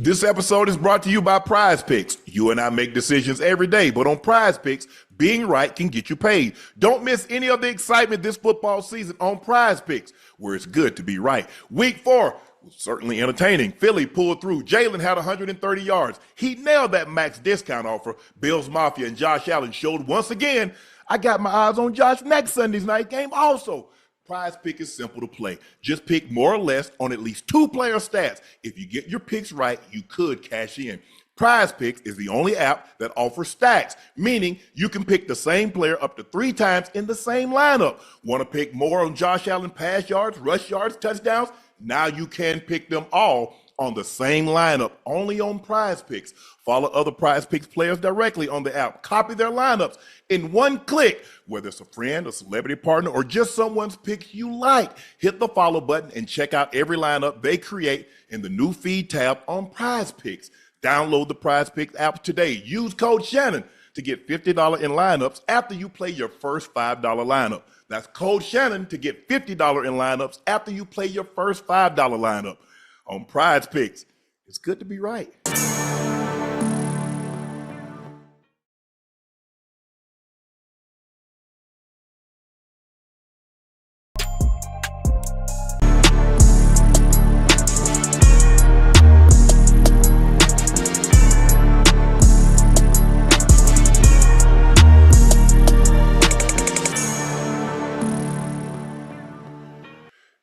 This episode is brought to you by Prize Picks. You and I make decisions every day, but on Prize Picks, being right can get you paid. Don't miss any of the excitement this football season on Prize Picks, where it's good to be right. Week 4 was certainly entertaining. Philly pulled through. Jalen had 130 yards. He nailed that max discount offer. Bills Mafia and Josh Allen showed once again. I got my eyes on Josh next Sunday's night game also. Prize Pick is simple to play. Just pick more or less on at least 2 player stats. If you get your picks right, you could cash in. Prize Picks is the only app that offers stacks, meaning you can pick the same player up to 3 times in the same lineup. Want to pick more on Josh Allen pass yards, rush yards, touchdowns? Now you can pick them all on the same lineup, only on Prize Picks. Follow other Prize Picks players directly on the app. Copy their lineups in one click, whether it's a friend, a celebrity partner, or just someone's picks you like. Hit the follow button and check out every lineup they create in the new feed tab on Prize Picks. Download the Prize Picks app today. Use code Shannon to get $50 in lineups after you play your first $5 lineup. That's code Shannon to get $50 in lineups after you play your first $5 lineup. On Prize Picks, it's good to be right.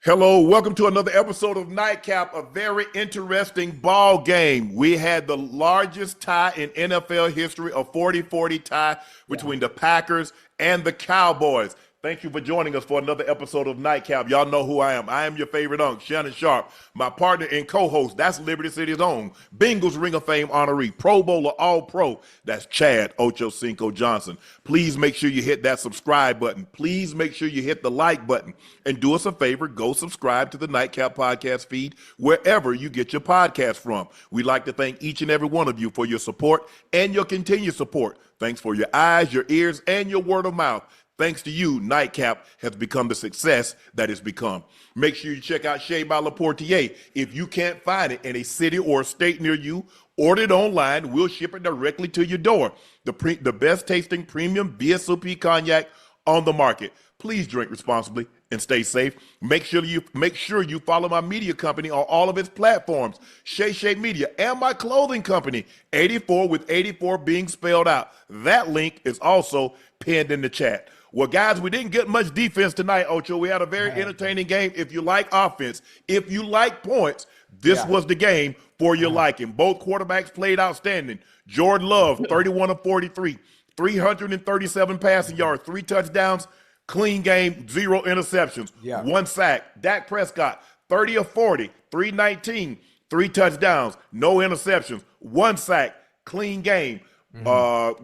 Hello, welcome to another episode of Nightcap, a very interesting ball game. We had the largest tie in NFL history, a 40-40 tie between the Packers and the Cowboys. Thank you for joining us for another episode of Nightcap. Y'all know who I am. I am your favorite Unc, Shannon Sharpe. My partner and co-host, that's Liberty City's own Bengals Ring of Fame honoree, Pro Bowler All-Pro, that's Chad Ochocinco Johnson. Please make sure you hit that subscribe button. Please make sure you hit the like button. And do us a favor, go subscribe to the Nightcap podcast feed wherever you get your podcast from. We'd like to thank each and every one of you for your support and your continued support. Thanks for your eyes, your ears, and your word of mouth. Thanks to you, Nightcap has become the success that it's become. Make sure you check out Shea by LaPortier. If you can't find it in a city or a state near you, order it online. We'll ship it directly to your door. The best tasting premium VSOP cognac on the market. Please drink responsibly and stay safe. Make sure you follow my media company on all of its platforms, Shay Media, and my clothing company, 84 with 84 being spelled out. That link is also pinned in the chat. Well, guys, we didn't get much defense tonight, Ocho. We had a very entertaining game. If you like offense, if you like points, this was the game for your liking. Both quarterbacks played outstanding. Jordan Love, 31 of 43, 337 passing yards, 3 touchdowns, clean game, 0 interceptions, 1 sack. Dak Prescott, 30 of 40, 319, 3 touchdowns, no interceptions, 1 sack, clean game.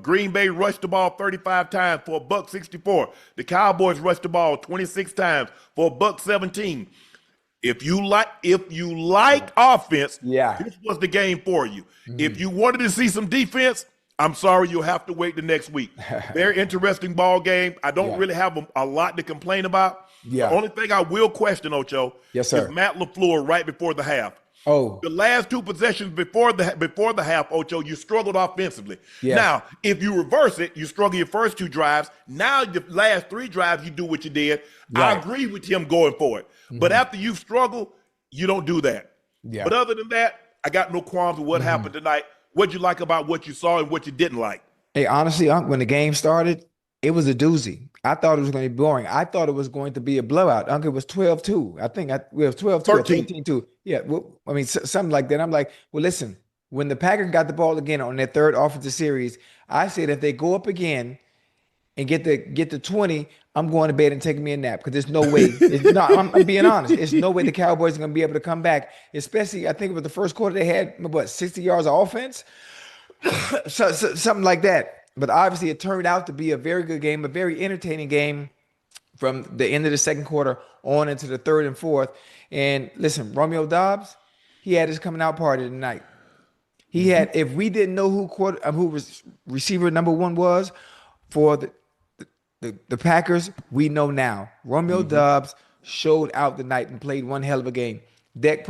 Green Bay rushed the ball 35 times for $164. The Cowboys rushed the ball 26 times for $117. If you like offense, this was the game for you. If you wanted to see some defense, I'm sorry, you'll have to wait the next week. Very interesting ball game. I don't really have a lot to complain about. The only thing I will question, Ocho, is Matt LaFleur right before the half. The last 2 possessions before the half, Ocho, you struggled offensively. Now, if you reverse it, you struggle your first 2 drives. Now, the last 3 drives, you do what you did. I agree with him going for it. But after you've struggled, you don't do that. But other than that, I got no qualms with what happened tonight. What'd you like about what you saw and what you didn't like? Hey, honestly, Unc, when the game started, it was a doozy. I thought it was going to be boring. I thought it was going to be a blowout. Unc, it was 12-2. I think we have 12-2 or 13-2. Yeah, well, I mean, something like that. I'm like, well, listen, when the Packers got the ball again on their 3rd offensive series, I said if they go up again and get the 20, I'm going to bed and taking me a nap because there's no way. I'm being honest. There's no way the Cowboys are going to be able to come back, especially I think it was the first quarter they had, 60 yards of offense? Something like that. But obviously, it turned out to be a very good game, a very entertaining game from the end of the second quarter on into the 3rd and 4th. And listen, Romeo Doubs, he had his coming out party tonight. He had, if we didn't know who receiver number 1 was for the Packers, we know now. Romeo Doubs showed out tonight and played one hell of a game. Dak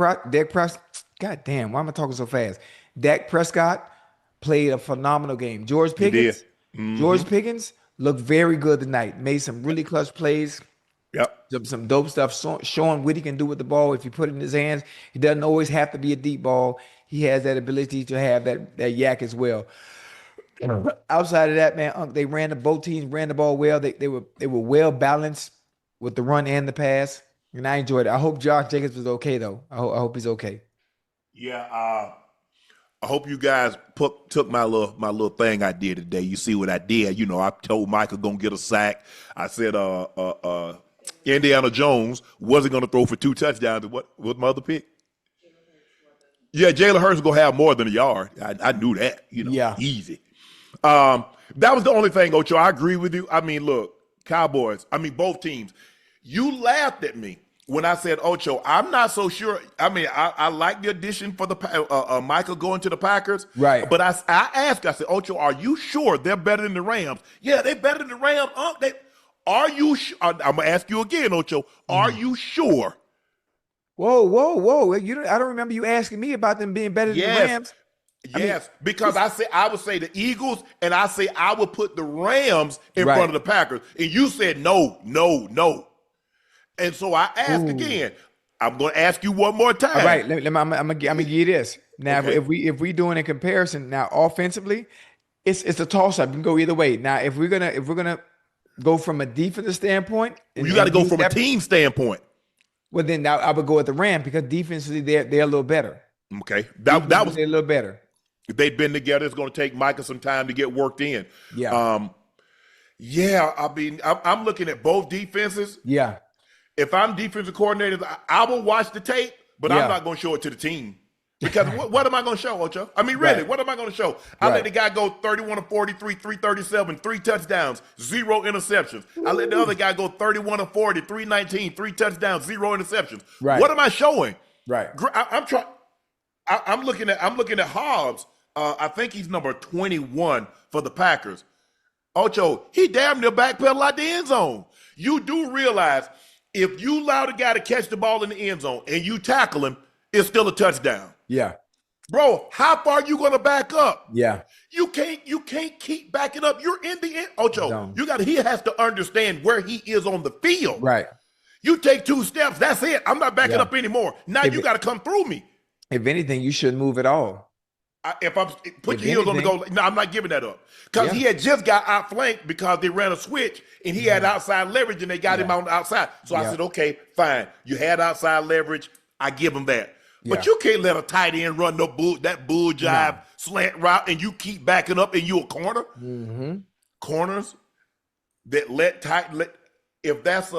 God damn, why am I talking so fast? Dak Prescott played a phenomenal game. He did. George Pickens looked very good tonight. Made some really clutch plays, Yep. some dope stuff, showing what he can do with the ball if you put it in his hands. He doesn't always have to be a deep ball. He has that ability to have that yak as well. Outside of that, man, they both teams ran the ball well. They were well balanced with the run and the pass, and I enjoyed it. I hope Josh Jacobs was okay though. I hope he's okay. Yeah. I hope you guys took my little thing I did today. You see what I did. You know, I told Michael gonna get a sack. I said Indiana Jones wasn't gonna throw for 2 touchdowns. What my other pick? Yeah, Jalen Hurts gonna have more than a yard. I knew that. You know, Yeah. easy. That was the only thing, Ocho. I agree with you. I mean, look, Cowboys. I mean, both teams. You laughed at me when I said Ocho. I'm not so sure. I mean, I like the addition for the Michael going to the Packers. Right. But I asked. I said, Ocho, are you sure they're better than the Rams? Yeah, they're better than the Rams. Are you? I'm gonna ask you again, Ocho. Are you sure? Whoa! I don't remember you asking me about them being better than the Rams. Yes, because I would say the Eagles, and I would put the Rams in front of the Packers, and you said no. And so I asked again. I'm going to ask you one more time. All right, I'm gonna give you this. Now, Okay. if we doing a comparison now, offensively, it's a toss up. You can go either way. Now, if we're gonna go from a defensive standpoint, You got to go from a team standpoint. well, then now I would go with the Rams because defensively they're a little better. Okay, that was They're a little better. they've been together. It's going to take Micah some time to get worked in. Yeah. Yeah. I mean, I'm looking at both defenses. Yeah. If I'm defensive coordinator, I will watch the tape, but I'm not going to show it to the team. Because what am I going to show, Ocho? I mean, really, what am I going to show? I let the guy go 31 of 43, 337, 3 touchdowns, 0 interceptions. I let the other guy go 31 of 40, 319, 3 touchdowns, 0 interceptions. Right. What am I showing? Right. I'm looking at Hobbs. I think he's number 21 for the Packers. Ocho, he damn near backpedal out the end zone. You do realize if you allow the guy to catch the ball in the end zone and you tackle him, it's still a touchdown. Yeah. Bro, how far are you going to back up? Yeah. You can't keep backing up. You're in the end. Ocho, No. he has to understand where he is on the field. Right. You take 2 steps, that's it. I'm not backing up anymore. Now you got to come through me. If anything, you shouldn't move at all. If I'm put your heels on the goal, no, I'm not giving that up. Because he had just got outflanked because they ran a switch and he had outside leverage and they got him on the outside. So I said, okay, fine. You had outside leverage. I give him that. But you can't let a tight end run that bull jive slant route and you keep backing up and you a corner. Corners that if that's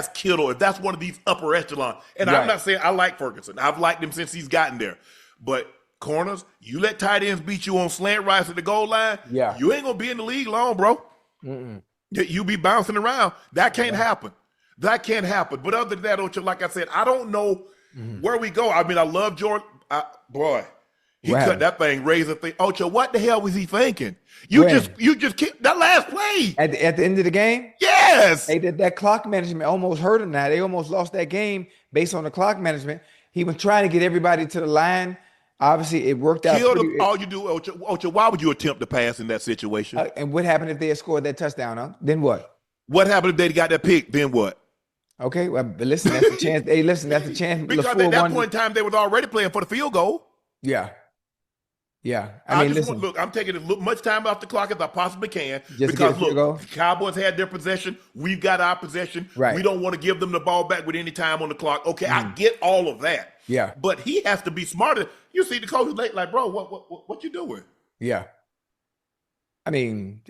Kittle, if that's one of these upper echelon, and I'm not saying I like Ferguson. I've liked him since he's gotten there. But corners, you let tight ends beat you on slant routes at the goal line, you ain't gonna be in the league long, bro. You be bouncing around. That can't happen. That can't happen. But other than that, Ocho, like I said, I don't know where we go. I mean, I love Jordan. Boy, he cut that thing, razor thing. Ocho, what the hell was he thinking? You just kicked that last play. At the end of the game? Yes. Hey, that clock management almost hurt him now. They almost lost that game based on the clock management. He was trying to get everybody to the line. Obviously, it worked out. All you do, Ocho, why would you attempt to pass in that situation? And what happened if they had scored that touchdown, huh? Then what? What happened if they got that pick? Then what? Okay, well, but listen, that's the chance. Hey, listen, that's the chance. Because at that point in time, they was already playing for the field goal. Yeah. I mean, listen. Look, I'm taking as much time off the clock as I possibly can because look, the Cowboys had their possession. We've got our possession. Right. We don't want to give them the ball back with any time on the clock. Okay, I get all of that. Yeah. But he has to be smarter. You see the coach late, like, bro, what you doing? Yeah. I mean,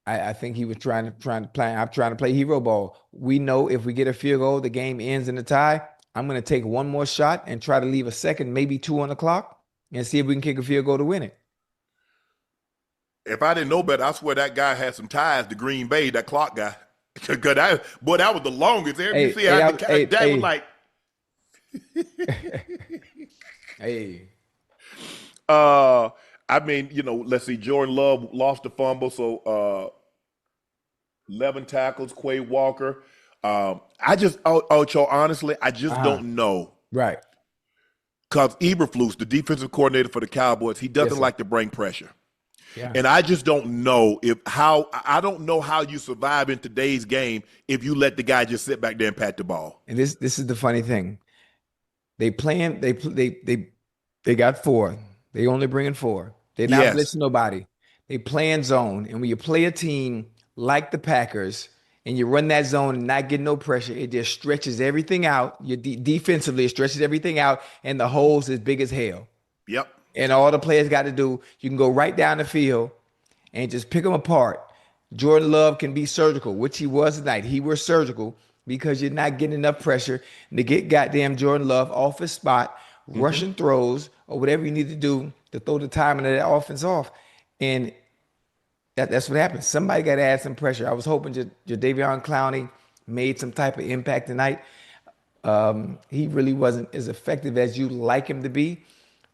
I think he was trying to play. I'm trying to play hero ball. We know if we get a field goal, the game ends in a tie. I'm going to take one more shot and try to leave a second, maybe 2 on the clock, and see if we can kick a field goal to win it. If I didn't know better, I swear that guy had some ties to Green Bay, that clock guy. That was the longest. That was like. Hey. I mean, let's see. Jordan Love lost the fumble, so 11 tackles. Quay Walker. Ocho, honestly, I just don't know Right. Because Eberflus, the defensive coordinator for the Cowboys, he doesn't Yes, sir. like to bring pressure. Yeah. And I just don't know I don't know how you survive in today's game if you let the guy just sit back there and pat the ball. And this is the funny thing. They got 4. They only bringing 4. They're not Yes. blitzing nobody. They playing zone. And when you play a team like the Packers and you run that zone and not get no pressure, it just stretches everything out. You defensively, it stretches everything out, and the hole's as big as hell. Yep. And all the players got to do, you can go right down the field and just pick them apart. Jordan Love can be surgical, which he was tonight. He was surgical because you're not getting enough pressure to get goddamn Jordan Love off his spot, rushing throws, or whatever you need to do to throw the timing of that offense off. And that's what happened. Somebody got to add some pressure. I was hoping Jadeveon Clowney made some type of impact tonight. He really wasn't as effective as you like him to be.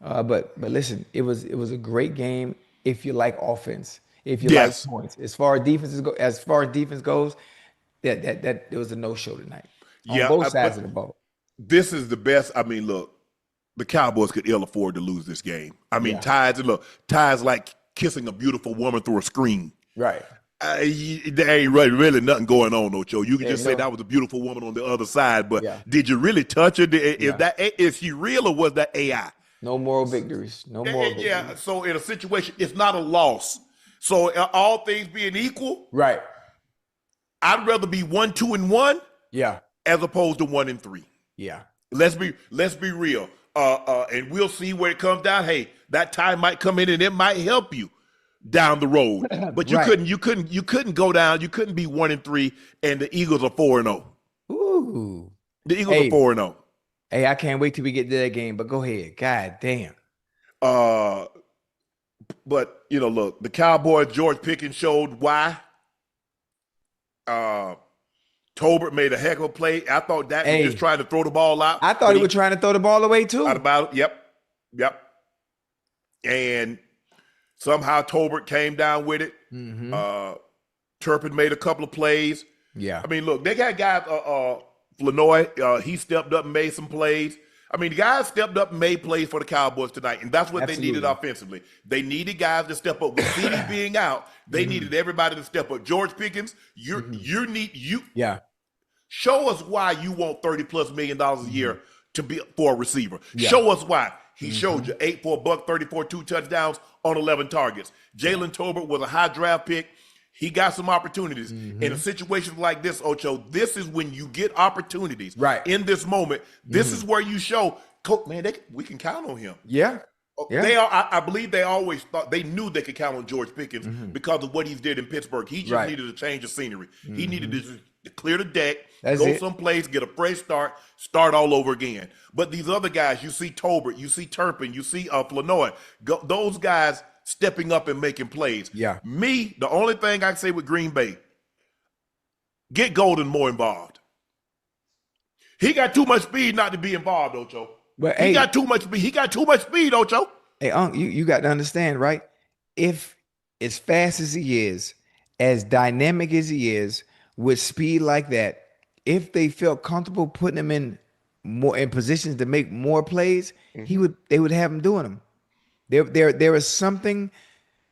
But listen, it was a great game if you like offense, if you like points. As far as defense goes, that there was a no-show tonight on both sides of the ball. This is the best. I mean, look, the Cowboys could ill afford to lose this game. I mean, ties like kissing a beautiful woman through a screen. Right. There ain't really nothing going on, Ocho. You can just say that was a beautiful woman on the other side, but did you really touch her? Is she real or was that AI? No moral victories. No moral victories. Yeah, so in a situation, it's not a loss. So all things being equal, right? I'd rather be 1-2-1, as opposed to 1-3. Yeah. Let's be real. And we'll see where it comes down. Hey, that tie might come in and it might help you down the road. But you couldn't go down. You couldn't be 1-3 and the Eagles are 4-0. Ooh. The Eagles are 4-0. Hey, I can't wait till we get to that game, but go ahead. God damn. But look, the Cowboys, George Pickens showed why. Tolbert made a heck of a play. I thought that was just trying to throw the ball out. I thought he was trying to throw the ball away too. Yep. And somehow Tolbert came down with it. Turpin made a couple of plays. Yeah. I mean, look, they got guys, Flanoy, he stepped up and made some plays. I mean, the guys stepped up and made plays for the Cowboys tonight, and that's what they needed offensively. They needed guys to step up. With CD being out, they needed everybody to step up. George Pickens, show us why you want $30+ million a year to be for a receiver. Show us why. He showed you 8 for $134, 2 touchdowns on 11 targets. Jalen Tolbert was a high draft pick. He got some opportunities. In a situation like this, Ocho, this is when you get opportunities. Right. In this moment, this is where you show, man, we can count on him. Yeah. I believe they always thought they knew they could count on George Pickens because of what he did in Pittsburgh. He just needed to change the scenery. He needed to clear the deck, go someplace, get a fresh start all over again. But these other guys, you see Tolbert, you see Turpin, you see Flanoy, those guys stepping up and making plays. Yeah. Me, the only thing I can say with Green Bay, get Golden more involved. He got too much speed not to be involved, Ocho. But he got too much speed. He got too much speed, Ocho. Hey, Unc, you got to understand, right? If as fast as he is, as dynamic as he is, with speed like that, if they felt comfortable putting him in positions to make more plays, they would have him doing them. There is something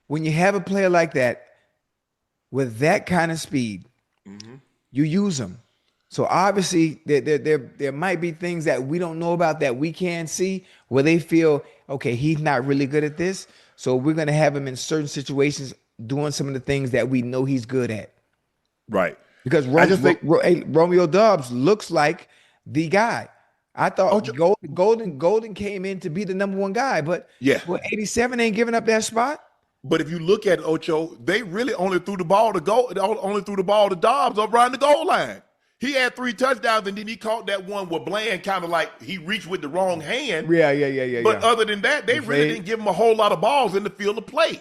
when you have a player like that with that kind of speed, you use them. So obviously there might be things that we don't know about that we can't see where they feel, okay, he's not really good at this. So we're going to have him in certain situations doing some of the things that we know he's good at. Right. Because Romeo Doubs looks like the guy. I thought Golden came in to be the number one guy, but 87 ain't giving up that spot. But if you look at Ocho, they really only threw the ball to Dobbs up around the goal line. He had 3 touchdowns, and then he caught that one where Bland kind of like he reached with the wrong hand. Yeah. But other than that, they really didn't give him a whole lot of balls in the field of play.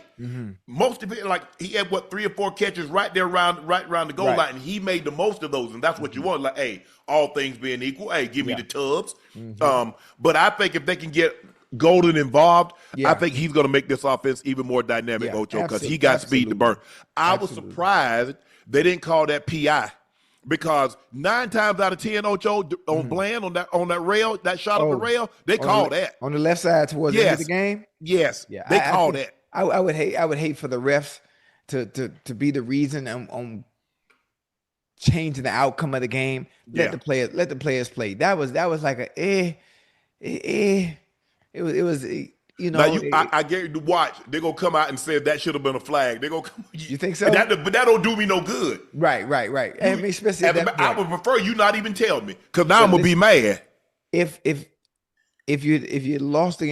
Most of it, like he had 3 or 4 catches right there around the goal line, and he made the most of those, and that's what you want. Like, hey, all things being equal, hey, give me the tubs. But I think if they can get Golden involved, I think he's going to make this offense even more dynamic, Ocho, because he got speed to burn. I was surprised they didn't call that PI. because 9 times out of 10, Ocho, on Bland, on that rail, that shot up the rail, they call that. On the left side towards the end of the game? Yes. Yeah. They call that. I would hate for the refs to be the reason on changing the outcome of the game. Let the players play. That was like a it was Now I get you to watch. They're gonna come out and say that should have been a flag. They're gonna come. You think so? But that don't do me no good. Right. I mean, especially I would prefer you not even tell me, because now I'm gonna be mad. If you lost the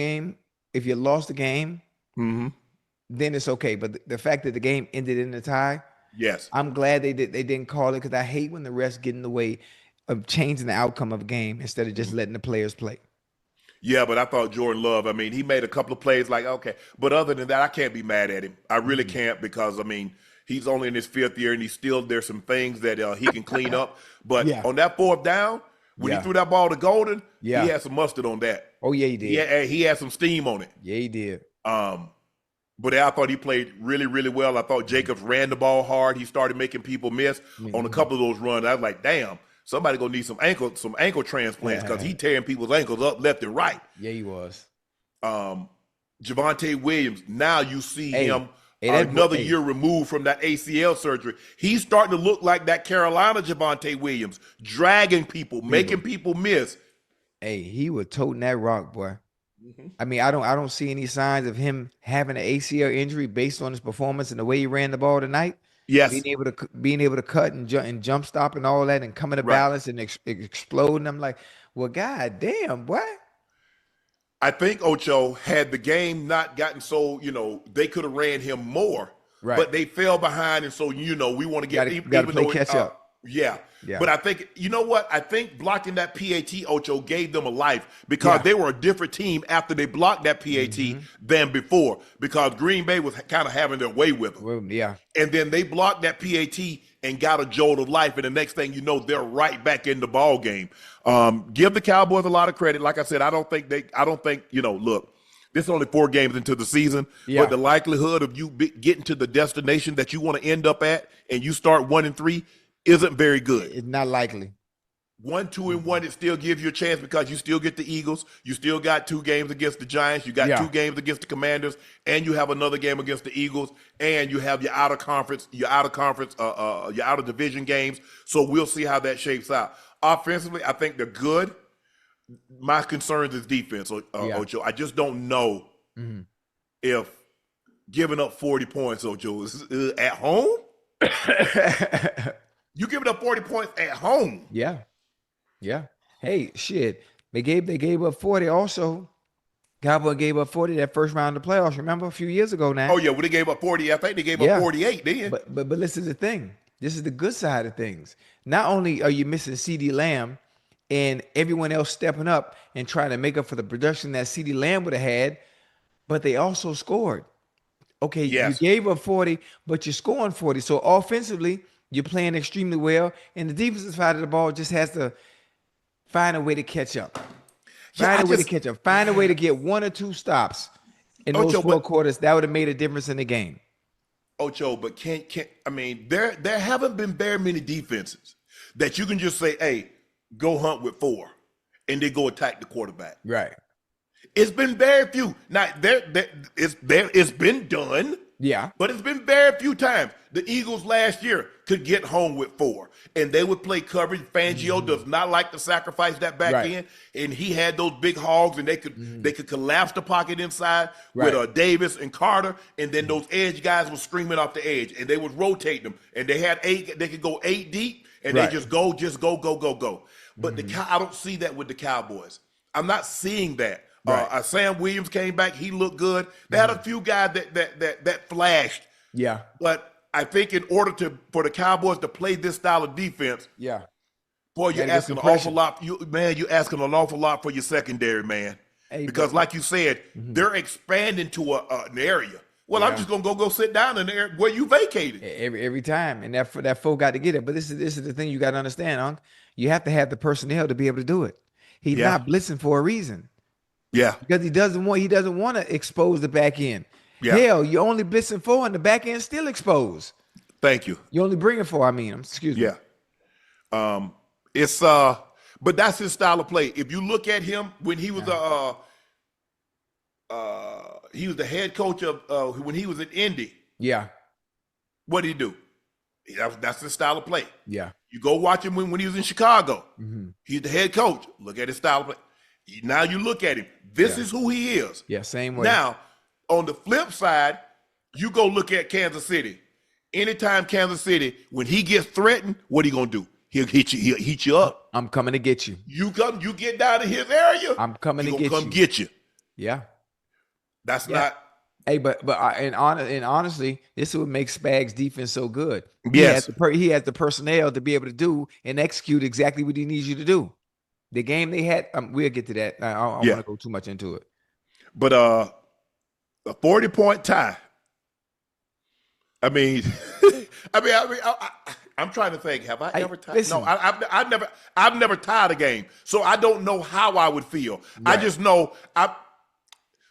game, then it's okay. But the fact that the game ended in a tie, yes, I'm glad they didn't call it, because I hate when the refs get in the way of changing the outcome of a game instead of just letting the players play. Yeah, but I thought Jordan Love, I mean, he made a couple of plays like, okay. But other than that, I can't be mad at him. I really can't, because, I mean, he's only in his 5th year, and there's some things that he can clean up. But on that 4th down, when he threw that ball to Golden, he had some mustard on that. Oh, yeah, he did. He had some steam on it. Yeah, he did. But I thought he played really, really well. I thought Jacobs ran the ball hard. He started making people miss on a couple of those runs. I was like, damn. Somebody gonna need some ankle transplants, because he tearing people's ankles up left and right. Yeah, he was. Javonte Williams. Now you see him another year removed from that ACL surgery. He's starting to look like that Carolina Javonte Williams, dragging people, making people miss. Hey, he was toting that rock, boy. I mean, I don't see any signs of him having an ACL injury based on his performance and the way he ran the ball tonight. Yes, being able to cut and jump stop and all that, and coming to balance and exploding. I'm like, well, god damn, boy. I think Ocho, had the game not gotten so, they could have ran him more, but they fell behind, and so we want to get got to play catch up. Yeah. But I think, you know what? I think blocking that PAT, Ocho, gave them a life, because they were a different team after they blocked that PAT than before, because Green Bay was kind of having their way with them. Well, yeah. And then they blocked that PAT and got a jolt of life, and the next thing you know, they're right back in the ball game. Give the Cowboys a lot of credit. Like I said, I don't think, look, this is only 4 games into the season, but the likelihood of you getting to the destination that you want to end up at, and you start 1-3, isn't very good. It's not likely. 1, 2, and 1, it still gives you a chance, because you still get the Eagles. You still got 2 games against the Giants. You got 2 games against the Commanders, and you have another game against the Eagles, and you have your out of division games. So we'll see how that shapes out. Offensively, I think they're good. My concern is defense, Ocho. I just don't know if giving up 40 points, Ocho, is at home. You giving up 40 points at home. Yeah. Hey, shit. They gave up 40 also. Cowboy gave up 40 that first round of the playoffs, remember, a few years ago now. Oh, yeah, well, they gave up 40. I think they gave up 48 then. But this is the thing. This is the good side of things. Not only are you missing CeeDee Lamb and everyone else stepping up and trying to make up for the production that CeeDee Lamb would have had, but they also scored. Okay, you gave up 40, but you're scoring 40. So offensively, you're playing extremely well, and the defensive side of the ball just has to find a way to catch up. Find a way to get 1 or 2 stops in those 4 quarters. That would have made a difference in the game. Ocho, but there haven't been very many defenses that you can just say, hey, go hunt with 4, and they go attack the quarterback. Right. It's been very few. Now, it's been done. Yeah. But it's been very few times. The Eagles last year could get home with 4, and they would play coverage. Fangio does not like to sacrifice that back end, and he had those big hogs, and they could collapse the pocket inside with Davis and Carter, and then those edge guys were screaming off the edge, and they would rotate them, and they had 8. They could go 8 deep, and they just go. But I don't see that with the Cowboys. I'm not seeing that. Sam Williams came back. He looked good. They had a few guys that flashed. Yeah. But I think in order for the Cowboys to play this style of defense, boy, you're asking an awful lot. You're asking an awful lot for your secondary, man. Because like you said, they're expanding to an area. Well, I'm just gonna go sit down in there where you vacated. Every time. And that folk got to get it. But this is the thing you got to understand, Unc. You have to have the personnel to be able to do it. He's not blitzing for a reason. Yeah, because he doesn't want to expose the back end. Yeah. Hell, you're only blitzing 4 and the back end still exposed. Thank you. You only bringing 4. Excuse me. Yeah. It's but that's his style of play. If you look at him when he was he was the head coach of when he was at Indy. Yeah. What did he do? That's his style of play. Yeah. You go watch him when he was in Chicago. Mm-hmm. He's the head coach. Look at his style of play. Now you look at him. This is who he is. Yeah, same way. Now, on the flip side, you go look at Kansas City. Anytime Kansas City, when he gets threatened, what are you gonna do? He'll hit you. He'll heat you up. I'm coming to get you. You get down to his area. I'm coming to get you. Come get you. Yeah. That's not. Hey, but honestly, this is what makes Spags' defense so good. Yes. He has the personnel to be able to do and execute exactly what he needs you to do. The game they had, we'll get to that. I don't want to go too much into it. But a 40-point tie. I mean, I'm trying to think. Have I ever tied? Listen. No, I've never tied a game, so I don't know how I would feel. Right. I just know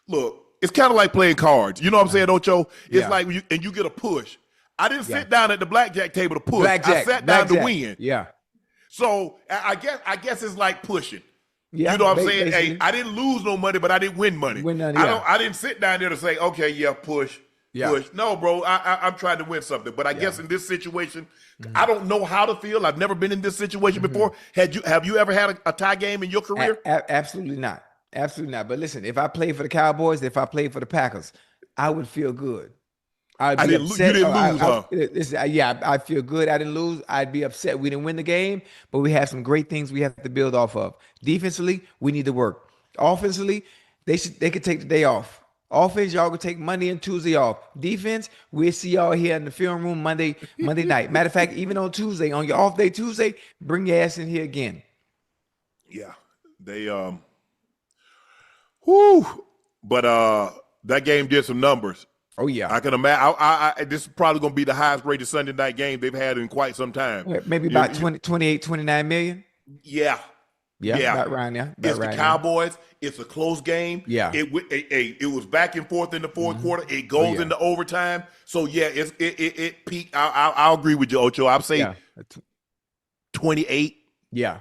look. It's kind of like playing cards. You know what I'm saying, Ocho? It's like you get a push. I didn't sit down at the blackjack table to push. I sat down to win. Yeah. So I guess it's like pushing. Yeah. You know what I'm saying? Hey, I didn't lose no money, but I didn't win money. I didn't sit down there to say, okay, push. Push. No, bro, I'm trying to win something. But I guess in this situation, I don't know how to feel. I've never been in this situation before. Have you ever had a tie game in your career? Absolutely not. Absolutely not. But listen, if I played for the Cowboys, if I played for the Packers, I would feel good. I'd be upset. You didn't lose, huh? I feel good. I didn't lose. I'd be upset. We didn't win the game, but we have some great things we have to build off of. Defensively, we need to work. Offensively, they could take the day off. Offense, y'all could take Monday and Tuesday off. Defense, we'll see y'all here in the film room Monday night. Matter of fact, even on Tuesday, on your off day Tuesday, bring your ass in here again. Yeah, they whoo! But that game did some numbers. Oh yeah, I can imagine. This is probably going to be the highest rated Sunday night game they've had in quite some time. Maybe about 28, 29 million. Yeah, about around there. It's the Cowboys. It's a close game. Yeah, it was back and forth in the fourth quarter. It goes into overtime. So yeah, it peaked. I'll agree with you, Ocho. I'll say 28. Yeah,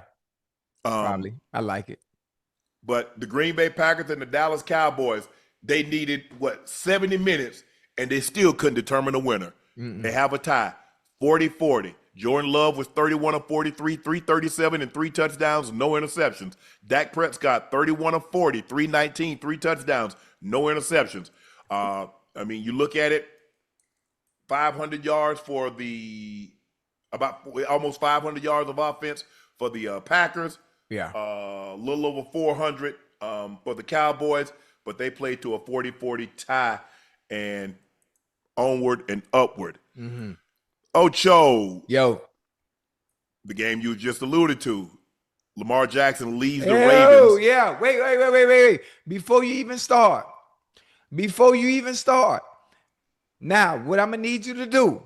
probably. I like it. But the Green Bay Packers and the Dallas Cowboys, they needed 70 minutes, and they still couldn't determine a winner. They have a tie, 40-40. Jordan Love was 31 of 43, 337, and 3 touchdowns, no interceptions. Dak Prescott, 31 of 40, 319, 3 touchdowns, no interceptions. I mean, you look at it, 500 yards for almost 500 yards of offense for the Packers. Yeah. A little over 400 for the Cowboys, but they played to a 40-40 tie and onward and upward. Ocho. Yo. The game you just alluded to. Lamar Jackson leaves the Ravens. Oh, yeah. Wait. Before you even start. Now, what I'm going to need you to do,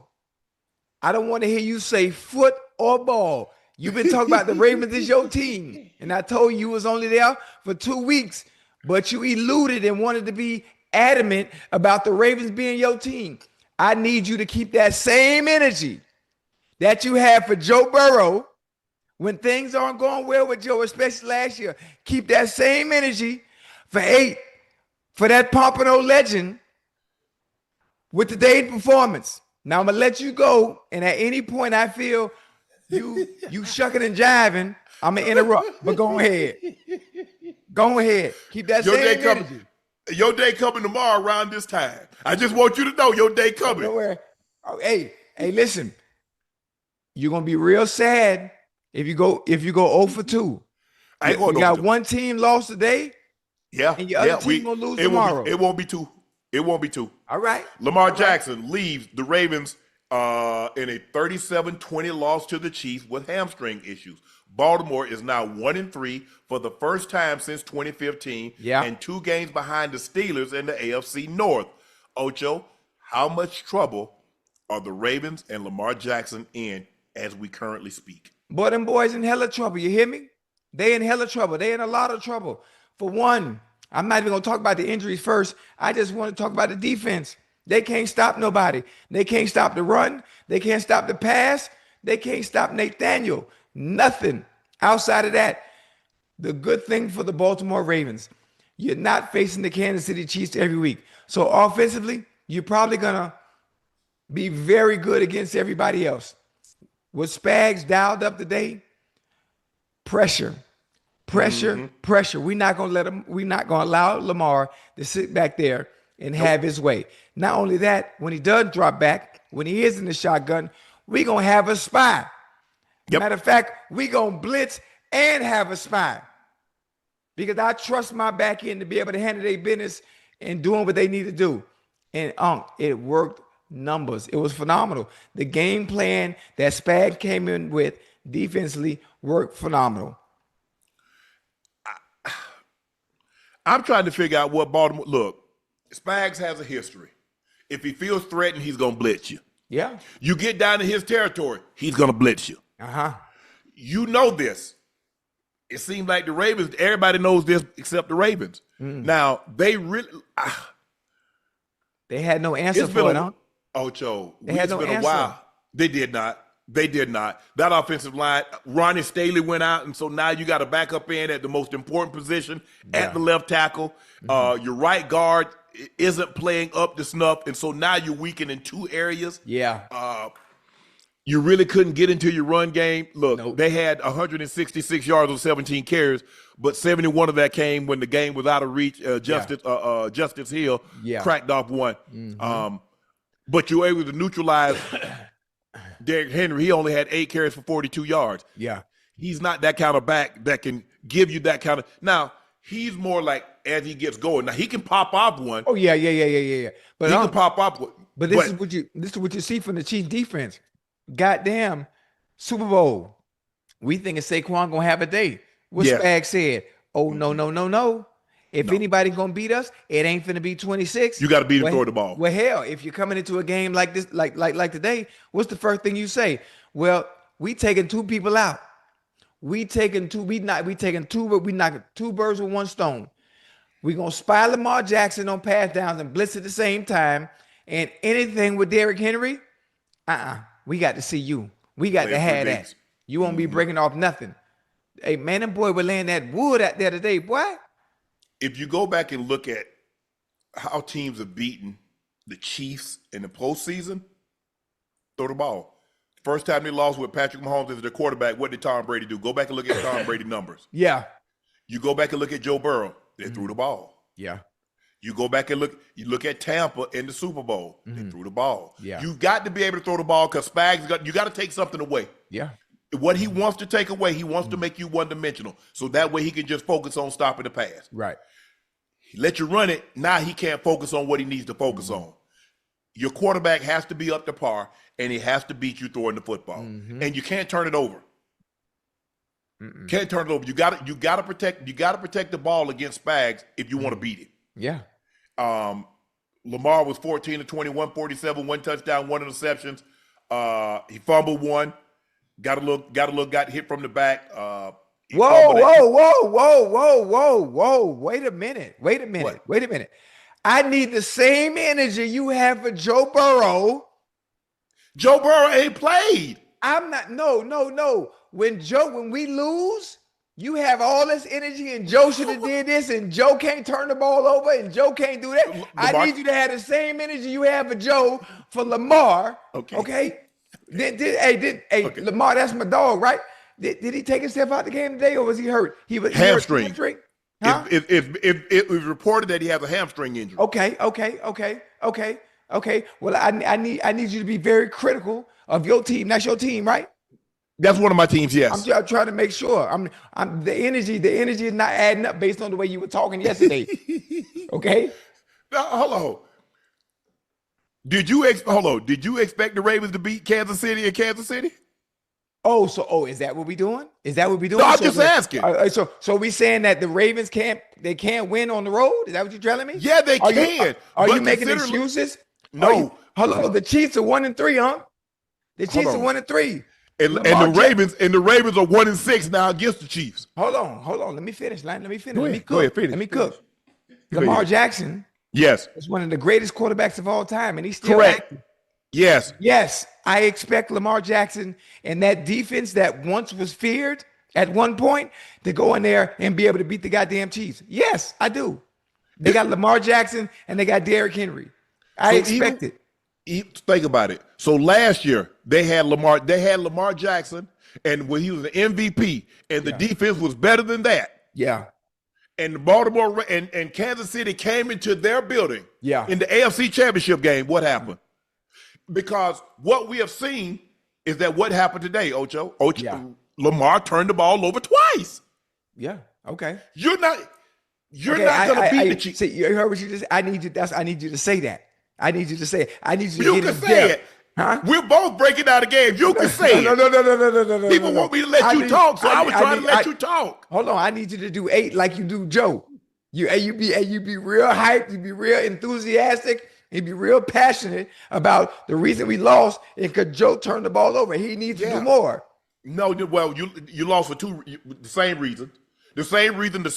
I don't want to hear you say foot or ball. You've been talking about the Ravens is your team. And I told you was only there for 2 weeks, but you eluded and wanted to be adamant about the Ravens being your team. I need you to keep that same energy that you had for Joe Burrow when things aren't going well with Joe, especially last year. Keep that same energy for that Pompano legend with today's performance. Now I'm going to let you go, and at any point I feel you shucking and jiving, I'm going to interrupt, but go ahead. Keep that same energy. Your day coming tomorrow around this time. I just want you to know your day coming. Oh, hey, listen. You're gonna be real sad if you go 0 for 2. I ain't going you got one team lost today. Yeah. And your other team gonna lose tomorrow. It won't be 2. All right. Lamar Jackson leaves the Ravens in a 37-20 loss to the Chiefs with hamstring issues. Baltimore is now 1-3 for the first time since 2015, and 2 games behind the Steelers in the AFC North. Ocho, how much trouble are the Ravens and Lamar Jackson in as we currently speak? Boy, them boys in hella trouble. You hear me? They in hella trouble. They in a lot of trouble. For one, I'm not even going to talk about the injuries first. I just want to talk about the defense. They can't stop nobody. They can't stop the run. They can't stop the pass. They can't stop Nathaniel. Nothing outside of that. The good thing for the Baltimore Ravens, you're not facing the Kansas City Chiefs every week. So offensively, you're probably going to be very good against everybody else. With Spags dialed up today, pressure. We're not going to allow Lamar to sit back there and have his way. Not only that, when he does drop back, when he is in the shotgun, we're going to have a spy. Matter of fact, we're going to blitz and have a spy. Because I trust my back end to be able to handle their business and doing what they need to do. And it worked numbers. It was phenomenal. The game plan that Spag came in with defensively worked phenomenal. I'm trying to figure out what Baltimore. Look, Spags has a history. If he feels threatened, he's going to blitz you. Yeah. You get down to his territory, he's going to blitz you. You know this. It seems like the Ravens, everybody knows this except the Ravens. Now, they really... they had no answer for it, huh? Ocho, it's been a while. They did not. That offensive line, Ronnie Staley went out, and so now you got a backup in at the most important position at the left tackle. Your right guard isn't playing up to snuff, and so now you're weakened in two areas. You really couldn't get into your run game. Look, they had 166 yards on 17 carries, but 71 of that came when the game was out of reach. Justice Hill cracked off one. But you were able to neutralize Derrick Henry. He only had 8 carries for 42 yards. He's not that kind of back that can give you that kind of. Now, he's more like as he gets going. Now, he can pop off one. But he can pop off one. But this is what you see from the Chiefs defense. Goddamn, Super Bowl. We thinking Saquon gonna have a day. What Spag said? Oh, no. If anybody's gonna beat us, it ain't finna be 26. You got to beat him throwing the ball. Well, hell, if you're coming into a game like this, like today, what's the first thing you say? Well, we taking 2 people out. We knocking 2 birds with 1 stone. We gonna spy Lamar Jackson on pass downs and blitz at the same time. And anything with Derrick Henry, we got to see you. We got to have that. You won't be breaking off nothing. Hey, man, them boy were laying that wood out there today, boy. If you go back and look at how teams have beaten the Chiefs in the postseason, throw the ball. First time they lost with Patrick Mahomes as their quarterback, what did Tom Brady do? Go back and look at Tom Brady numbers. You go back and look at Joe Burrow. They threw the ball. You go back and look at Tampa in the Super Bowl. They threw the ball. You've got to be able to throw the ball because Spags you got to take something away. What he wants to take away, he wants to make you one-dimensional. So that way he can just focus on stopping the pass. He let you run it. Now he can't focus on what he needs to focus on. Your quarterback has to be up to par, and he has to beat you throwing the football. And you can't turn it over. Can't turn it over. You got to protect the ball against Spags if you want to beat him. Lamar was 14 to 21, 47, 1 touchdown, 1 interceptions. He fumbled one. Got hit from the back. Whoa. Wait a minute. I need the same energy you have for Joe Burrow. Joe Burrow ain't played. I'm not. No. When we lose, you have all this energy, and Joe should have did this, and Joe can't turn the ball over, and Joe can't do that. I need you to have the same energy you have for Joe for Lamar. Okay. Lamar, that's my dog, right? Did he take himself out the game today, or was he hurt? He was hamstring. Huh? If it was reported that he has a hamstring injury. Okay. Well, I need you to be very critical of your team. That's your team, right? That's one of my teams. Yes. I'm trying to make sure. I'm the energy is not adding up based on the way you were talking yesterday. Okay. Now, hold on. Did you expect the Ravens to beat Kansas City in Kansas City? Is that what we doing? No, I'm just asking. So we saying that the Ravens can't win on the road? Is that what you're telling me? Yeah, they can. Are you making excuses? No. Hello, the Chiefs are 1-3, huh? The Chiefs are 1-3. And the Ravens are 1-6 now against the Chiefs. Hold on. Let me finish. Let me finish. Go ahead, finish. Let me cook. Lamar Jackson. Yes. Is one of the greatest quarterbacks of all time, and he's still correct. active. Yes. Yes, I expect Lamar Jackson and that defense that once was feared at one point to go in there and be able to beat the goddamn Chiefs. Yes, I do. They got Lamar Jackson and they got Derrick Henry. I So expect it. think about it. So last year they had Lamar Jackson, and when he was an MVP, and the defense was better than that. Yeah. And the Baltimore and Kansas City came into their building. Yeah. In the AFC Championship game, what happened? Because what we have seen is that what happened today, Ocho. Lamar turned the ball over twice. Yeah. Okay. You're not gonna beat the Chiefs. See, you heard what you just. I need you to say that. I need you to say it. I need you to You get can in say depth. it. Huh? We're both breaking down the game. You can say No. it. People want me to let you talk, so I was trying to let you talk. Hold on, I need you to do 8 like you do Joe. You be real hyped. You be real enthusiastic. You be real passionate about the reason we lost. And because Joe turned the ball over, he needs to do more. No, well, you lost for the same reason. The same reason the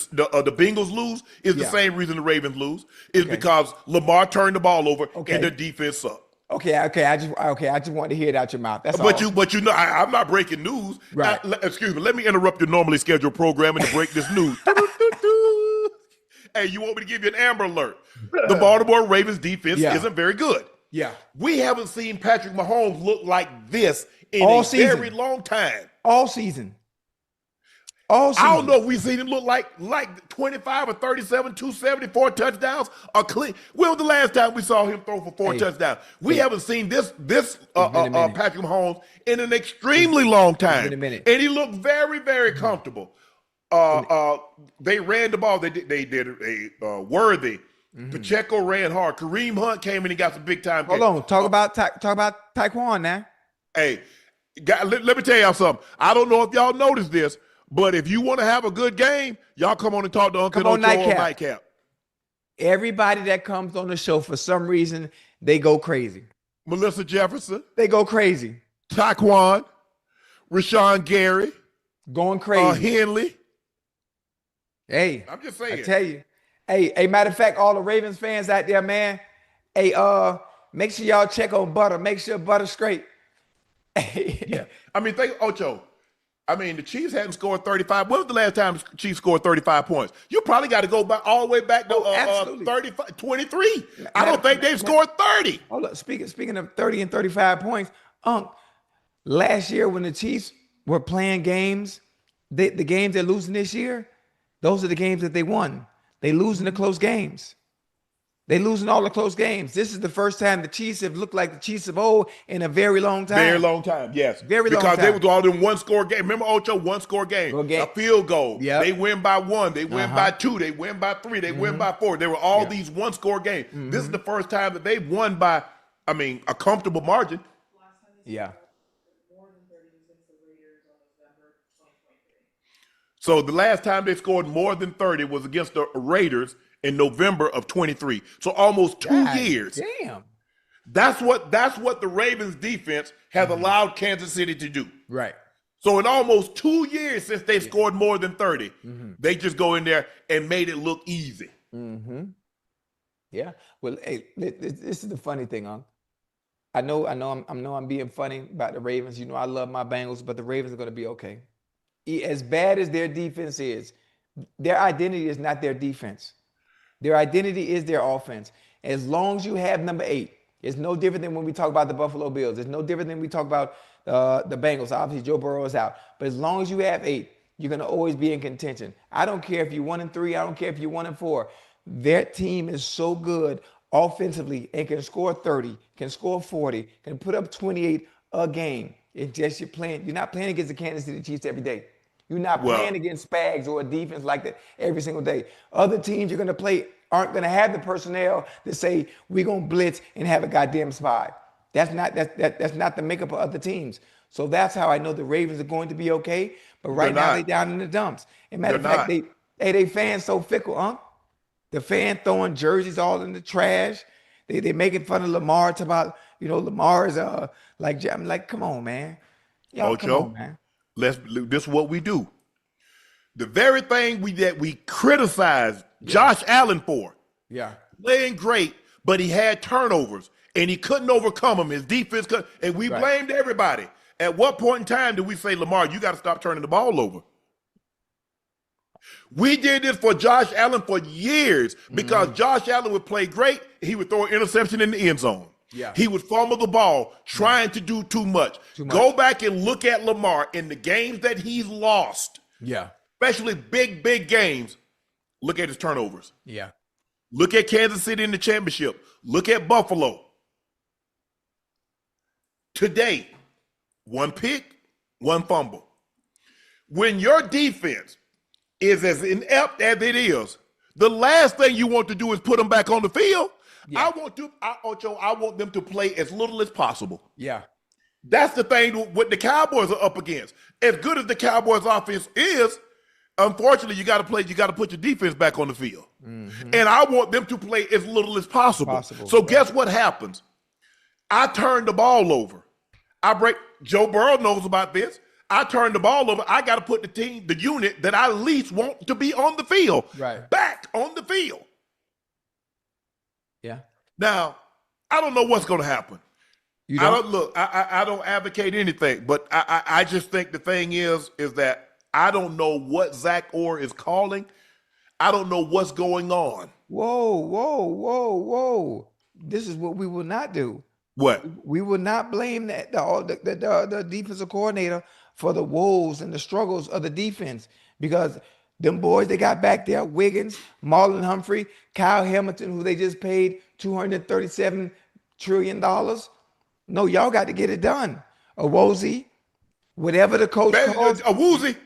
Bengals lose is the same reason the Ravens lose is because Lamar turned the ball over and their defense sucked. Okay. I just want to hear it out your mouth. That's But all. you know, I'm not breaking news. Right. Excuse me. Let me interrupt your normally scheduled programming to break this news. Hey, you want me to give you an Amber Alert? The Baltimore Ravens defense isn't very good. Yeah. We haven't seen Patrick Mahomes look like this in All a season. very long time. All season. I don't know if we've seen him look like 25 or 37, 274 touchdowns or clean. When was the last time we saw him throw for 4 touchdowns? We haven't seen this Patrick Mahomes in an extremely long time. And he looked very, very comfortable. They ran the ball. They did a worthy. Pacheco ran hard. Kareem Hunt came in and got some big time. Hold on. Talk about Taekwon now. Hey, let me tell y'all something. I don't know if y'all noticed this, but if you want to have a good game, y'all come on and talk to Unc and Ocho on Nightcap. Everybody that comes on the show, for some reason, they go crazy. Melissa Jefferson. They go crazy. Taekwon. Rashawn Gary. Going crazy. Henley. Hey. I'm just saying. I tell you. Hey, matter of fact, all the Ravens fans out there, man. Hey, make sure y'all check on Butter. Make sure Butter's straight. Yeah. I mean, think Ocho. I mean, the Chiefs hadn't scored 35. When was the last time the Chiefs scored 35 points? You probably got to go back all the way back to 35, 23. I don't think they've scored 30. Hold up. Speaking of 30 and 35 points, last year when the Chiefs were playing games, the games they're losing this year, those are the games that they won. They losing the close games. They losing all the close games. This is the first time the Chiefs have looked like the Chiefs of old in a very long time. Very long time, yes. Very long time. Because they were all in one-score game. Remember, Ocho, one-score game. A field goal. Yep. They win by 1. They win by 2. They win by 3. They win by 4. They were all these one-score games. This is the first time that they've won by, a comfortable margin. Yeah. So the last time they scored more than 30 was against the Raiders in November of 23. So almost 2 years. Damn. That's what the Ravens defense has allowed Kansas City to do. Right. So in almost 2 years since they've scored more than 30, they just go in there and made it look easy. Yeah. Well, hey, this is the funny thing, Unc. I know I'm being funny about the Ravens. You know I love my Bengals, but the Ravens are going to be okay. As bad as their defense is, their identity is not their defense. Their identity is their offense. As long as you have number 8, it's no different than when we talk about the Buffalo Bills. It's no different than we talk about the Bengals. Obviously, Joe Burrow is out. But as long as you have 8, you're going to always be in contention. I don't care if you're 1-3. I don't care if you're 1-4. Their team is so good offensively and can score 30, can score 40, can put up 28 a game. It's just you're not playing against the Kansas City Chiefs every day. You're not playing against Spags or a defense like that every single day. Other teams you're going to play aren't going to have the personnel to say, we're going to blitz and have a goddamn spy. That's not the makeup of other teams. So that's how I know the Ravens are going to be okay. But right now they're down in the dumps. And matter of fact, they fans so fickle, huh? The fan throwing jerseys all in the trash. They making fun of Lamar about, Lamar is I'm like, come on, man. Y'all, Ocho, come on, man. this is what we do. The very thing that we criticized Josh Allen for. Yeah. Playing great, but he had turnovers. and he couldn't overcome them. His defense couldn't, and we blamed everybody. At what point in time did we say, Lamar, you got to stop turning the ball over? We did this for Josh Allen for years because Josh Allen would play great. He would throw an interception in the end zone. Yeah. He would fumble the ball trying to do too much. Go back and look at Lamar in the games that he's lost. Yeah. Especially big games. Look at his turnovers. Yeah. Look at Kansas City in the championship. Look at Buffalo. Today, 1 pick, 1 fumble. When your defense is as inept as it is, the last thing you want to do is put them back on the field. Yeah. I want them to play as little as possible. Yeah. That's the thing what the Cowboys are up against. As good as the Cowboys offense is, unfortunately, you got to put your defense back on the field. And I want them to play as little as possible. So guess what happens? I turn the ball over. Joe Burrow knows about this. I turn the ball over. I got to put the unit that I least want to be on the field back on the field. Yeah. Now, I don't know what's going to happen. I don't advocate anything, but I just think the thing is that I don't know what Zach Orr is calling. I don't know what's going on. Whoa. This is what we will not do. What? We will not blame the defensive coordinator for the woes and the struggles of the defense, because them boys they got back there, Wiggins, Marlon Humphrey, Kyle Hamilton, who they just paid $237 trillion. No, y'all got to get it done. A Woozy, whatever the coach calls. A Woozy,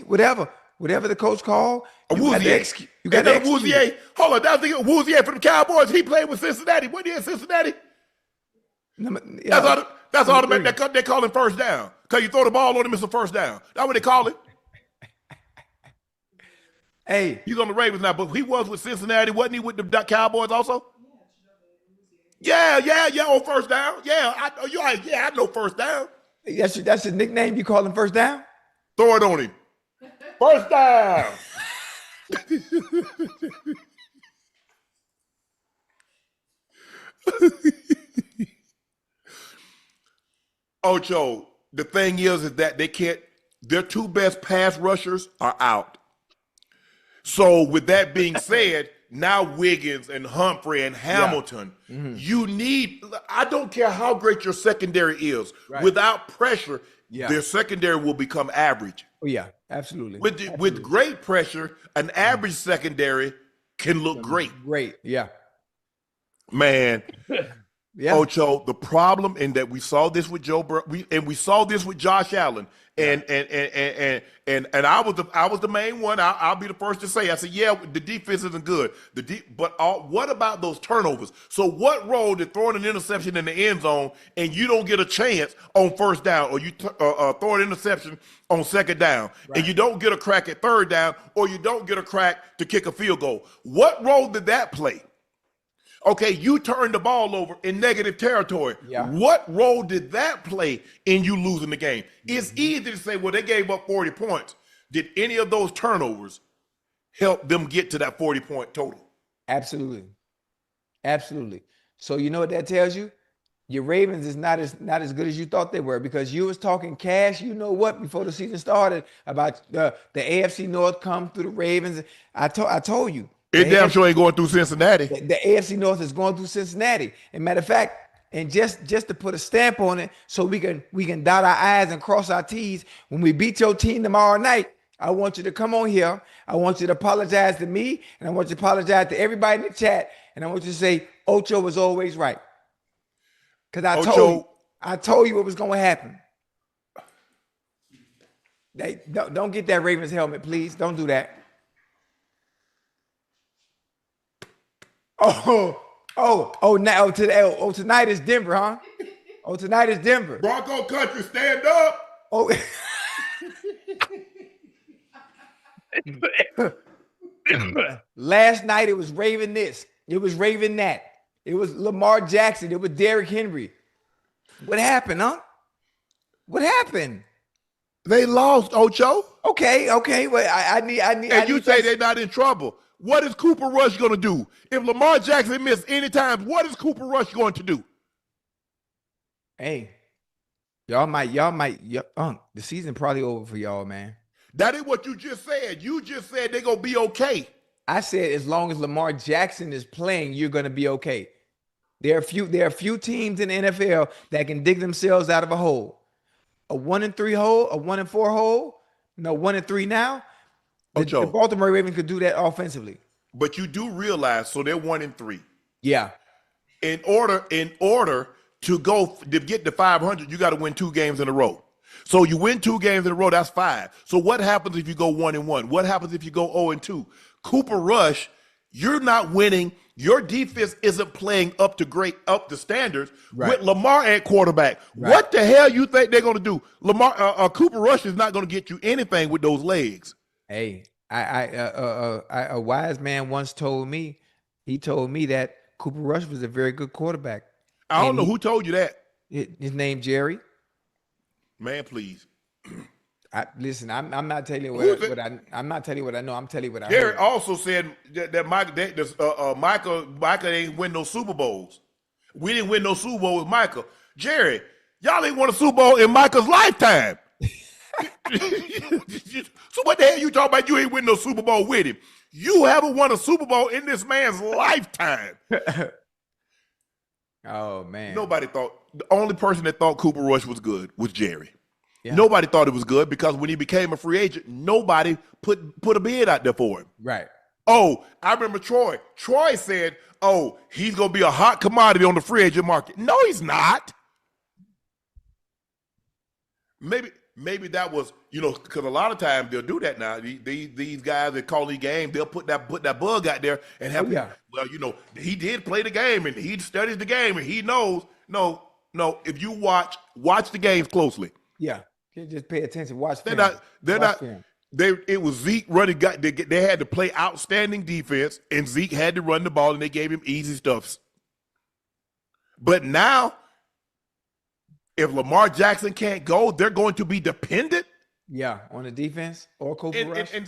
whatever the coach called. You got to Woozy. Hold on, that's the Woozy from the Cowboys. He played with Cincinnati. What is Cincinnati? That's automatic. They call him first down. Because you throw the ball on him, it's a first down. That's what they call it. Hey. He's on the Ravens now, but he was with Cincinnati. Wasn't he with the Cowboys also? Yeah, on first down. Yeah, I know first down. That's his nickname? You call him first down? Throw it on him. First down. Ocho, the thing is that their 2 best pass rushers are out. So with that being said, now Wiggins and Humphrey and Hamilton, I don't care how great your secondary is, without pressure, their secondary will become average. Oh yeah, absolutely. With great pressure, an average secondary can look great. Yeah. Man. Yeah. Ocho, the problem in that we saw this with Joe Burrow, we saw this with Josh Allen, and I was the main one. I'll be the first to say. I said, yeah, the defense isn't good. But what about those turnovers? So what role did throwing an interception in the end zone and you don't get a chance on first down, or you throw an interception on second down, and you don't get a crack at third down, or you don't get a crack to kick a field goal? What role did that play? Okay, you turned the ball over in negative territory. Yeah. What role did that play in you losing the game? It's easy to say, well, they gave up 40 points. Did any of those turnovers help them get to that 40-point total? Absolutely. So you know what that tells you? Your Ravens is not as good as you thought they were, because you was talking cash, you know what, before the season started about the AFC North come through the Ravens. I told you. It damn sure ain't going through Cincinnati. The AFC North is going through Cincinnati. And matter of fact, and just to put a stamp on it, so we can dot our I's and cross our T's, when we beat your team tomorrow night, I want you to come on here. I want you to apologize to me, and I want you to apologize to everybody in the chat, and I want you to say Ocho was always right. Because I told you what was going to happen. Don't get that Ravens helmet, please. Don't do that. Tonight is Denver, huh? Tonight is Denver. Bronco country, stand up. Last night it was Raven this. It was Raven that. It was Lamar Jackson. It was Derrick Henry. What happened, huh? What happened? They lost, Ocho. Okay. Well, I need. And you say they're not in trouble. what is Cooper Rush going to do? If Lamar Jackson missed any time, what is Cooper Rush going to do? Hey, the season probably over for y'all, man. That is what you just said. You just said they're going to be okay. I said as long as Lamar Jackson is playing, you're going to be okay. There are few teams in the NFL that can dig themselves out of a hole. A 1-3 hole, a 1-4 hole, no 1-3 now. The Baltimore Ravens could do that offensively. But you do realize, so they're 1-3. Yeah. In order to get to 500, you got to win 2 games in a row. So you win 2 games in a row, that's 5. So what happens if you go 1-1? What happens if you go 0-2? Cooper Rush, you're not winning. Your defense isn't playing up to standards with Lamar at quarterback. Right. What the hell you think they're going to do? Cooper Rush is not going to get you anything with those legs. Hey, a wise man once told me, that Cooper Rush was a very good quarterback. I don't know who told you that. His name Jerry. Man, please. Listen, I'm not telling you I'm not telling you what I know. I'm telling you what I heard. Jerry also said that Micah ain't win no Super Bowls. We didn't win no Super Bowl with Micah. Jerry, y'all ain't won a Super Bowl in Micah's lifetime. So what the hell you talking about? You ain't win no Super Bowl with him. You haven't won a Super Bowl in this man's lifetime. Oh man! The only person that thought Cooper Rush was good was Jerry. Yeah. Nobody thought it was good because when he became a free agent, nobody put a bid out there for him. Right. Oh, I remember Troy. Troy said, "Oh, he's gonna be a hot commodity on the free agent market." No, he's not. Maybe that was, because a lot of times they'll do that now. These guys that call the game, they'll put that bug out there and have, he did play the game and he studies the game and he knows. No, if you watch the games closely. Yeah, just pay attention. Watch. It was Zeke running. They had to play outstanding defense and Zeke had to run the ball and they gave him easy stuffs. But now, if Lamar Jackson can't go, they're going to be dependent. Yeah, on the defense or Cooper Rush. I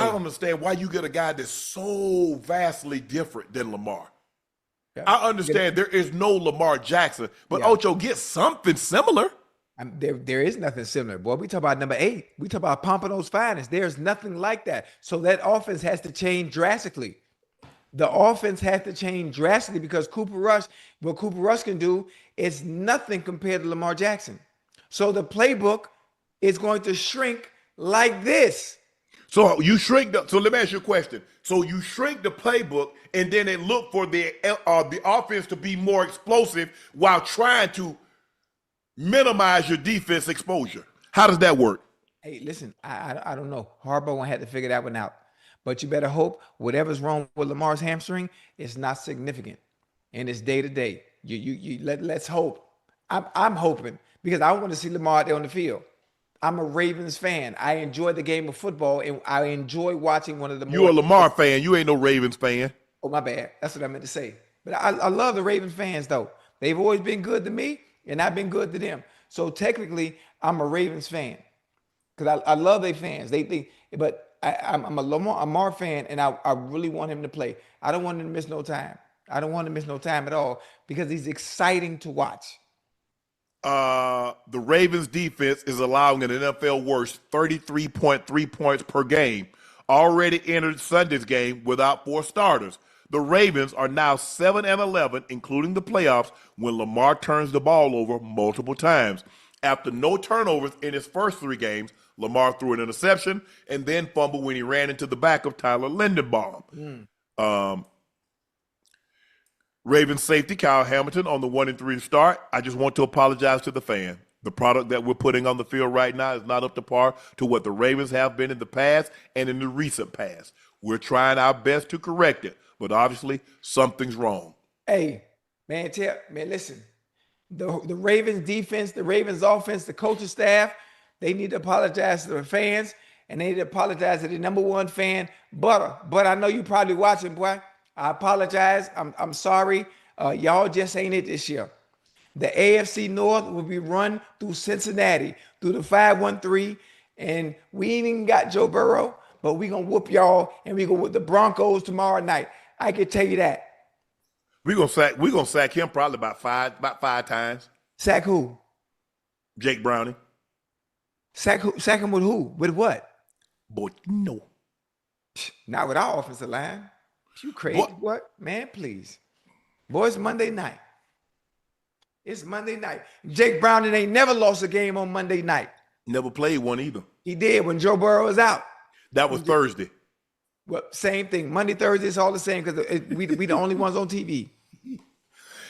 don't understand why you get a guy that's so vastly different than Lamar. Yeah. I understand there is no Lamar Jackson, but Ocho gets something similar. There is nothing similar. Boy, we talk about number 8. We talk about Pompano's finest. There's nothing like that. So that offense has to change drastically. The offense has to change drastically because what Cooper Rush can do is nothing compared to Lamar Jackson. So the playbook is going to shrink like this. So you shrink so let me ask you a question. So you shrink the playbook and then they look for the offense to be more explosive while trying to minimize your defense exposure. How does that work? Hey, listen, I don't know. Harbaugh had to figure that one out. But you better hope whatever's wrong with Lamar's hamstring is not significant, and it's day to day. Let's hope. I'm hoping because I want to see Lamar out there on the field. I'm a Ravens fan. I enjoy the game of football, and I enjoy watching one of the. You're a Lamar fan. You ain't no Ravens fan. Oh, my bad. That's what I meant to say. But I love the Ravens fans though. They've always been good to me, and I've been good to them. So technically, I'm a Ravens fan because I love their fans. But I'm a Lamar fan, and I really want him to play. I don't want him to miss no time. I don't want him to miss no time at all because he's exciting to watch. The Ravens defense is allowing an NFL worst 33.3 points per game. Already entered Sunday's game without 4 starters. The Ravens are now 7-11, including the playoffs, when Lamar turns the ball over multiple times. After no turnovers in his first 3 games, Lamar threw an interception and then fumbled when he ran into the back of Tyler Lindenbaum. Ravens safety Kyle Hamilton on the 1-3 start. I just want to apologize to the fan. The product that we're putting on the field right now is not up to par to what the Ravens have been in the past and in the recent past. We're trying our best to correct it, but obviously something's wrong. Hey, man, listen. The Ravens defense, the Ravens offense, the coaching staff, they need to apologize to the fans, and they need to apologize to the number 1 fan, Butter. But I know you probably watching, boy. I apologize. I'm sorry. Y'all just ain't it this year. The AFC North will be run through Cincinnati, through the 5-1-3, and we ain't even got Joe Burrow, but we gonna whoop y'all, and we gonna whoop the Broncos tomorrow night. I can tell you that. We're gonna sack him probably about five times. Sack who? Jake Browning. Sack who? Sack him with who? With what? Boy, no. Not with our offensive line. You crazy? What? Man, please. Boy, it's Monday night. It's Monday night. Jake Browning ain't never lost a game on Monday night. Never played one either. He did when Joe Burrow was out. That was Thursday. Well, same thing. Monday, Thursday, it's all the same because we the only ones on TV.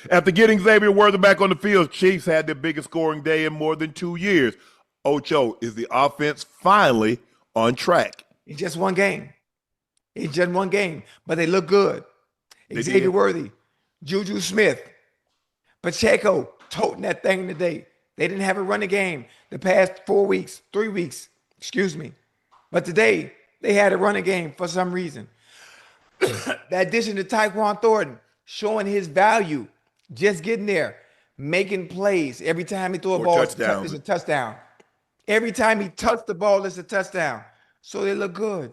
After getting Xavier Worthy back on the field, Chiefs had their biggest scoring day in more than 2 years. Ocho, is the offense finally on track? It's just one game. It's just one game, but they look good. Xavier Worthy, Juju Smith, Pacheco toting that thing today. They didn't have a running game the past 3 weeks, excuse me. But today, they had a running game for some reason. The addition to Tyquan Thornton, showing his value, just getting there, making plays. Every time he throw a ball, it's a touchdown. Every time he touched the ball, it's a touchdown. So they look good.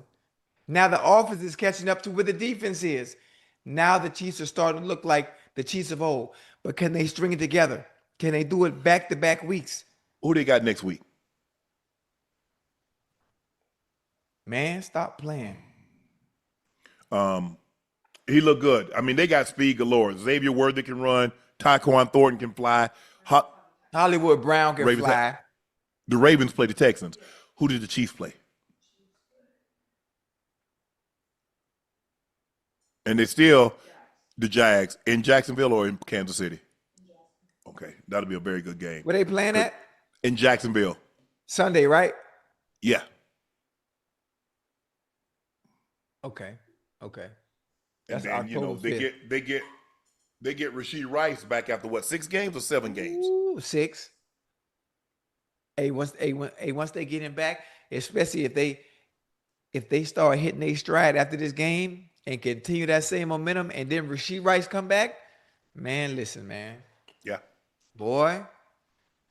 Now the offense is catching up to where the defense is. Now the Chiefs are starting to look like the Chiefs of old. But can they string it together? Can they do it back-to-back weeks? Who they got next week? Man, stop playing. He looked good. I mean, they got speed galore. Xavier Worthy can run. Tyquan Thornton can fly. Hollywood Brown can fly. The Ravens play the Texans. Who did the Chiefs play? And they still the Jags in Jacksonville or in Kansas City? Okay, that'll be a very good game. Where they playing at? In Jacksonville. Sunday, right? Yeah. Okay. That's and then, they get Rashee Rice back after what, 6 games or 7 games? Ooh, 6. Once they get him back, especially if they start hitting their stride after this game and continue that same momentum, and then Rashee Rice come back, man, listen, man. Yeah. Boy.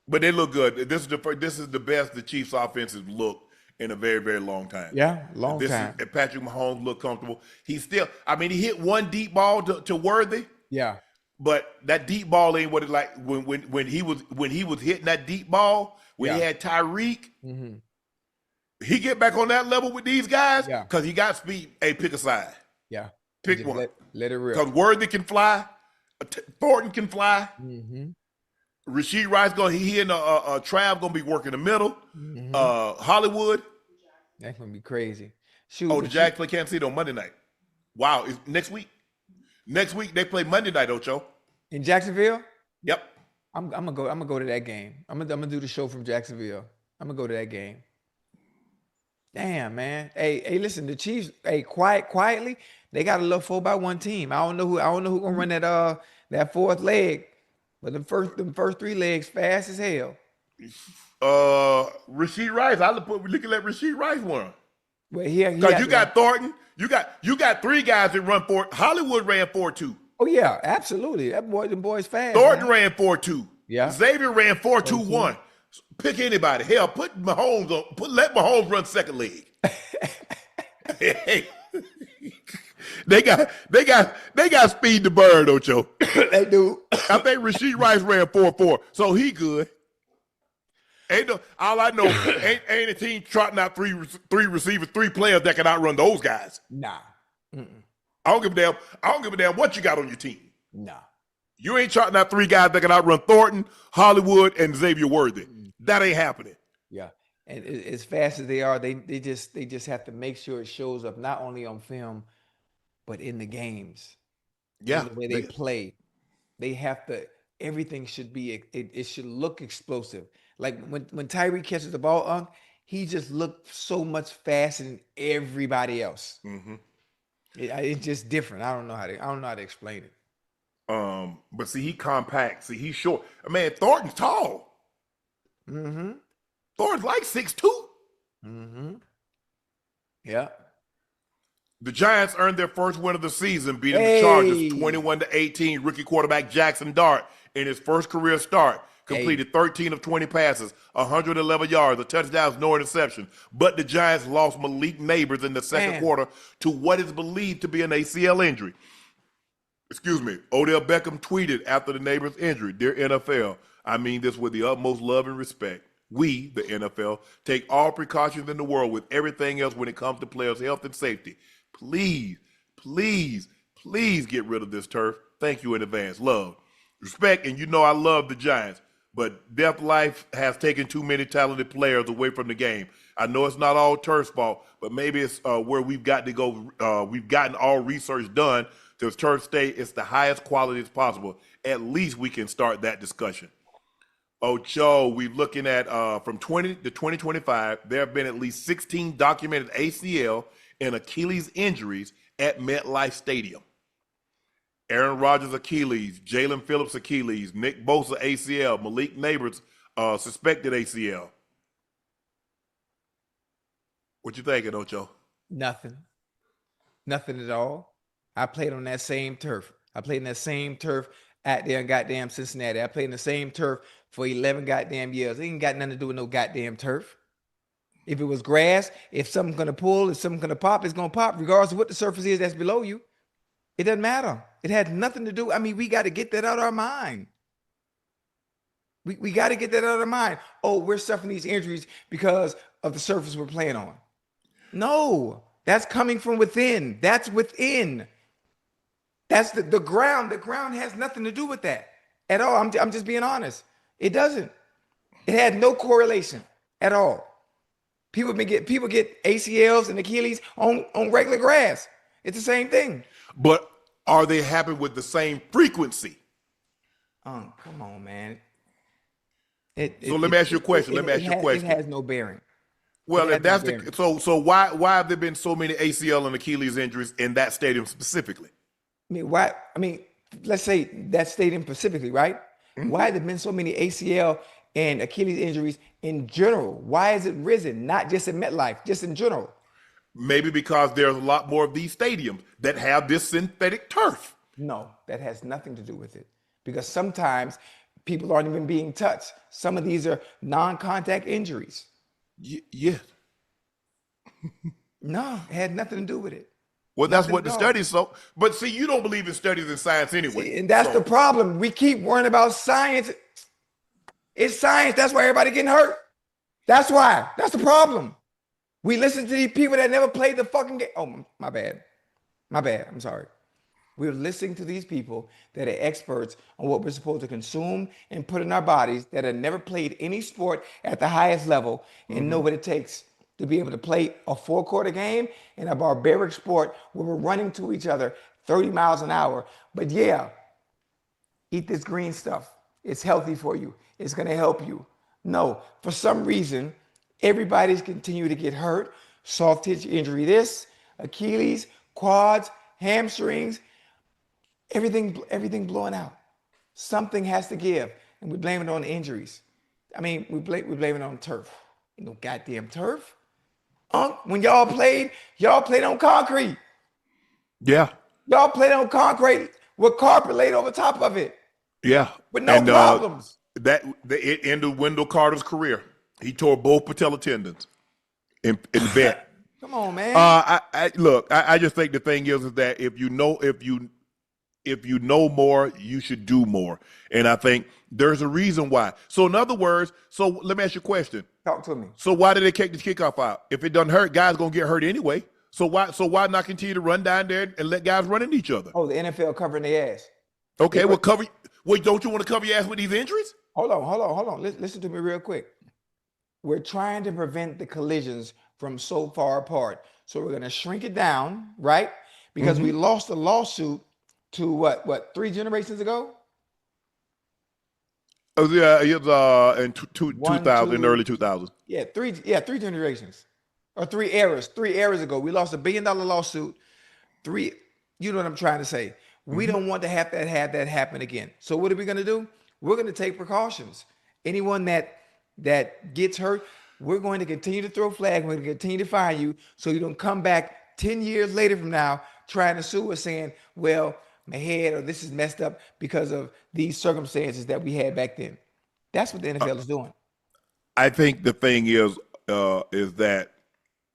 But they look good. This is the best the Chiefs offenses looked in a very, very long time. Yeah, long time. And Patrick Mahomes looked comfortable. He hit one deep ball to Worthy. Yeah. But that deep ball ain't what it like when he was hitting that deep ball when he had Tyreek. Mm-hmm. He get back on that level with these guys because he got speed. Hey, pick a side. Yeah. Pick one. Let it rip. Because Worthy can fly. Thornton can fly. Mm-hmm. Rashee Rice he and Trav gonna be working the middle. Mm-hmm. Hollywood. That's gonna be crazy. Shoot, the Jags play Kansas City on Monday night. Wow, it's next week. Next week they play Monday night, Ocho. In Jacksonville? Yep. I'm gonna go to that game. I'm gonna do the show from Jacksonville. I'm gonna go to that game. Damn, man. Hey, listen, the Chiefs, quietly, they got a little 4x1 team. I don't know who gonna run that fourth leg, but them first 3 legs fast as hell. Rashee Rice. I look at Rashee Rice one. Well, because you got Thornton, you got 3 guys that run 4. Hollywood ran 4.2. Oh yeah, absolutely. Them boys fast. Thornton ran 4.2. Yeah. Xavier ran 4.21. Pick anybody. Hell, let Mahomes run second leg. They got speed to burn, Ocho. They do. I think Rashee Rice ran 4.4, so he good. All I know ain't a team trotting out three receivers, 3 players that can outrun those guys. Nah. I don't give a damn what you got on your team. Nah. You ain't trotting out 3 guys that can outrun Thornton, Hollywood, and Xavier Worthy. That ain't happening. Yeah. And as fast as they are, they just have to make sure it shows up not only on film, but in the games. Yeah. The way they play. They have to, everything should be, it should look explosive. Like when Tyree catches the ball, he just looked so much faster than everybody else. Mm-hmm. It's just different. I don't know how to explain it. But see, he compact. See, he's short. Man, Thornton's tall. Mm-hmm. Thornton's like 6'2". Mm-hmm. Yeah. The Giants earned their first win of the season, beating the Chargers 21-18. Rookie quarterback Jaxson Dart in his first career start Hey, completed 13 of 20 passes, 111 yards, a touchdown, no interception. But the Giants lost Malik Neighbors in the second man, quarter to what is believed to be an ACL injury. Excuse me. Odell Beckham tweeted after the Neighbors injury, "Dear NFL, I mean this with the utmost love and respect. We, the NFL, take all precautions in the world with everything else when it comes to players' health and safety. Please, please, please get rid of this turf. Thank you in advance. Love. Respect, and you know I love the Giants, but death life has taken too many talented players away from the game. I know it's not all turf's fault, but maybe it's where we've got to go. We've gotten all research done to turf state it's the highest quality as possible. At least we can start that discussion." Ocho, we're looking at from 20 to 2025, there have been at least 16 documented ACL and Achilles injuries at MetLife Stadium. Aaron Rodgers Achilles, Jalen Phillips Achilles, Nick Bosa ACL, Malik Neighbors suspected ACL. What you thinking, Ocho? nothing. Nothing at all. I played on that same turf. I played in that same turf at there in goddamn Cincinnati. I played in the same turf for 11 goddamn years. It ain't got nothing to do with no goddamn turf. If it was grass, if something's gonna pull, if something's gonna pop, it's gonna pop, regardless of what the surface is that's below you. It doesn't matter. It had nothing to do. I mean, we got to get that out of our mind. We got to get that out of our mind. Oh, we're suffering these injuries because of the surface we're playing on. No, that's coming from within. That's within. That's the ground. The ground has nothing to do with that at all. I'm just being honest. It doesn't. It had no correlation at all. People get ACLs and Achilles on regular grass. It's the same thing. But are they happening with the same frequency? Come on, man. So let me ask you a question. It has no bearing. Well, if that's so why have there been so many ACL and Achilles injuries in that stadium specifically? Let's say that stadium specifically, right? Mm-hmm. Why have there been so many ACL and Achilles injuries in general? Why has it risen? Not just in MetLife, just in general. Maybe because there's a lot more of these stadiums that have this synthetic turf. No, that has nothing to do with it. Because sometimes people aren't even being touched. Some of these are non-contact injuries. Yes. No, it had nothing to do with it. Well, that's what the studies so. But see, you don't believe in studies in science anyway. See, and that's the problem. We keep worrying about science. It's science. That's why everybody getting hurt. That's why. That's the problem. We listen to these people that never played the fucking game. Oh, my bad. My bad. I'm sorry. We're listening to these people that are experts on what we're supposed to consume and put in our bodies that have never played any sport at the highest level and know what it takes to be able to play a 4-quarter game in a barbaric sport where we're running to each other 30 miles an hour. But yeah, eat this green stuff. It's healthy for you. It's going to help you. No, for some reason, everybody's continuing to get hurt. Soft tissue injury, this, Achilles, quads, hamstrings, everything blowing out. Something has to give, and we blame it on the injuries. I mean, we blame it on turf. Ain't no goddamn turf. When y'all played on concrete. Yeah. Y'all played on concrete with carpet laid over top of it. Yeah. With no problems. It ended Wendell Carter's career. He tore both patella tendons in vet. Come on, man. I just think the thing is that if you know more, you should do more. And I think there's a reason why. So in other words, let me ask you a question. Talk to me. So why did they kick the kickoff out? If it doesn't hurt, guys gonna get hurt anyway. So why not continue to run down there and let guys run into each other? Oh, the NFL covering their ass. Okay, wait, don't you want to cover your ass with these injuries? Hold on. Listen to me real quick. We're trying to prevent the collisions from so far apart. So we're going to shrink it down, right? Because we lost a lawsuit to what 3 generations ago? Oh yeah, it was in 2000, in the early 2000s. Yeah, three generations or 3 eras. 3 eras ago, we lost $1 billion lawsuit. You know what I'm trying to say? We don't want to have that happen again. So what are we going to do? We're going to take precautions. Anyone that gets hurt, we're going to continue to throw flags. We're going to continue to fine you so you don't come back 10 years later from now trying to sue us saying, well, my head or this is messed up because of these circumstances that we had back then. That's what the NFL is doing. I think the thing is that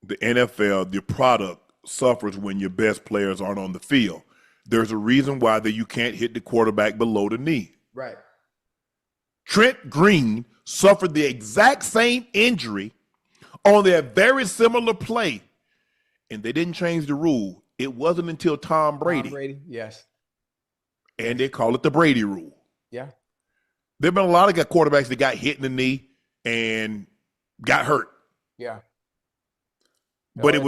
the NFL, the product, suffers when your best players aren't on the field. There's a reason why that you can't hit the quarterback below the knee. Right. Trent Green suffered the exact same injury on that very similar play, and they didn't change the rule. It wasn't until Tom Brady. Tom Brady, yes. And they call it the Brady rule. Yeah. There have been a lot of quarterbacks that got hit in the knee and got hurt. Yeah. But it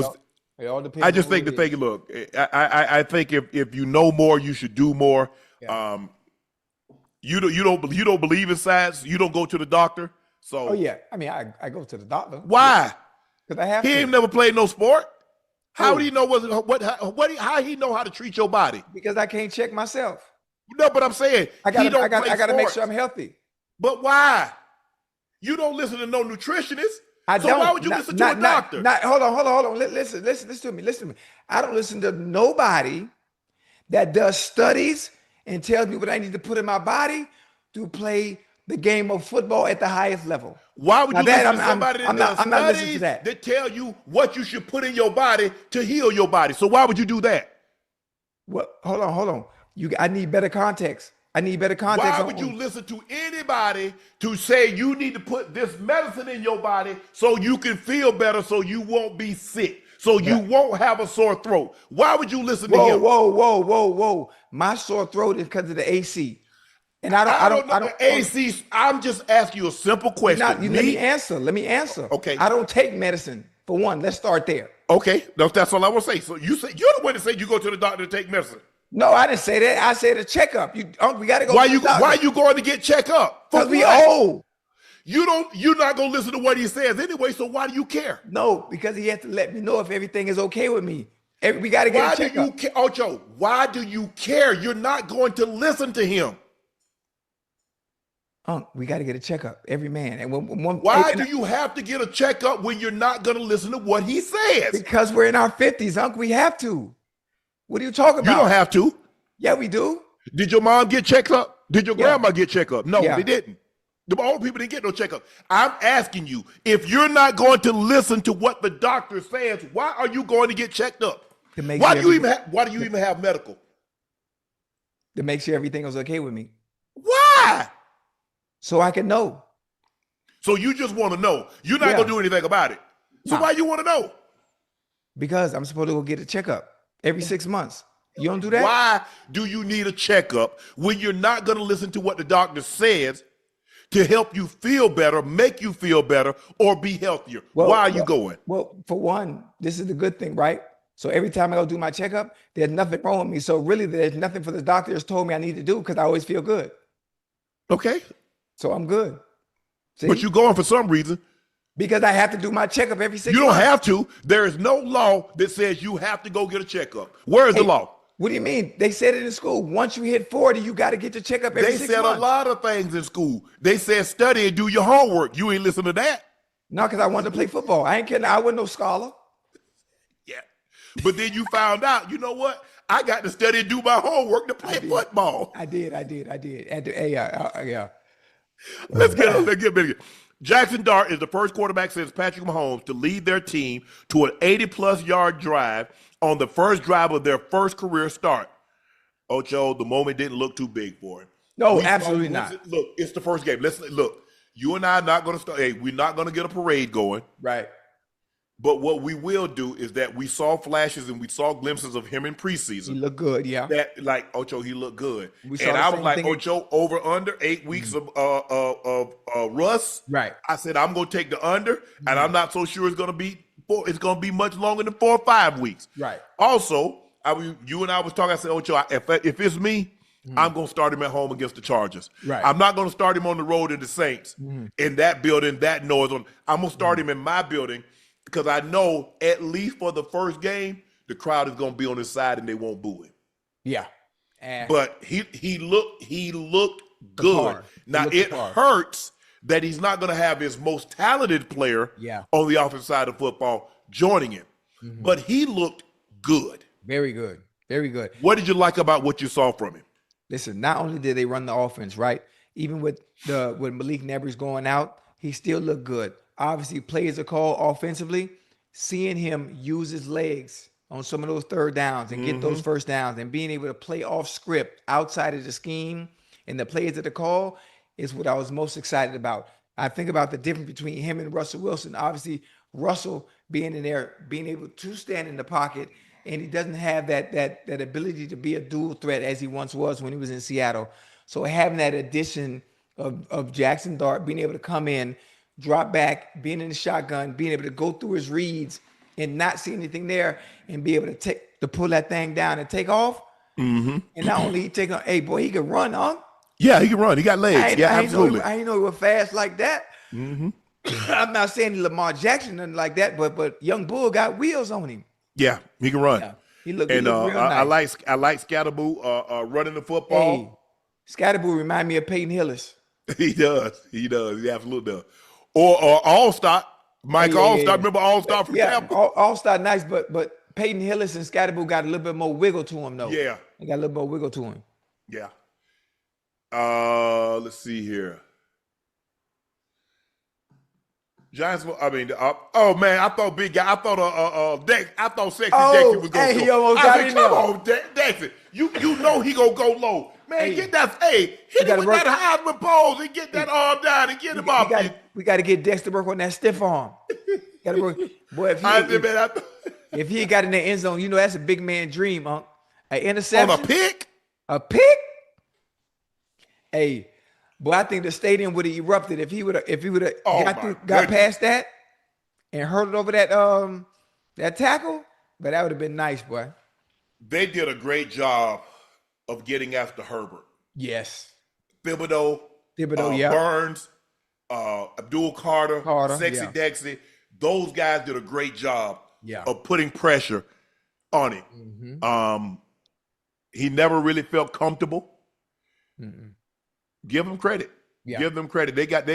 all depends. I just think the thing, look, I think if you know more, you should do more. Yeah. You don't believe in science. You don't go to the doctor. So yeah, I mean, I go to the doctor. Why? Because I have he to. ain't never played no sport. How would he know how he know how to treat your body? Because I can't check myself. No, but I'm saying I gotta make sure I'm healthy. But why? You don't listen to no nutritionist. Why would you listen to a doctor? Hold on. Listen to me. I don't listen to nobody that does studies and tells me what I need to put in my body to play the game of football at the highest level. Why would you listen to somebody I'm not listening to that tell you what you should put in your body to heal your body? So why would you do that? Well, hold on. I need better context. Why would you listen to anybody to say you need to put this medicine in your body so you can feel better, so you won't be sick, so you won't have a sore throat? Why would you listen to him? Whoa. My sore throat is because of the AC. And I don't know the AC. I'm just asking you a simple question. Let me answer. Okay. I don't take medicine, for one. Let's start there. Okay. That's all I want to say. So you're the one that said you go to the doctor to take medicine. No, I didn't say that. I said a checkup. We got to go. Why you going to get checked up? Because we old. You're not going to listen to what he says anyway, so why do you care? No, because he has to let me know if everything is okay with me. We got to get a checkup. Ocho, why do you care? You're not going to listen to him. We got to get a checkup, every man. And why do you have to get a checkup when you're not going to listen to what he says? Because we're in our 50s, Unc. We have to. What are you talking about? You don't have to. Yeah, we do. Did your mom get checked up? Did your grandma get checked up? No, they didn't. The old people didn't get no checkup. I'm asking you, if you're not going to listen to what the doctor says, why are you going to get checked up? Why do you even have medical? To make sure everything was okay with me. Why? So I can know. So you just want to know. You're not going to do anything about it. So why you want to know? Because I'm supposed to go get a checkup every 6 months. You don't do that? Why do you need a checkup when you're not going to listen to what the doctor says to help you feel better, make you feel better, or be healthier? Why are you going? Well, for one, this is the good thing, right? So every time I go do my checkup, there's nothing wrong with me. So really, there's nothing for the doctor has told me I need to do because I always feel good. Okay. So I'm good. See? But you're going for some reason. Because I have to do my checkup every 6 months. You don't have to. There is no law that says you have to go get a checkup. Where is the law? What do you mean? They said it in school. Once you hit 40, you got to get your checkup every 6 months. They said a lot of things in school. They said study and do your homework. You ain't listen to that. No, because I wanted to play football. I ain't kidding. I wasn't no scholar. Yeah. But then you found out, you know what? I got to study and do my homework to play football. I did. Yeah. Let's get bigger. Jaxson Dart is the first quarterback since Patrick Mahomes to lead their team to an 80-plus yard drive on the first drive of their first career start. Ocho, the moment didn't look too big for him. No, absolutely not. Look, it's the first game. Look. You and I are not going to start. Hey, we're not going to get a parade going. Right. But what we will do is that we saw flashes and we saw glimpses of him in preseason. He looked good, yeah. That like Ocho, he looked good. And I was like, Ocho, over under 8 weeks of Russ. Right. I said I'm gonna take the under, and I'm not so sure it's gonna be much longer than 4 or 5 weeks. Right. Also, you and I was talking. I said, Ocho, if it's me, I'm gonna start him at home against the Chargers. Right. I'm not gonna start him on the road in the Saints in that building, that noise. I'm gonna start him in my building. Because I know at least for the first game, the crowd is going to be on his side and they won't boo him. Yeah. But he looked good. Now it hurts that he's not going to have his most talented player on the offensive side of football joining him. But he looked good. Very good. Very good. What did you like about what you saw from him? Listen, not only did they run the offense, right? even with Malik Nabry's going out, he still looked good. Obviously, plays are called offensively. Seeing him use his legs on some of those third downs and get those first downs and being able to play off script outside of the scheme and the plays that are called is what I was most excited about. I think about the difference between him and Russell Wilson. Obviously, Russell being in there, being able to stand in the pocket, and he doesn't have that ability to be a dual threat as he once was when he was in Seattle. So having that addition of Jaxson Dart, being able to come in, drop back, being in the shotgun, being able to go through his reads and not see anything there, and be able to pull that thing down and take off. And not only he take on, hey boy, he can run, huh? Yeah, he can run. He got legs. Absolutely. I didn't know he was fast like that. I'm not saying Lamar Jackson nothing like that, but young Bull got wheels on him. Yeah, he can run. Yeah. He looked And real nice. I like Scatterboo running the football. Hey, Scatterboo remind me of Peyton Hillis. He does. He absolutely does. Or All-Star. Mike All-Star. Remember All-Star from Tampa? All-Star nice, but Peyton Hillis and Scatterboo got a little bit more wiggle to him, though. Yeah. They got a little more wiggle to him. Yeah. Let's see here. Giants. I mean, oh man, I thought big guy. I thought Sexy Dexter was going to go. He almost got in there. Come on, Dexter. You know he gonna go low, man. Get that. Hit him with that Heisman pose and get that arm down and get him off. We got to get Dexter work on that stiff arm. Got to work, boy. If he got in the end zone, you know that's a big man dream, Unc. An interception on a pick. Hey, boy, I think the stadium would have erupted if he would have got past that and hurdled over that tackle. But that would have been nice, boy. They did a great job of getting after Herbert. Yes. Thibodeau, yeah. Burns, Abdul Carter, Sexy Dexy. Those guys did a great job of putting pressure on him. He never really felt comfortable. Give them credit. Yeah. Give them credit. They got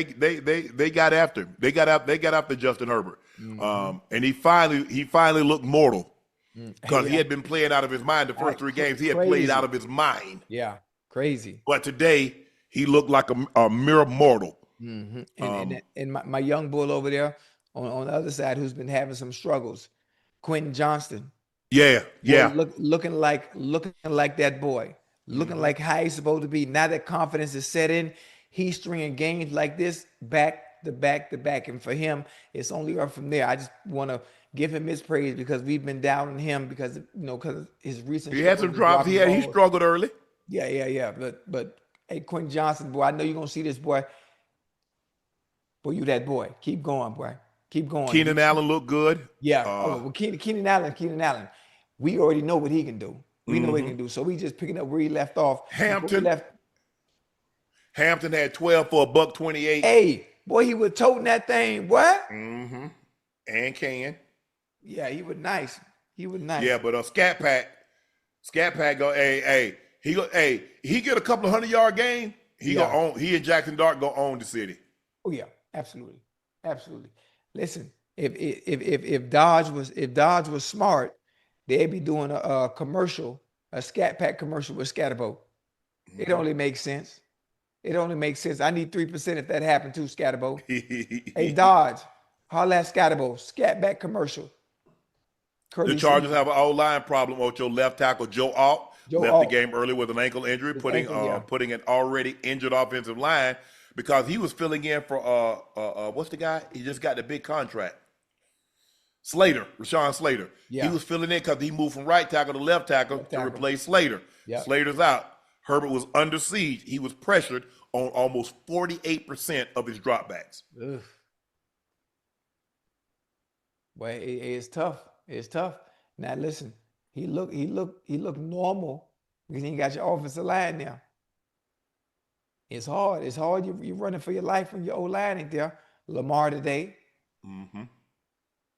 after him. They got after Justin Herbert. And he finally looked mortal because he had been playing out of his mind the first 3 games. He had played out of his mind. Yeah, crazy. But today he looked like a mere mortal. And my young bull over there on the other side who's been having some struggles, Quentin Johnston. Yeah. Looking like that boy. Looking like how he's supposed to be. Now that confidence is set in, he's stringing games like this back to back to back. And for him, it's only up from there. I just want to give him his praise because we've been down on him because of his recent. He had some drops. He struggled early. Yeah. But hey, Quentin Johnston, boy, I know you're gonna see this boy. Boy, you that boy. Keep going, boy. Keep going. Keenan Allen looked good. Yeah. Keenan Allen. We already know what he can do. We know what he can do. So we just picking up where he left off. Hampton had 12 for $128. Hey, boy, he was toting that thing, what? And can. Yeah, he was nice. Yeah, but Scat Pack go, he get a couple of 100-yard game. He and Jaxson Dart go own the city. Oh yeah, absolutely. Listen, if Dodge was smart, they'd be doing a commercial, a Scat Pack commercial with Scatterbo. It only makes sense. I need 3% if that happened too, Scatterbo. Hey, Dodge, holla at Scatterbo. Scat Back commercial. The Chargers have an O-line problem. Ocho left tackle Joe Alt left the game early with an ankle injury, putting an already injured offensive line because he was filling in for what's the guy? He just got the big contract. Rashawn Slater. Yeah. He was filling in because he moved from right tackle to left tackle to replace Slater. Yep. Slater's out. Herbert was under siege. He was pressured on almost 48% of his dropbacks. Well, it's tough. Now listen, he looked normal because he ain't got your offensive line now. It's hard. You're running for your life when your O-line ain't there. Lamar today.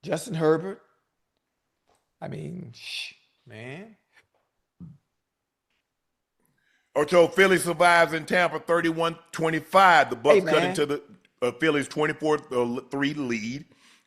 Justin Herbert. I mean, man. Ocho, Philly survives in Tampa 31-25. The Bucs cut into the Phillies' 24-3 lead,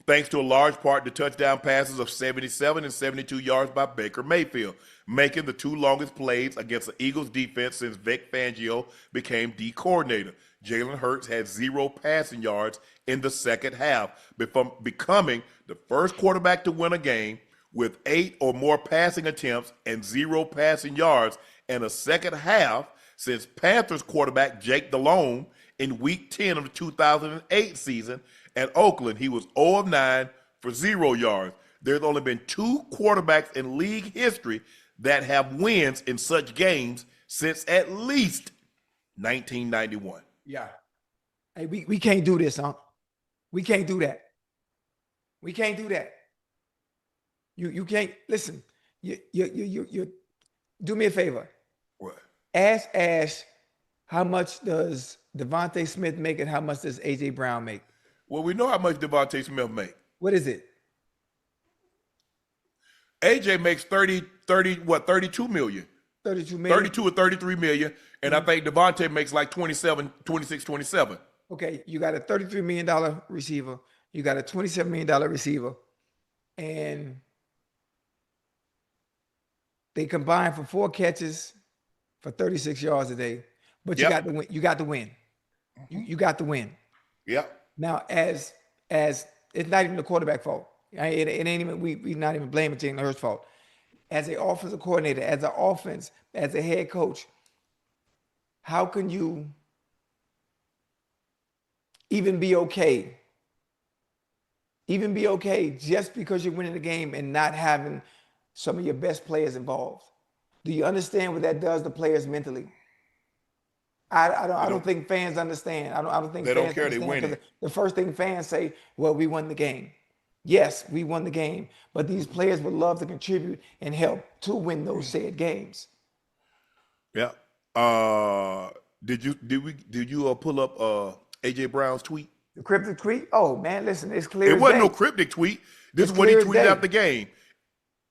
thanks to a large part to touchdown passes of 77 and 72 yards by Baker Mayfield. making the 2 longest plays against the Eagles defense since Vic Fangio became D coordinator. Jalen Hurts had 0 passing yards in the second half, becoming the first quarterback to win a game with 8 or more passing attempts and 0 passing yards in a second half since Panthers quarterback Jake Delhomme in Week 10 of the 2008 season at Oakland. He was 0 of 9 for 0 yards. There's only been 2 quarterbacks in league history that have wins in such games since at least 1991. Yeah. Hey, we can't do this, huh? We can't do that. We can't do that. You can't listen. You do me a favor. What? Ask Ash, how much does Devontae Smith make and how much does AJ Brown make? Well, we know how much Devontae Smith make. What is it? AJ makes 32 million. 32 million. 32 or 33 million. And I think Devontae makes like 26, 27. Okay, you got a $33 million receiver. You got a $27 million receiver. And they combined for 4 catches for 36 yards a day. But you got to win. You got to win. You got to win. Yep. Now, as it's not even the quarterback fault. It ain't even we not even blaming Jalen Hurts' fault. As an offensive coordinator, as an offense, as a head coach, how can you even be okay? Even be okay just because you're winning the game and not having some of your best players involved. Do you understand what that does to players mentally? I don't think fans understand. I don't think they fans don't care. They understand, win. the first thing fans say, well, we won the game. Yes, we won the game, but these players would love to contribute and help to win those said games. Yeah. Did you pull up AJ Brown's tweet? The cryptic tweet? Oh man, listen, it's clear. It wasn't no cryptic tweet. This is what he tweeted after the game.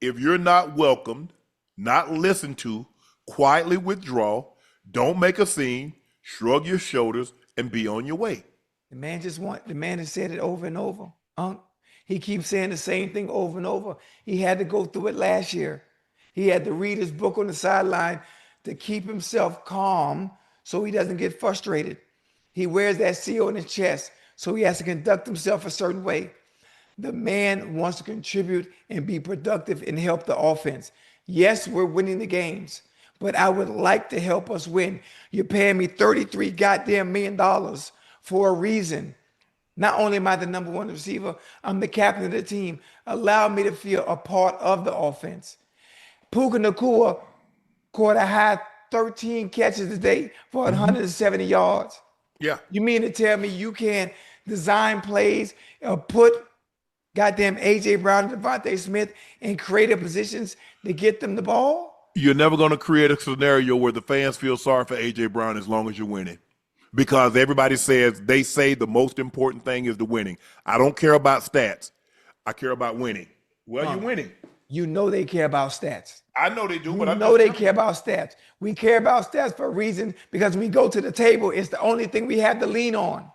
If you're not welcomed, not listened to, quietly withdraw, don't make a scene, shrug your shoulders, and be on your way. The man has said it over and over. He keeps saying the same thing over and over. He had to go through it last year. He had to read his book on the sideline to keep himself calm so he doesn't get frustrated. He wears that seal on his chest, so he has to conduct himself a certain way. The man wants to contribute and be productive and help the offense. Yes, we're winning the games, but I would like to help us win. You're paying me $33 goddamn million for a reason. Not only am I the number 1 receiver, I'm the captain of the team. Allow me to feel a part of the offense. Puka Nacua caught a high 13 catches today for 170 yards. Yeah. You mean to tell me you can't design plays or put goddamn AJ Brown and Devontae Smith in creative positions to get them the ball? You're never going to create a scenario where the fans feel sorry for AJ Brown as long as you're winning. Because everybody says, they say the most important thing is the winning. I don't care about stats. I care about winning. Well, you're winning. You know they care about stats. I know they do, but I know they care about stats. We care about stats for a reason, because when we go to the table, it's the only thing we have to lean on.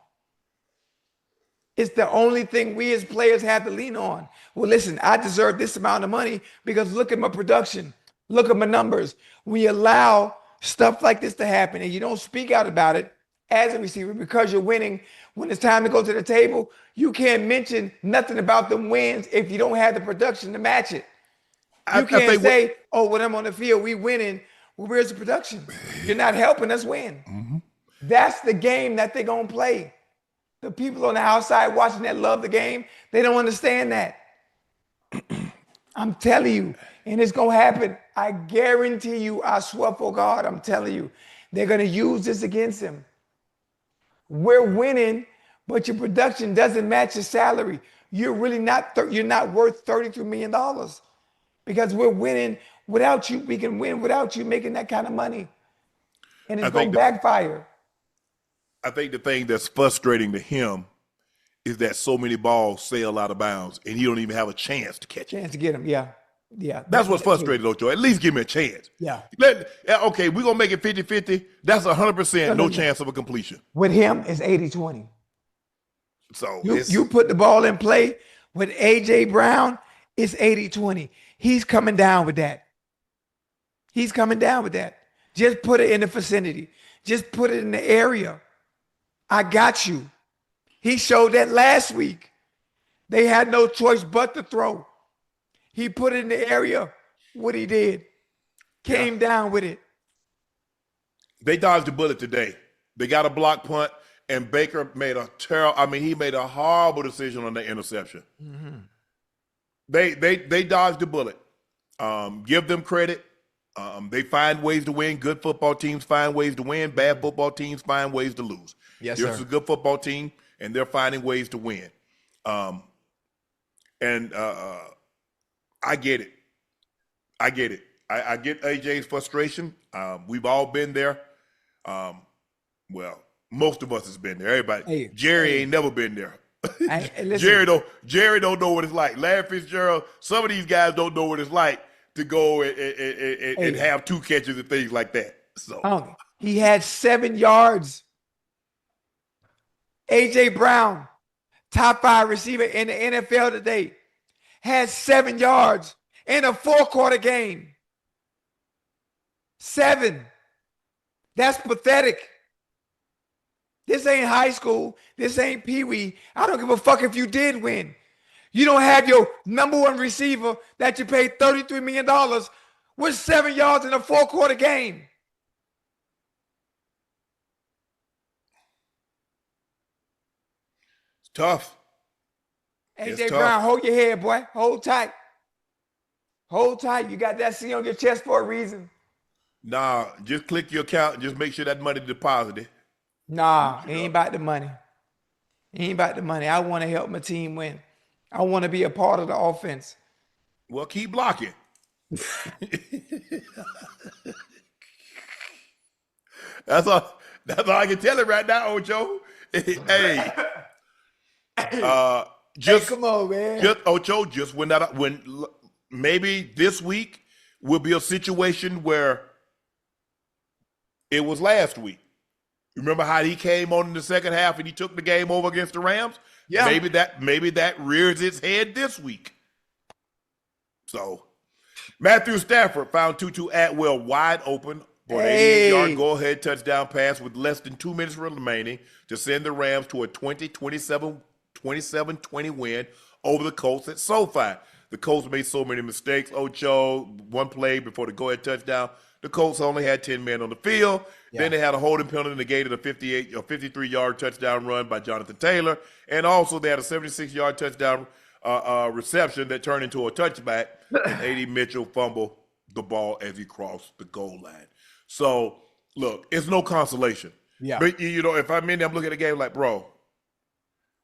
It's the only thing we as players have to lean on. Well, listen, I deserve this amount of money because look at my production. Look at my numbers. We allow stuff like this to happen and you don't speak out about it as a receiver because you're winning. When it's time to go to the table, you can't mention nothing about them wins if you don't have the production to match it. You can't say, oh, when I'm on the field, we winning. Well, where's the production? You're not helping us win. Mm-hmm. That's the game that they're going to play. The people on the outside watching that love the game, they don't understand that. I'm telling you, and it's going to happen. I guarantee you, I swear for God, I'm telling you, they're going to use this against him. We're winning, but your production doesn't match your salary. You're really not, you're not worth $33 million because we're winning without you. We can win without you making that kind of money. And it's going to backfire. I think the thing that's frustrating to him is that so many balls sail out of bounds and he don't even have a chance to catch it. Chance to get them, yeah. Yeah. That's what's frustrating, Ocho. At least give me a chance. Yeah. Okay, we're going to make it 50-50. That's 100% no chance of a completion. With him, it's 80-20. So you put the ball in play with A.J. Brown, it's 80-20. He's coming down with that. He's coming down with that. Just put it in the vicinity. Just put it in the area. I got you. He showed that last week. They had no choice but to throw. He put it in the area. What he did. Came down with it. They dodged a bullet today. They got a block punt, and Baker made a he made a horrible decision on the interception. Mm-hmm. They dodged a bullet. Give them credit. They find ways to win. Good football teams find ways to win. Bad football teams find ways to lose. Yes, This sir. is a good football team, and they're finding ways to win. I get it. I get it. I get AJ's frustration. We've all been there. Well, most of us has been there. Everybody. Hey, Jerry ain't never been there. Listen. Jerry don't know what it's like. Larry Fitzgerald, some of these guys don't know what it's like to go and have 2 catches and things like that. So he had 7 yards. AJ Brown, top 5 receiver in the NFL today, had 7 yards in a 4-quarter game. 7. That's pathetic. This ain't high school. This ain't Pee-wee. I don't give a fuck if you did win. You don't have your number 1 receiver that you paid $33 million with 7 yards in a 4-quarter game. it's tough. AJ Brown, hold your head, boy. Hold tight. Hold tight. You got that C on your chest for a reason. Nah, just click your account and just make sure that money deposited. Nah, it ain't about the money. It ain't about the money. I want to help my team win. I want to be a part of the offense. Well, keep blocking. That's all I can tell it right now, Ocho. Hey. Come on, man. Just Ocho, just when maybe this week will be a situation where it was last week. Remember how he came on in the second half and he took the game over against the Rams? Yeah. Maybe that rears its head this week. So Matthew Stafford found Tutu Atwell wide open for an 88-yard go-ahead touchdown pass with less than 2 minutes remaining to send the Rams to a 27-20 win over the Colts at SoFi. The Colts made so many mistakes. Ocho, 1 play before the go-ahead touchdown. The Colts only had 10 men on the field. Yeah. Then they had a holding penalty negated a 53-yard touchdown run by Jonathan Taylor. And also they had a 76-yard touchdown reception that turned into a touchback. And A.D. Mitchell fumbled the ball as he crossed the goal line. So, look, it's no consolation. Yeah. But, if I'm in there, I'm looking at the game like, bro,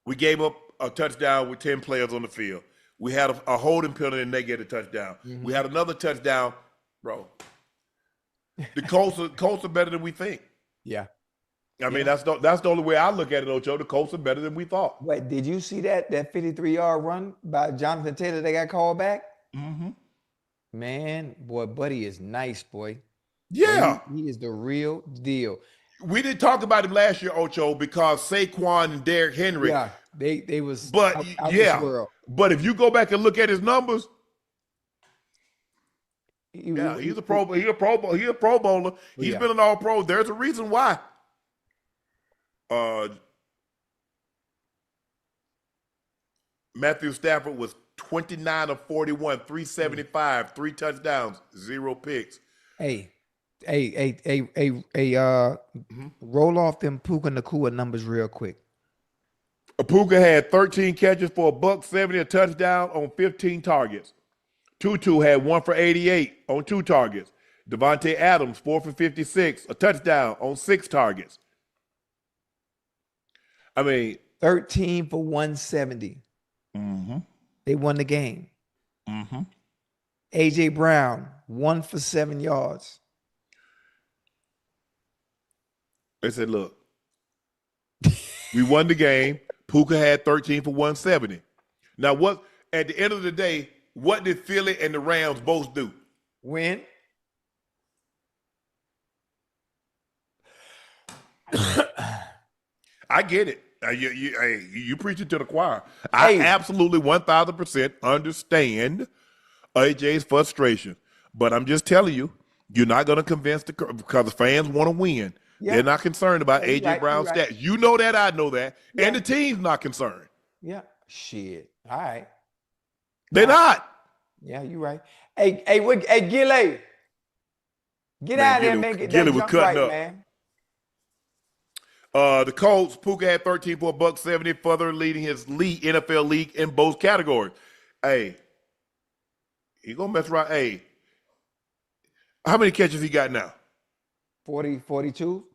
we gave up a touchdown with 10 players on the field. We had a holding penalty and they get a touchdown. Mm-hmm. We had another touchdown, bro. The Colts are better than we think. Yeah. I mean, that's the only way I look at it, Ocho. The Colts are better than we thought. Wait, did you see that 53-yard run by Jonathan Taylor that got called back? Mm-hmm. Man, boy, Buddy is nice, boy. Yeah. He is the real deal. We didn't talk about him last year, Ocho, because Saquon and Derrick Henry. Yeah, they was out this world. But if you go back and look at his numbers, he's a Pro Bowler. He's been an All-Pro. There's a reason why. Matthew Stafford was 29 of 41, 375, 3 touchdowns, 0 picks. Roll off them Puka Nacua numbers real quick. Puka had 13 catches for $170, a touchdown on 15 targets. Tutu had 1 for 88 on 2 targets. Devontae Adams, 4 for 56, a touchdown on 6 targets. I mean, 13 for 170. Mm-hmm. They won the game. Mm-hmm. AJ Brown, 1 for 7 yards. They said, look, we won the game. Puka had 13 for 170. Now, at the end of the day, what did Philly and the Rams both do? Win. I get it. You preach it to the choir. I absolutely 1,000% understand AJ's frustration. But I'm just telling you, You're not going to convince because the fans want to win. Yeah. They're not concerned about Yeah, A.J. Brown's right. stats. You know that, I know that. Yeah. And the team's not concerned. Yeah. Shit. All right. They're not. Yeah, you're right. Hey, Gilly. Get out of there, man. Get that Gilly was jump cutting right, up. man. The Colts, Puka had 13 for $170, further leading his NFL league in both categories. Hey, he gonna mess around. Hey, how many catches he got now? 40, 42.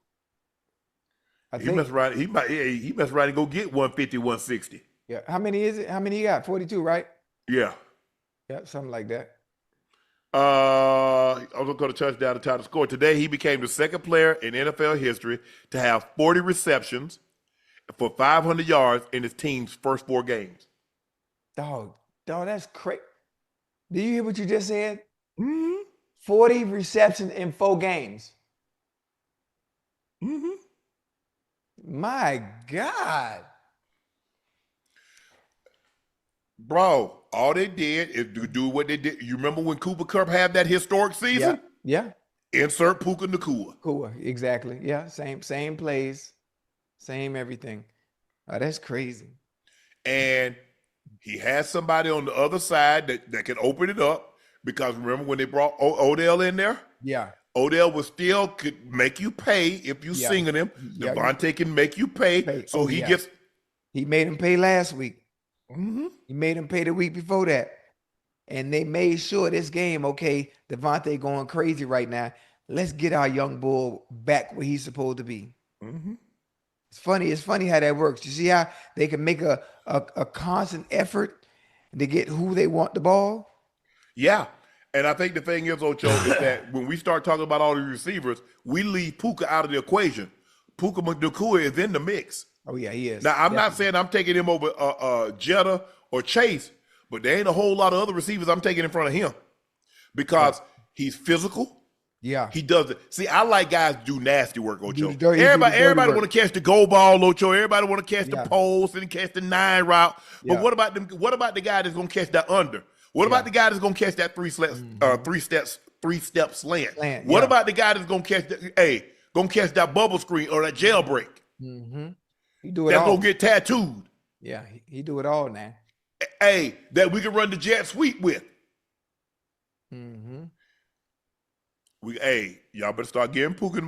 He mess around. He mess around and go get 150, 160. Yeah. How many is it? How many he got? 42, right? Yeah. Yeah, something like that. I was going to touchdown to tie the score. Today, he became the second player in NFL history to have 40 receptions for 500 yards in his team's first 4 games. Dog, that's crazy. Do you hear what you just said? Mm-hmm. 40 receptions in 4 games. Mm-hmm. My God. Bro, all they did is do what they did. You remember when Cooper Kupp had that historic season? Yeah. Insert Puka Nacua. Cool. Exactly. Yeah. Same plays, same everything. Oh, that's crazy. And he has somebody on the other side that can open it up. Because remember when they brought Odell in there? Yeah. Odell could make you pay if you singing him. Yeah. Devontae can make you pay. So he gets. He made him pay last week. Mm-hmm. He made him pay the week before that. And they made sure this game, okay, Devontae going crazy right now. Let's get our young bull back where he's supposed to be. Mm-hmm. It's funny how that works. You see how they can make a constant effort to get who they want the ball? Yeah. And I think the thing is, Ocho, is that when we start talking about all the receivers, we leave Puka out of the equation. Puka Nacua is in the mix. Oh, yeah, he is. Now, I'm not saying I'm taking him over Jetta or Chase, but there ain't a whole lot of other receivers I'm taking in front of him because he's physical. Yeah. He does it. See, I like guys do nasty work, Ocho. Everybody want to catch the goal ball, Ocho. Everybody want to catch the post and catch the 9 route. But what about them? What about the guy that's going to catch that under? What about the guy that's going to catch that three step slant? What about the guy that's going to catch that bubble screen or that jailbreak? Mm-hmm. He do it that's all. Going to get tattooed. Yeah, he do it all now. Hey, that we can run the jet sweep with. Mm-hmm. Y'all better start giving Puka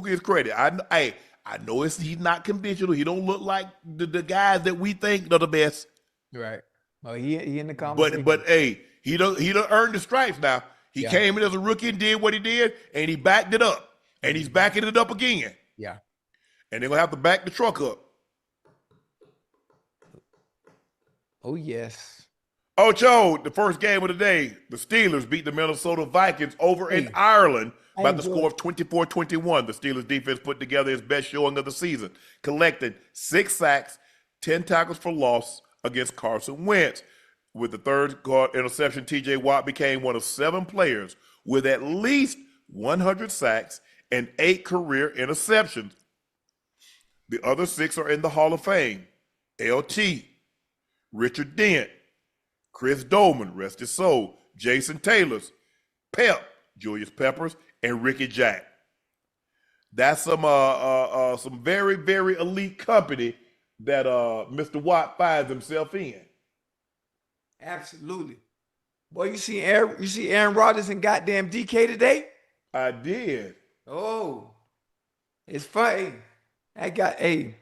his credit. I know he's not conventional. He don't look like the guys that we think are the best. Right. Well, he in the conversation. But he done earned the stripes now. He came in as a rookie and did what he did, and he backed it up. And he's backing it up again. Yeah. And they're gonna have to back the truck up. Oh, yes. Ocho, the first game of the day, the Steelers beat the Minnesota Vikings over in Ireland by the score of 24-21. The Steelers defense put together its best showing of the season, collecting 6 sacks, 10 tackles for loss against Carson Wentz. With the third guard interception, T.J. Watt became one of 7 players with at least 100 sacks and 8 career interceptions. The other 6 are in the Hall of Fame. L.T., Richard Dent, Chris Dolman, rest his soul, Jason Taylors, Pep, Julius Peppers, and Ricky Jack. That's some very, very elite company that Mr. Watt finds himself in. Absolutely. Boy, you see Aaron Rodgers and goddamn DK today? I did. Oh, it's funny. DK,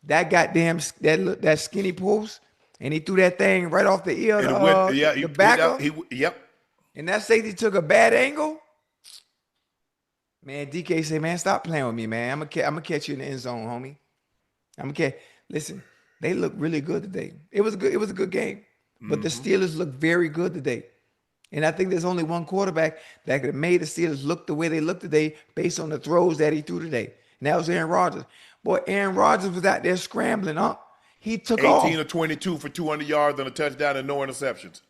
that goddamn that skinny post, and he threw that thing right off the ear. The backer. Yep. And that safety took a bad angle. Man, DK said, "Man, stop playing with me, man. I'm gonna catch you in the end zone, homie. Listen, they look really good today. It was a good game, but the Steelers look very good today. And I think there's only one quarterback that could have made the Steelers look the way they look today based on the throws that he threw today. And that was Aaron Rodgers. Boy, Aaron Rodgers was out there scrambling, huh? He took 18 of 22 for 200 yards and a touchdown and no interceptions.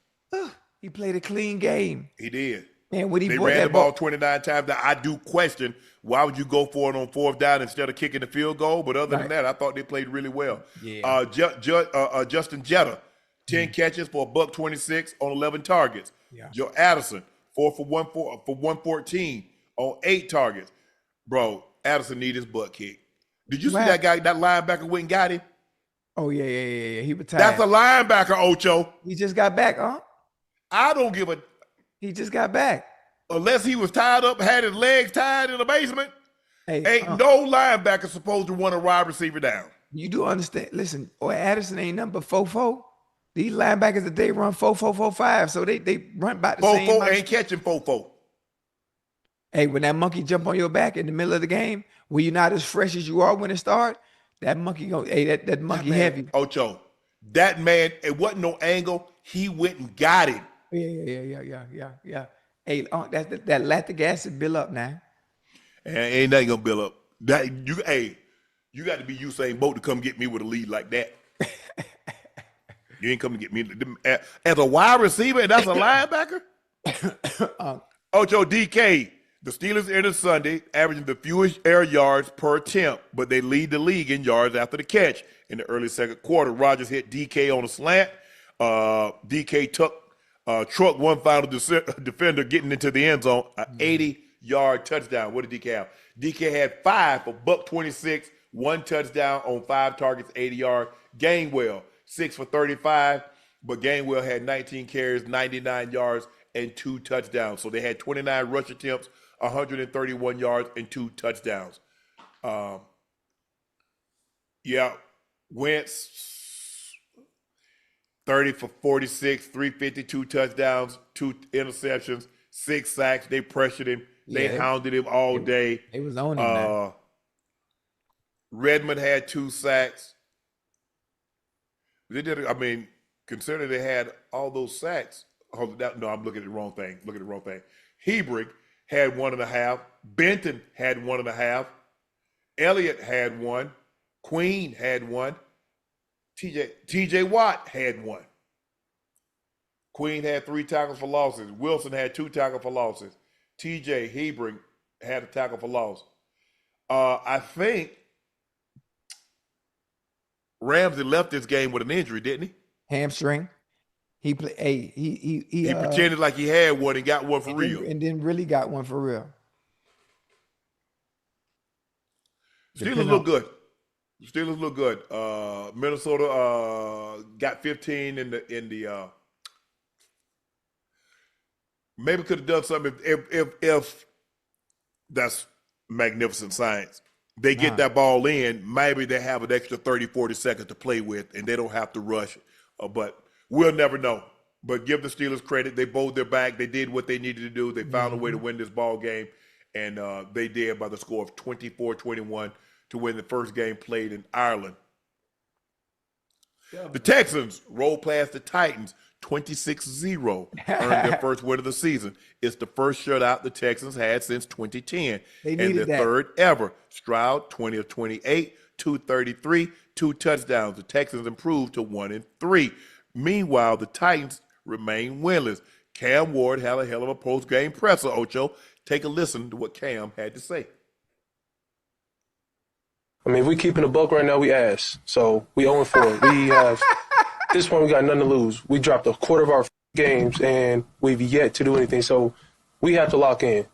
He played a clean game. He did. Man, when they ran the ball 29 times. Now, I do question why would you go for it on 4th down instead of kicking the field goal. But other than that, I thought they played really well. Yeah. Justin Jetta, 10 catches for $126 on 11 targets. Yeah. Joe Addison, for 114 on 8 targets. Bro, Addison need his butt kicked. Did you see that guy, that linebacker went and got him? Oh, yeah. He retired. That's a linebacker, Ocho. He just got back, huh? I don't give a... He just got back. Unless he was tied up, had his legs tied in the basement, ain't no linebacker supposed to run a wide receiver down. You do understand. Listen, Addison ain't nothing but 4-4. These linebackers that they run 4-4-4-5, so they run about the same. 4-4 ain't catching 4-4. Hey, when that monkey jump on your back in the middle of the game, when you're not as fresh as you are when it start, that monkey that monkey heavy. Ocho, that man, it wasn't no angle. He went and got him. Yeah. Hey, that lactic acid build up now. And ain't nothing gonna build up. You got to be Usain Bolt to come get me with a lead like that. You ain't come to get me as a wide receiver, and that's a linebacker. Ocho, DK. The Steelers ended Sunday averaging the fewest air yards per attempt, but they lead the league in yards after the catch. In the early second quarter, Rodgers hit DK on a slant. DK truck one final defender getting into the end zone, an 80-yard touchdown. What did DK have? DK had 5 for $126, 1 touchdown on 5 targets, 80 yards. Gainwell, 6 for 35, but Gainwell had 19 carries, 99 yards, and 2 touchdowns. So they had 29 rush attempts, 131 yards, and 2 touchdowns. Wentz, 30 for 46, 352 touchdowns, 2 interceptions, 6 sacks. They pressured him. They hounded him all day. They was on him now. Redmond had 2 sacks. They did. I mean, considering they had all those sacks. No, I'm looking at the wrong thing. Hebrig had 1.5. Benton had 1.5. Elliott had 1. Queen had 1. TJ Watt had 1. Queen had 3 tackles for losses. Wilson had 2 tackles for losses. TJ Hebring had a tackle for loss. I think Ramsey left this game with an injury, didn't he? Hamstring. He played. Hey, he pretended like he had one and got one for real, and then really got one for real. Steelers look good. Minnesota got 15 in the maybe could have done something if that's magnificent science. They get that ball in, maybe they have an extra 30, 40 seconds to play with, and they don't have to rush. But we'll never know. But give the Steelers credit. They bowled their back. They did what they needed to do. They found a way to win this ball game, and they did by the score of 24-21 to win the first game played in Ireland. The Texans rolled past the Titans 26-0, earned their first win of the season. It's the first shutout the Texans had since 2010, and their third ever. Stroud, 20 of 28, 233, 2 touchdowns. The Texans improved to 1-3. Meanwhile, the Titans remain winless. Cam Ward had a hell of a post-game presser, Ocho. Take a listen to what Cam had to say. I mean, if we keeping a buck right now, we ass. So we 0-4. We have at this point we got nothing to lose. We dropped a quarter of our games and we've yet to do anything. So we have to lock in.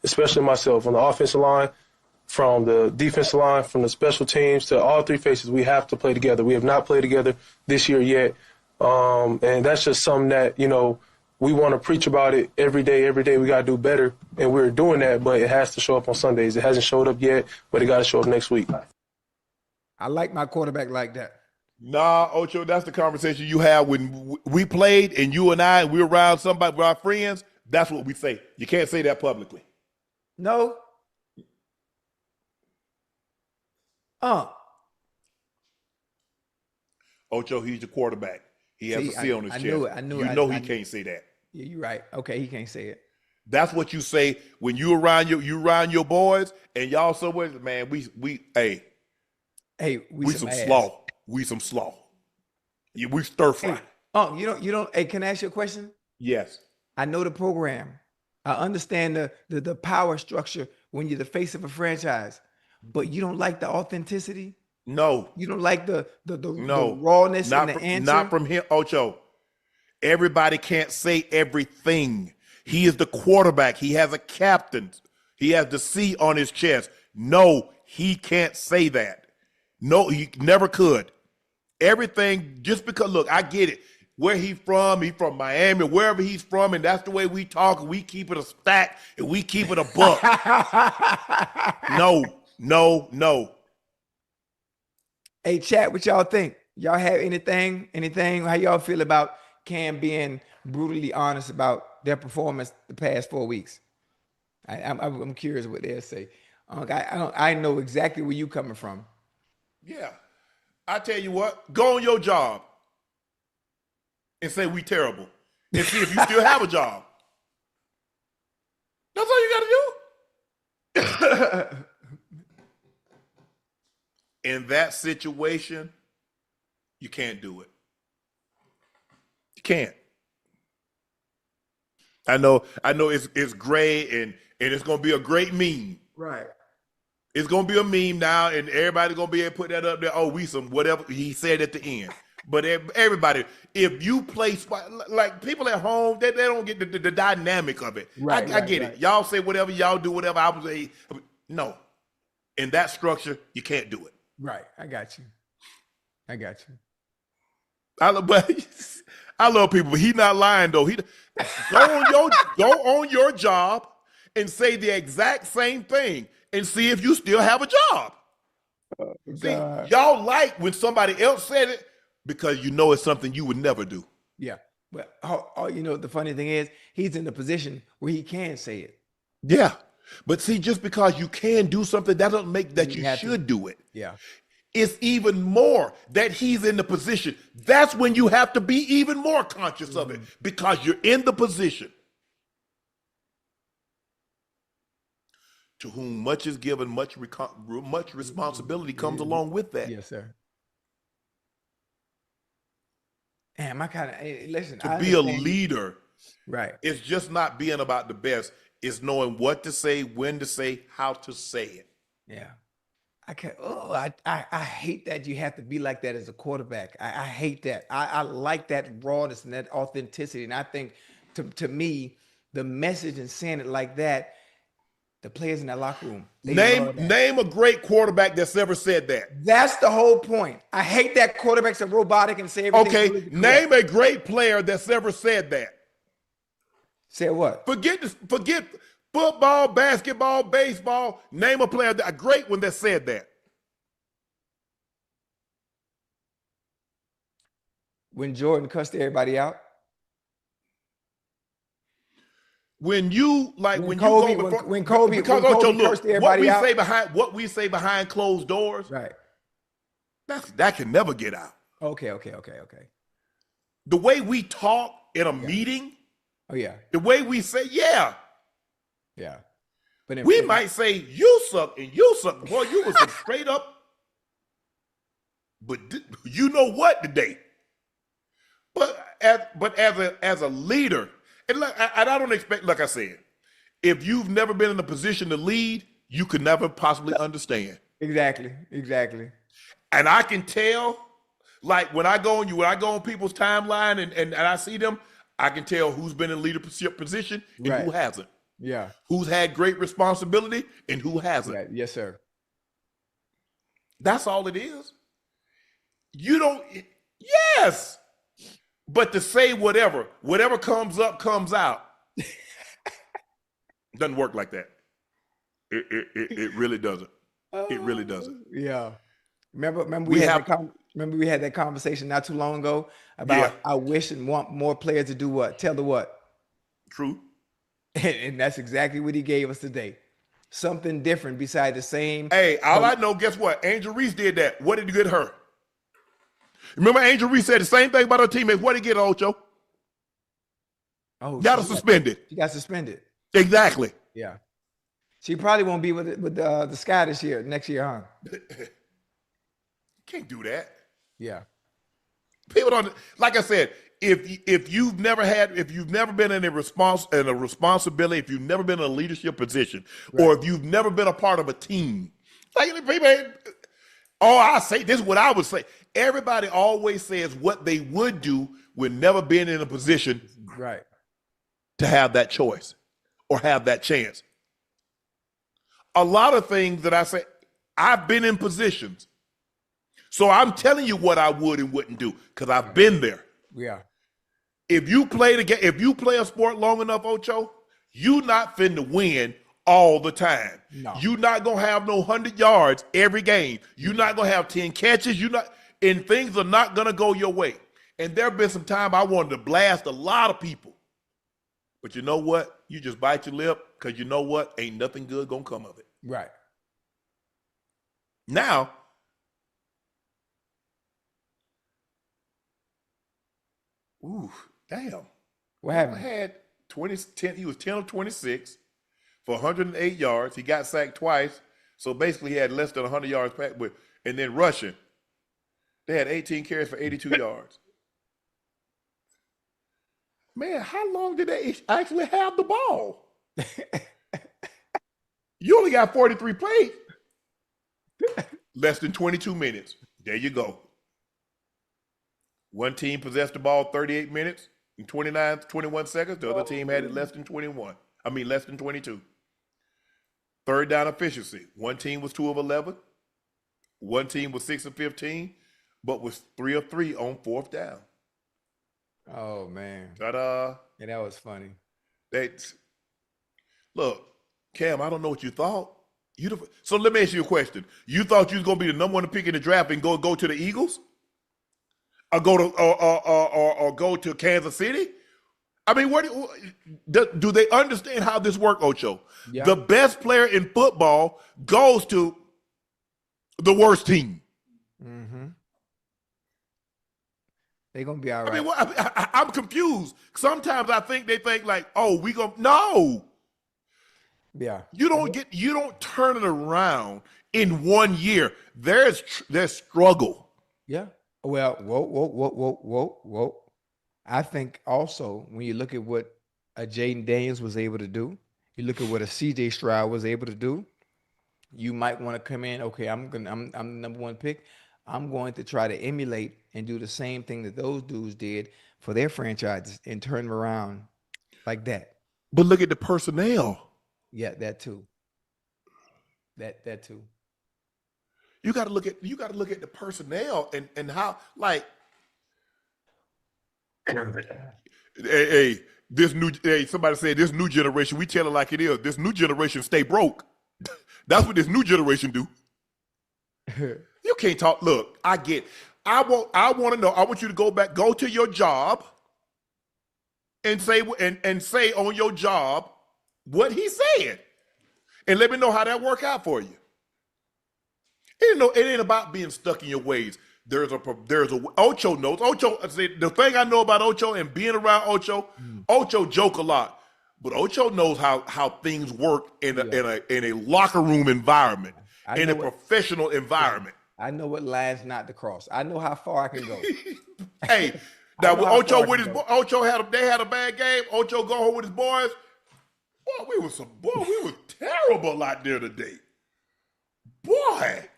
Especially myself on the offensive line, from the defensive line, from the special teams to all 3 faces. We have to play together. We have not played together this year yet, and that's just something that we want to preach about it every day. Every day we got to do better, and we're doing that, but it has to show up on Sundays. It hasn't showed up yet, but it got to show up next week. I like my quarterback like that. Nah, Ocho, that's the conversation you have when we played and you and I, we were around somebody with our friends. That's what we say. You can't say that publicly. No. Ocho, he's the quarterback. He has a C on his chest. I knew he can't say that. Yeah, you're right. Okay, he can't say it. That's what you say when you around your boys and y'all somewhere. Man, we some slaw. We some slaw. Yeah, we stir fry. Hey, you don't. Hey, can I ask you a question? Yes. I know the program. I understand the power structure when you're the face of a franchise, but you don't like the authenticity. No. You don't like the rawness and the answer. Not from him, Ocho. Everybody can't say everything. He is the quarterback. He has a captain. He has the C on his chest. No, he can't say that. No, he never could. Everything, just because, look, I get it. Where he from Miami, wherever he's from, and that's the way we talk, and we keep it a stack, and we keep it a buck. No. Hey, chat, what y'all think? Y'all have anything? How y'all feel about Cam being brutally honest about their performance the past 4 weeks? I'm curious what they'll say. I know exactly where you coming from. Yeah. I tell you what, go on your job and say we terrible and see if you still have a job. That's all you got to do. In that situation, you can't do it. You can't. I know it's great and it's going to be a great meme. Right. It's going to be a meme now, and everybody's going to be able to put that up there. Oh, we some whatever he said at the end. But everybody, if you play, like people at home, they don't get the dynamic of it. Right, I get it. Y'all say whatever, y'all do whatever. I was say, no. In that structure, you can't do it. Right. I got you. I love people, but he's not lying though. Go on your job and say the exact same thing and see if you still have a job. See, y'all like when somebody else said it because you know it's something you would never do. Yeah. But the funny thing is he's in the position where he can say it. Yeah. But see, just because you can do something, that doesn't make that you should do it. Yeah. It's even more that he's in the position. That's when you have to be even more conscious of it because you're in the position. To whom much is given, much responsibility comes along with that. Yes, sir. Damn, listen. To be a leader, right? It's just not being about the best. It's knowing what to say, when to say, how to say it. Yeah. I can't. Oh, I hate that you have to be like that as a quarterback. I hate that. I like that rawness and that authenticity. And I think, to me, the message and saying it like that, the players in that locker room. Name a great quarterback that's ever said that. That's the whole point. I hate that quarterbacks are robotic and say everything. Okay, really name a great player that's ever said that. Said what? Forget football, basketball, baseball. Name a player, a great one that said that. When Jordan cussed everybody out. When Kobe cursed everybody out. What we say behind closed doors, right? That can never get out. Okay. The way we talk in a meeting. Oh yeah. The way we say, yeah. But we might say you suck and you suck. Boy, you was straight up. But you know what today? But as a leader, and I don't expect, like I said, if you've never been in a position to lead, you could never possibly understand. Exactly. And I can tell, like when I go on people's timeline and I see them, I can tell who's been in leadership position and who hasn't. Yeah. Who's had great responsibility and who hasn't. Right. Yes, sir. That's all it is. Yes. But to say whatever comes up, comes out. Doesn't work like that. It really doesn't. It really doesn't. Yeah. Remember we had that conversation not too long ago about I wish and want more players to do what? Tell the what? True. And that's exactly what he gave us today. Something different beside the same. Hey, all I know, guess what? Angel Reese did that. What did he get her? Remember Angel Reese said the same thing about her teammates. What did he get, Ocho? Oh, got her suspended. She got suspended. Exactly. Yeah. She probably won't be with the Sky next year, huh? Can't do that. Yeah. People don't, like I said, if you've never been in a responsibility, if you've never been in a leadership position, or if you've never been a part of a team, like people, this is what I would say. Everybody always says what they would do when never been in a position to have that choice or have that chance. A lot of things that I say, I've been in positions. So I'm telling you what I would and wouldn't do because I've been there. Yeah. If you play the game, if you play a sport long enough, Ocho, you not finna win all the time. No. You not gonna have no 100 yards every game. You not gonna have 10 catches. And things are not gonna go your way. And there have been some time I wanted to blast a lot of people. But you know what? You just bite your lip because you know what? Ain't nothing good gonna come of it. Right. Now, ooh, damn. What I happened? had 10, he was 10 of 26 for 108 yards. He got sacked twice. So basically he had less than 100 yards back, and then rushing. They had 18 carries for 82 yards. Man, how long did they actually have the ball? You only got 43 plays. Less than 22 minutes. There you go. One team possessed the ball 38 minutes and 21 seconds. The other team had it less than 22. Third down efficiency. One team was 2 of 11. One team was 6 of 15, but was 3 of 3 on fourth down. Oh man. Ta-da. Yeah, that was funny. Look, Cam, I don't know what you thought. So let me ask you a question. You thought you was gonna be the number 1 pick in the draft and go to the Eagles? Or go to Kansas City? I mean, do they understand how this works, Ocho? Yeah. The best player in football goes to the worst team. Mm-hmm. They're gonna be all right. I mean, I'm confused. Sometimes I think they think like, oh, no. Yeah. You don't turn it around in 1 year. There's struggle. Yeah. Well, whoa. I think also when you look at what a Jaden Daniels was able to do, you look at what a CJ Stroud was able to do, you might want to come in, okay, I'm the number 1 pick. I'm going to try to emulate and do the same thing that those dudes did for their franchises and turn them around like that. But look at the personnel. Yeah, that too. That too. You got to look at the personnel and how, like, somebody said this new generation, we tell it like it is. This new generation stay broke. That's what this new generation do. You can't talk. Look, I want to know. I want you to go to your job and say on your job what he said. And let me know how that work out for you. It ain't about being stuck in your ways. There's a Ocho knows. Ocho, the thing I know about Ocho and being around Ocho, Ocho joke a lot, but Ocho knows how things work in a locker room environment, in a professional environment. I know what lines not to cross. I know how far I can go. Hey, now with Ocho they had a bad game. Ocho go home with his boys. Boy, we was terrible out there today. Boy.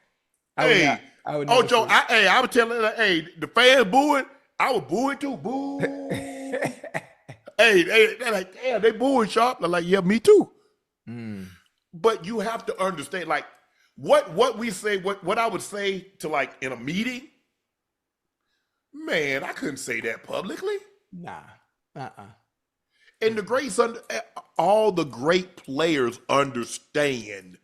Ocho, I was telling her, the fans booing. I was booing too. Boo. They're like, damn, they booing Sharpe. They're like, yeah, me too. But you have to understand, like, what we say, what I would say to, like, in a meeting, man, I couldn't say that publicly. Nah. And all the great players understand.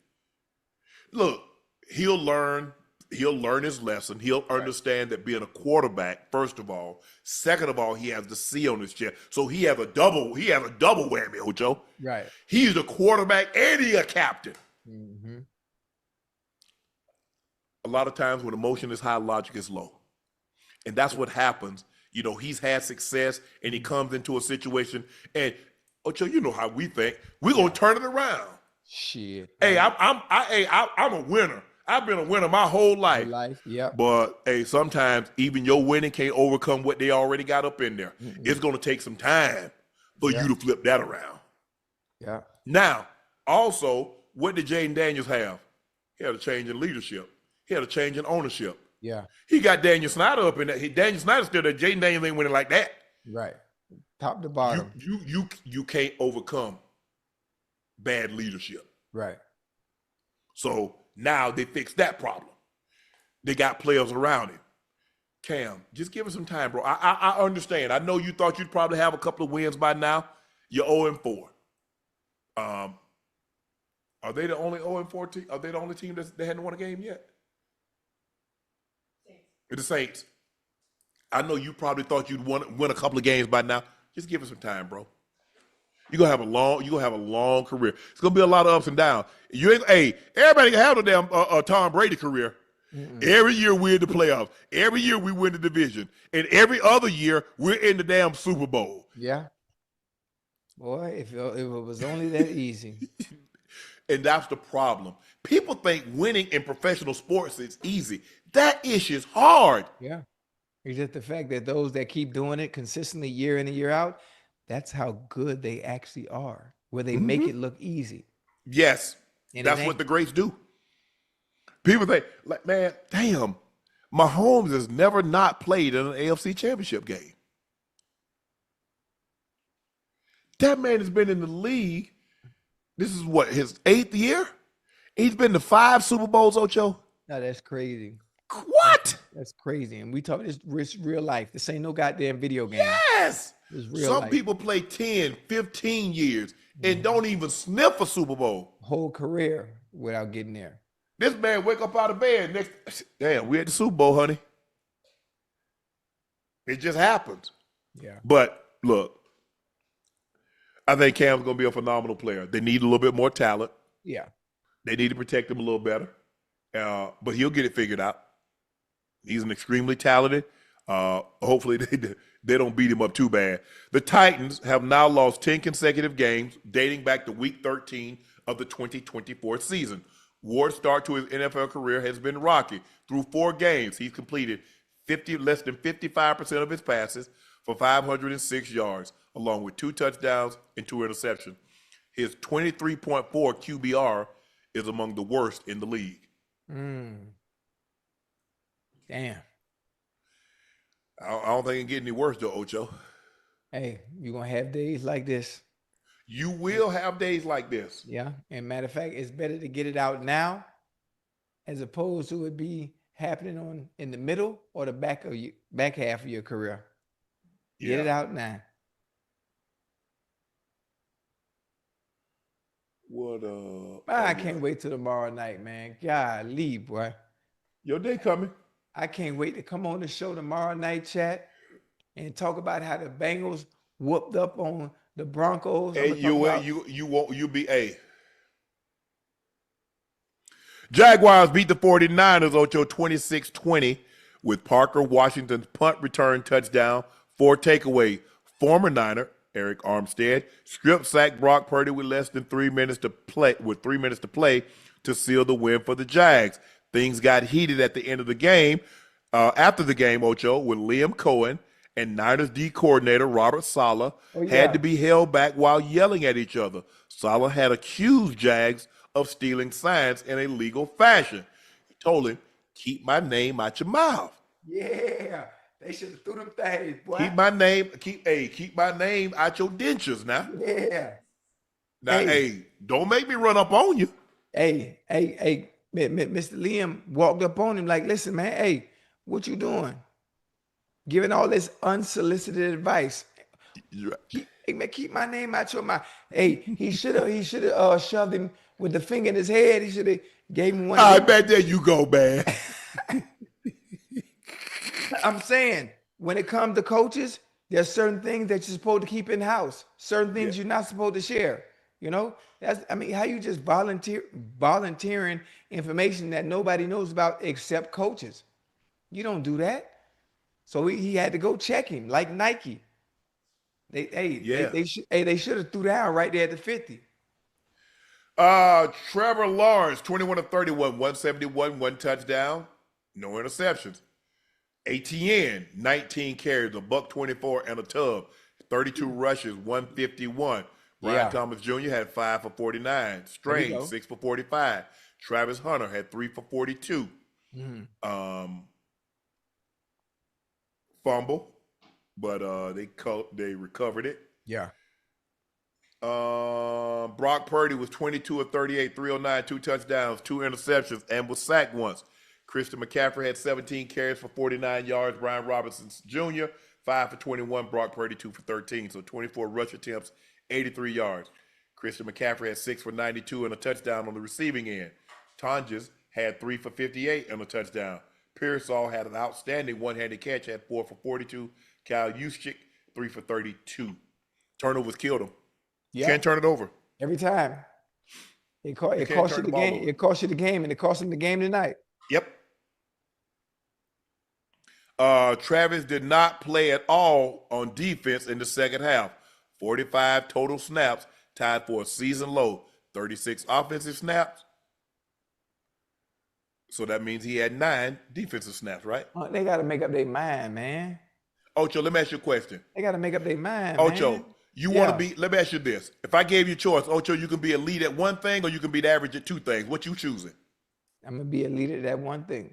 Look, he'll learn his lesson. He'll understand that being a quarterback, first of all. Second of all, he has the C on his chest. So he has a double whammy, Ocho. Right. He's a quarterback and he's a captain. Mm-hmm. A lot of times when emotion is high, logic is low. And that's what happens. You know, he's had success and he comes into a situation and Ocho, you know how we think. We're gonna turn it around. Shit. Hey, I'm a winner. I've been a winner my whole life. Yeah. But hey, sometimes even your winning can't overcome what they already got up in there. Mm-mm. It's gonna take some time for you to flip that around. Yeah. Now, also, what did Jaden Daniels have? He had a change in leadership. He had a change in ownership. Yeah. He got Daniel Snyder up in there. Daniel Snyder still there. Jaden Daniels ain't winning like that. Right. top to You bottom. you can't overcome bad leadership. Right. So now they fixed that problem. They got players around him. Cam, just give us some time, bro. I understand. I know you thought you'd probably have a couple of wins by now. You're 0-4. Are they the only 0-4 team? Are they the only team that hadn't won a game yet? The Saints. I know you probably thought you'd win a couple of games by now. Just give us some time, bro. You're gonna have a long career. It's gonna be a lot of ups and downs. Everybody can have a damn Tom Brady career. Every year we're in the playoffs. Every year we win the division. And every other year we're in the damn Super Bowl. Yeah. Boy, if it was only that easy. And that's the problem. People think winning in professional sports is easy. That ish is hard. Yeah. It's just the fact that those that keep doing it consistently year in and year out, that's how good they actually are, where they make it look easy. Yes. And that's what the greats do. People think, like, man, damn, Mahomes has never not played in an AFC championship game. That man has been in the league. This is what, his 8th year? He's been to 5 Super Bowls, Ocho. No, that's crazy. What? That's crazy. And we talk this real life. This ain't no goddamn video game. Yes. It's real Some life. people play 10, 15 years and don't even sniff a Super Bowl. Whole career without getting there. This man wake up out of bed damn, we at the Super Bowl, honey. It just happens. Yeah. But look, I think Cam's going to be a phenomenal player. They need a little bit more talent. Yeah. They need to protect him a little better. But he'll get it figured out. He's an extremely talented. Hopefully they don't beat him up too bad. The Titans have now lost 10 consecutive games dating back to week 13 of the 2024 season. Ward's start to his NFL career has been rocky. Through 4 games, he's completed less than 55% of his passes for 506 yards, along with 2 touchdowns and 2 interceptions. His 23.4 QBR is among the worst in the league. Damn. I don't think it can get any worse, though, Ocho. Hey, you're going to have days like this. You will have days like this. Yeah. And matter of fact, it's better to get it out now as opposed to it be happening in the middle or the back half of your career. Get it out now. What I can't wait till tomorrow night, man. Golly, boy. Your day coming. I can't wait to come on the show tomorrow night, Chad, and talk about how the Bengals whooped up on the Broncos. Hey, you'll be a. Jaguars beat the 49ers, Ocho, 26-20 with Parker Washington's punt return touchdown, 4 takeaway. Former Niner Eric Armstead strip sacked Brock Purdy with 3 minutes to play to seal the win for the Jags. Things got heated at the end of the game. After the game, Ocho, when Liam Cohen and Niners D coordinator Robert Saleh had to be held back while yelling at each other. Saleh had accused Jags of stealing signs in a legal fashion. He told him, "Keep my name out your mouth." Yeah, they should have threw them things, boy. Keep my name out your dentures now. Yeah. Now, hey, don't make me run up on you. Hey, Mr. Liam walked up on him like, "Listen, man, hey, what you doing? Giving all this unsolicited advice. Hey, man, keep my name out your mouth." Hey, he should have shoved him with the finger in his head. He should have gave him one. I bet there you go, man. I'm saying, when it comes to coaches, there's certain things that you're supposed to keep in house. Certain things you're not supposed to share. You know, how you just volunteering information that nobody knows about except coaches. You don't do that. So he had to go check him like Nike. They should have threw down right there at the 50. Trevor Lawrence, 21 of 31, 171, 1 touchdown, no interceptions. ATN, 19 carries, a $124 and a tub, 32 rushes, 151. Brian Thomas Jr. had 5 for 49. Strange, 6 for 45. Travis Hunter had 3 for 42. Fumble. but they recovered it. Yeah. Brock Purdy was 22 of 38, 309, 2 touchdowns, 2 interceptions, and was sacked once. Christian McCaffrey had 17 carries for 49 yards. Brian Robinson Jr., 5 for 21. Brock Purdy, 2 for 13. So 24 rush attempts, 83 yards. Christian McCaffrey had 6 for 92 and a touchdown on the receiving end. Tonjes had 3 for 58 and a touchdown. Pearsall had an outstanding one-handed catch, had 4 for 42. Kyle Juszczyk, 3 for 32. Turnovers killed him. Yeah. Can't turn it over. Every time. It cost you the game. It cost you the game, and it cost him the game tonight. Yep. Travis did not play at all on defense in the second half. 45 total snaps, tied for a season low. 36 offensive snaps. So that means he had 9 defensive snaps, right? They got to make up their mind, man. Ocho, let me ask you a question. They got to make up their mind, Ocho, man. you want to be, let me ask you this. If I gave you a choice, Ocho, you can be a lead at one thing or you can be the average at 2 things. What you choosing? I'm going to be a leader at that one thing.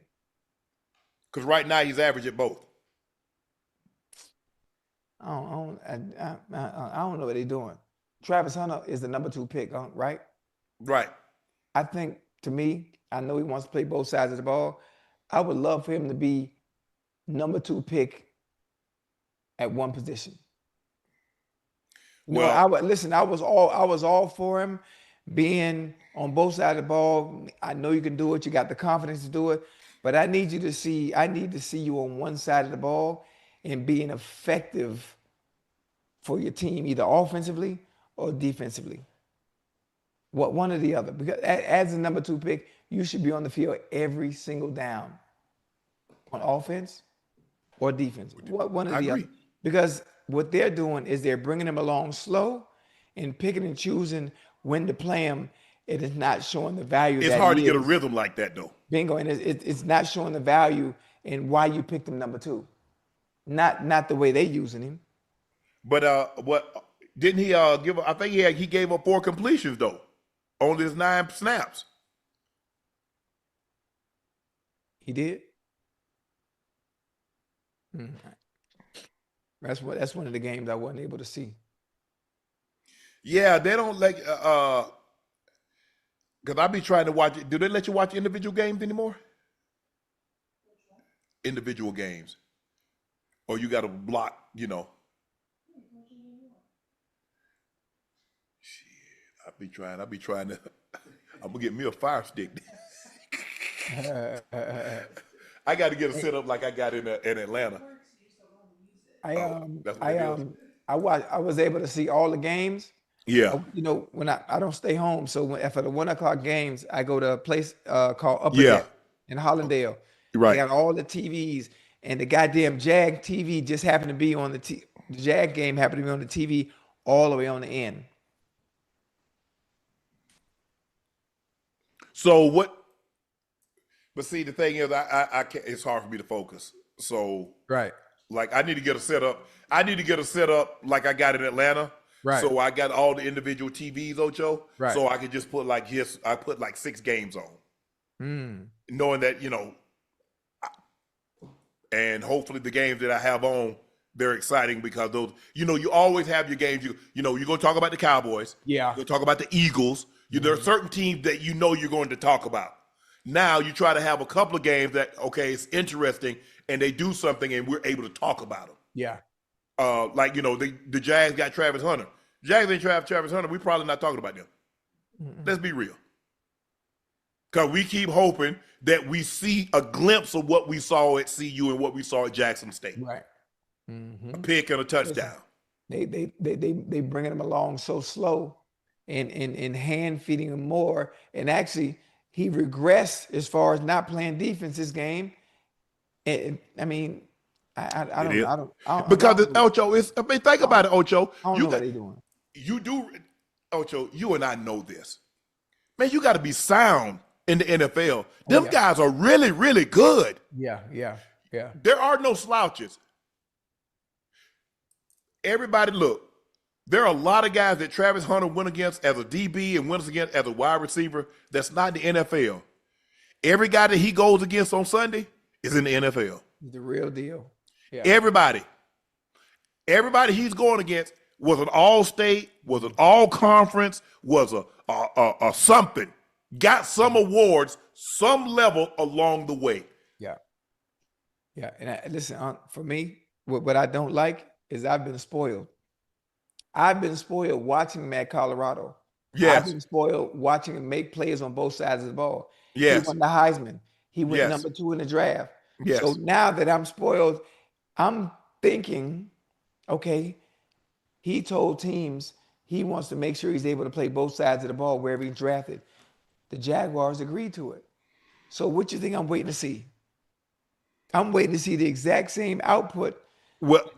Because right now he's average at both. I don't know what they're doing. Travis Hunter is the number 2 pick, right? Right. I think, to me, I know he wants to play both sides of the ball. I would love for him to be number 2 pick at one position. Well, I was all for him being on both sides of the ball. I know you can do it. You got the confidence to do it. But I need to see you on one side of the ball and being effective for your team, either offensively or defensively. One or the other. Because as a number 2 pick, you should be on the field every single down on offense or defense. One or the other. Because what they're doing is they're bringing him along slow and picking and choosing when to play him. It is not showing the value. It's hard to get a rhythm like that, though. Bingo, and it's not showing the value in why you picked him number 2. Not the way they using him. But what didn't he give? I think he gave up 4 completions though, on his 9 snaps. He did. That's one of the games I wasn't able to see. Yeah, they don't like because I be trying to watch it. Do they let you watch individual games anymore? Individual games, or you got to block, Shit, I be trying to. I'm gonna get me a Fire Stick. I got to get a setup like I got in Atlanta. I was able to see all the games. Yeah. When I don't stay home, so for the 1 o'clock games, I go to a place called Upper Deck in Hollandale. Right. They got all the TVs, and the goddamn Jag TV just happened to be on the Jag game happened to be on the TV all the way on the end. So what? But see, the thing is, I can't. It's hard for me to focus. So Right. Like I need to get a setup. I need to get a setup like I got in Atlanta. Right. So I got all the individual TVs, Ocho. Right. So I could just put I put like 6 games on, knowing that and hopefully the games that I have on, they're exciting because those, you always have your games. You're going to talk about the Cowboys. Yeah. You're going to talk about the Eagles. There are certain teams that you're going to talk about. Now you try to have a couple of games that, it's interesting and they do something and we're able to talk about them. Yeah. The Jags got Travis Hunter. Jags ain't Travis Hunter. We're probably not talking about them. Let's be real. Because we keep hoping that we see a glimpse of what we saw at CU and what we saw at Jackson State. Right. A pick and a touchdown. They bringing him along so slow and hand feeding him more. And actually, he regressed as far as not playing defense this game. And I mean, I don't because Ocho is. Think about it, Ocho. I don't know what they're doing. You do, Ocho. You and I know this, man. You got to be sound in the NFL. Them guys are really, really good. Yeah. There are no slouches. Everybody, look. There are a lot of guys that Travis Hunter went against as a DB and went against as a wide receiver that's not in the NFL. Every guy that he goes against on Sunday is in the NFL. The real deal. Yeah. Everybody. Everybody he's going against was an all-state, was an all-conference, was a something. Got some awards, some level along the way. Yeah. Yeah. And listen, for me, what I don't like is I've been spoiled. I've been spoiled watching him at Colorado. Yes. I've been spoiled watching him make plays on both sides of the ball. Yes. He won the Heisman. He went Yes. number 2 in the draft. Yes. So now that I'm spoiled, I'm thinking, okay, he told teams he wants to make sure he's able to play both sides of the ball wherever he's drafted. The Jaguars agreed to it. So what you think I'm waiting to see? I'm waiting to see the exact same output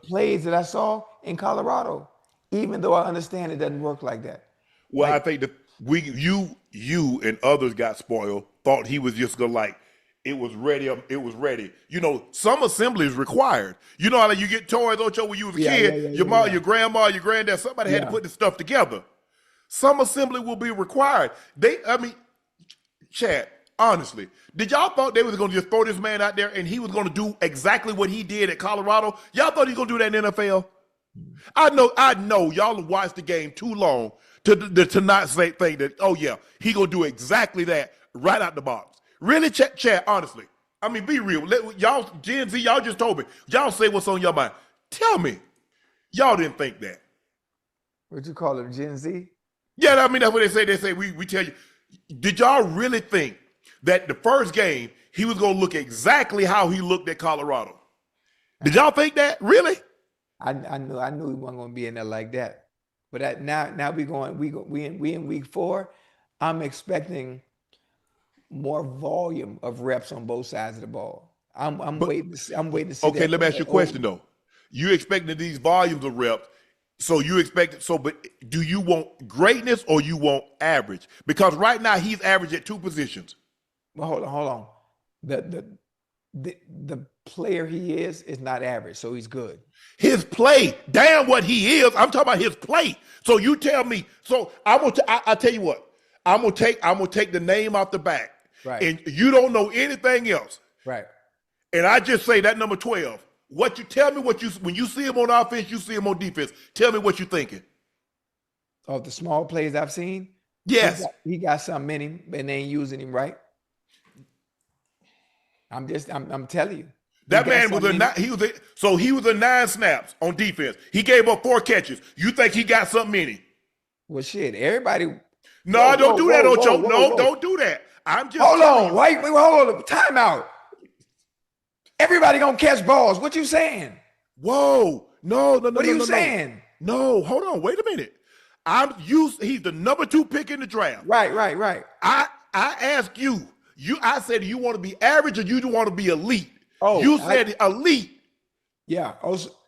plays that I saw in Colorado, even though I understand it doesn't work like that. Well, I think that you and others got spoiled, thought he was just gonna it was ready. It was ready. You know, some assembly is required. You know how you get toys, Ocho, when you was a kid, your mom, your grandma, your granddad, somebody had to put this stuff together. Some assembly will be required. Chad, honestly, did y'all thought they was gonna just throw this man out there and he was gonna do exactly what he did at Colorado? Y'all thought he was gonna do that in the NFL? I know y'all have watched the game too long to not think that, oh yeah, he gonna do exactly that right out the box. Really, Chad, honestly. I mean, be real. Y'all, Gen Z, y'all just told me. Y'all say what's on your mind. Tell me, y'all didn't think that. What you call it, Gen Z? Yeah, I mean, that's what they say. They say, we tell you. Did y'all really think that the first game, he was going to look exactly how he looked at Colorado? Did y'all think that? Really? I knew he wasn't going to be in there like that. But now we in week 4. I'm expecting more volume of reps on both sides of the ball. I'm waiting to see. Okay, let me ask you a question though. You expecting these volumes of reps? So you expect but do you want greatness or you want average? Because right now he's average at 2 positions. Well, hold on. The player he is not average, so he's good. His play, damn what he is. I'm talking about his play. So you tell me. So I tell you what. I'm gonna take the name off the back. Right. And you don't know anything else. Right. And I just say that number 12. What you tell me when you see him on offense, you see him on defense. Tell me what you're thinking. Of the small plays I've seen? Yes. He got something in him, and they ain't using him right. I'm telling you. That man he was a 9 snaps on defense. He gave up 4 catches. You think he got something in him? Well, shit, everybody. No, don't do that, Ocho. No, don't do that. I'm just hold on. Wait, hold on. Time out. Everybody gonna catch balls. What you saying? Whoa. No. What are you saying? No, hold on. Wait a minute. He's the number 2 pick in the draft. Right. I asked you. I said, do you want to be average or you do want to be elite? Oh, you said elite. Yeah.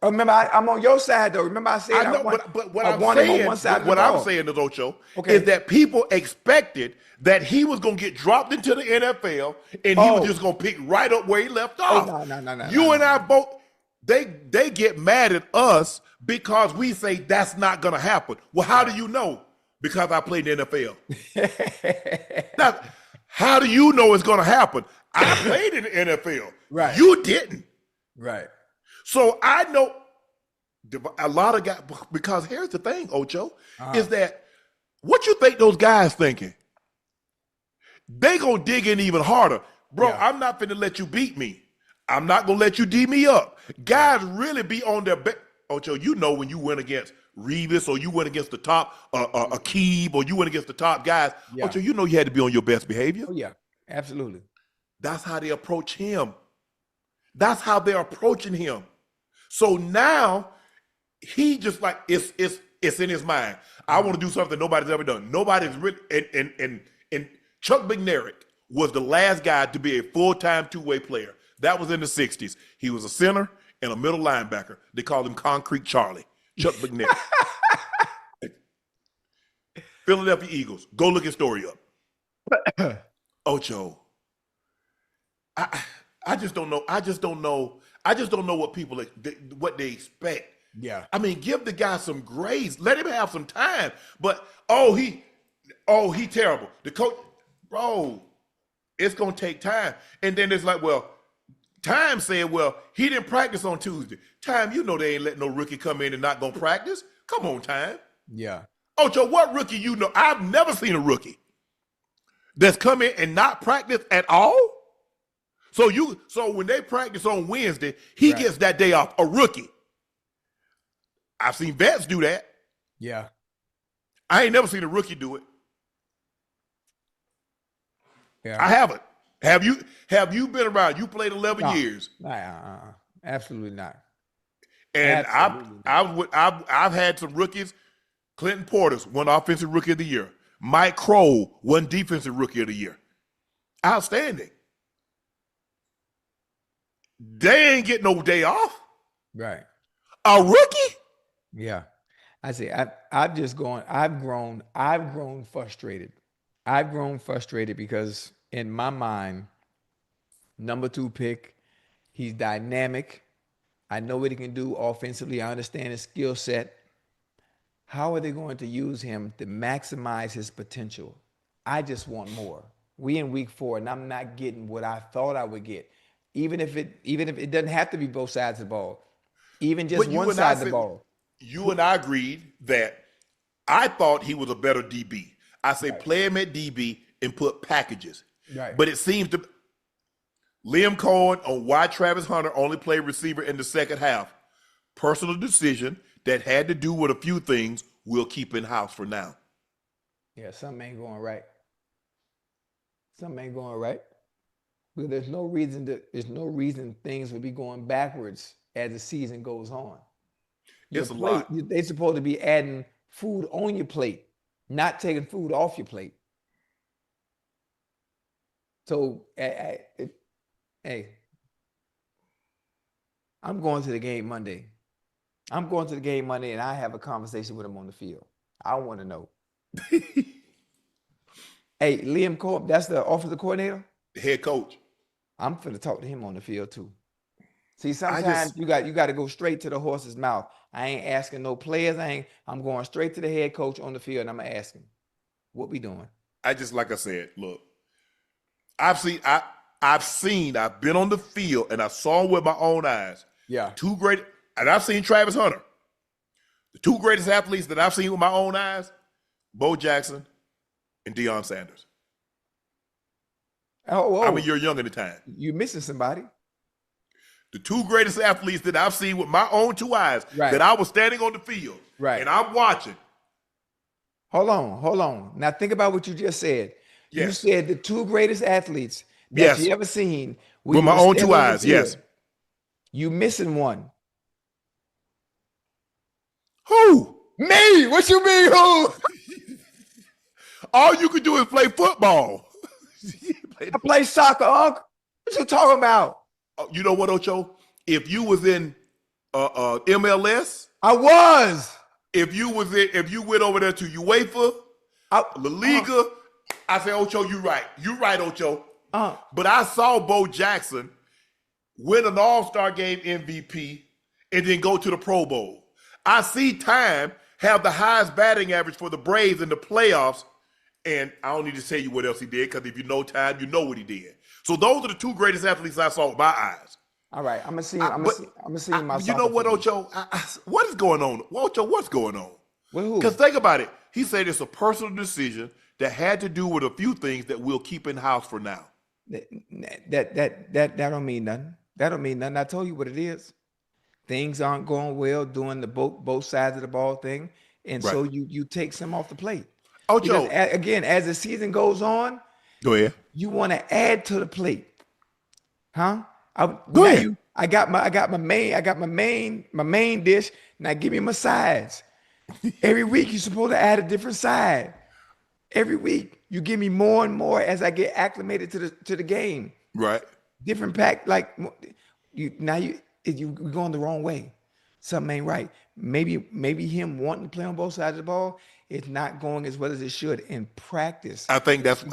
Remember, I'm on your side though. Remember, I said I know, but what I'm saying is, Ocho, is that people expected that he was going to get dropped into the NFL and he was just going to pick right up where he left off. No. You and I both, they get mad at us because we say that's not going to happen. Well, how do you know? Because I played in the NFL. Now, how do you know it's going to happen? I played in the NFL. Right. You didn't. Right. So I know a lot of guys, because here's the thing, Ocho, is that what you think those guys thinking? They gonna dig in even harder. Bro, I'm not finna let you beat me. I'm not gonna let you D me up. Guys really be on their back. Ocho, you know when you went against Revis or you went against the top, Ayyyyy, or you went against the top guys, Ocho, you know you had to be on your best behavior. Oh, yeah, absolutely. That's how they approach him. That's how they're approaching him. So now he just like it's in his mind. I want to do something nobody's ever done. Nobody's really and Chuck McNarick was the last guy to be a full-time 2-way player. That was in the 60s. He was a center and a middle linebacker. They called him Concrete Charlie. Chuck McNarick. Philadelphia Eagles. Go look his story up. Ocho. I just don't know. I just don't know what people what they expect. Yeah. I mean, give the guy some grace. Let him have some time. But he terrible. The coach, bro, it's gonna take time. And then it's like, well, Time said, well, he didn't practice on Tuesday. Time, you know they ain't letting no rookie come in and not gonna practice. Come on, Time. Yeah. Ocho, what rookie you know? I've never seen a rookie that's come in and not practice at all. So when they practice on Wednesday, he gets that day off. A rookie. I've seen vets do that. Yeah. I ain't never seen a rookie do it. Yeah. I haven't. Have you been around? You played 11 years. Absolutely not. And Absolutely I've had some rookies. Clinton Portis won Offensive Rookie of the Year. Mike Kroll won Defensive Rookie of the Year. Outstanding. They ain't get no day off. Right. A rookie? Yeah. I say I've grown frustrated. I've grown frustrated because in my mind, number 2 pick, he's dynamic. I know what he can do offensively. I understand his skill set. How are they going to use him to maximize his potential? I just want more. We in week 4, and I'm not getting what I thought I would get. Even if it doesn't have to be both sides of the ball, even just one side of the ball. You and I agreed that I thought he was a better DB. I say play him at DB and put packages. Right. But it seems to Liam Cohen on why Travis Hunter only played receiver in the second half. Personal decision that had to do with a few things we'll keep in house for now. Yeah, something ain't going right. Something ain't going right. Well, there's no reason things will be going backwards as the season goes on. It's a lot. They're supposed to be adding food on your plate, not taking food off your plate. So, hey, I'm going to the game Monday. And I have a conversation with him on the field. I want to know. Hey, Liam Cohen, that's the offensive coordinator? Head coach. I'm finna talk to him on the field too. See, sometimes you got to go straight to the horse's mouth. I ain't asking no players. I'm going straight to the head coach on the field, and I'm gonna ask him, what we doing? Like I said, look, I've been on the field and I saw him with my own eyes. Yeah. And I've seen Travis Hunter. The 2 greatest athletes that I've seen with my own eyes, Bo Jackson and Deion Sanders. Oh, I mean, you're young at the time. You missing somebody. The 2 greatest athletes that I've seen with my own 2 eyes, that I was standing on the field, and I'm watching. Hold on. Now think about what you just said. Yes. You said the 2 greatest athletes that you ever seen with my own 2 eyes. Yes. You missing one. Who? Me. What you mean, who? All you can do is play football. I play soccer, Unc. What you talking about? You know what, Ocho? If you was in MLS, I was. If you went over there to UEFA, La Liga, I say, Ocho, you right. You right, Ocho. But I saw Bo Jackson win an All-Star game MVP and then go to the Pro Bowl. I see Time have the highest batting average for the Braves in the playoffs, and I don't need to tell you what else he did, because if you know Time, you know what he did. So those are the 2 greatest athletes I saw with my eyes. All right, I'm gonna see him myself. You know what, Ocho? What is going on? Ocho, what's going on? With who? Because think about it. He said it's a personal decision that had to do with a few things that we'll keep in house for now. That don't mean nothing. That don't mean nothing. I told you what it is. Things aren't going well doing the both sides of the ball thing, and so you take some off the plate. Ocho, because again, as the season goes on, go ahead. You want to add to the plate, huh? Go ahead. I got my main dish. Now give me my sides. Every week you're supposed to add a different side. Every week you give me more and more as I get acclimated to the game. Right. Different pack. Like you're going the wrong way. Something ain't right. Maybe him wanting to play on both sides of the ball, it's not going as well as it should in practice. I think that's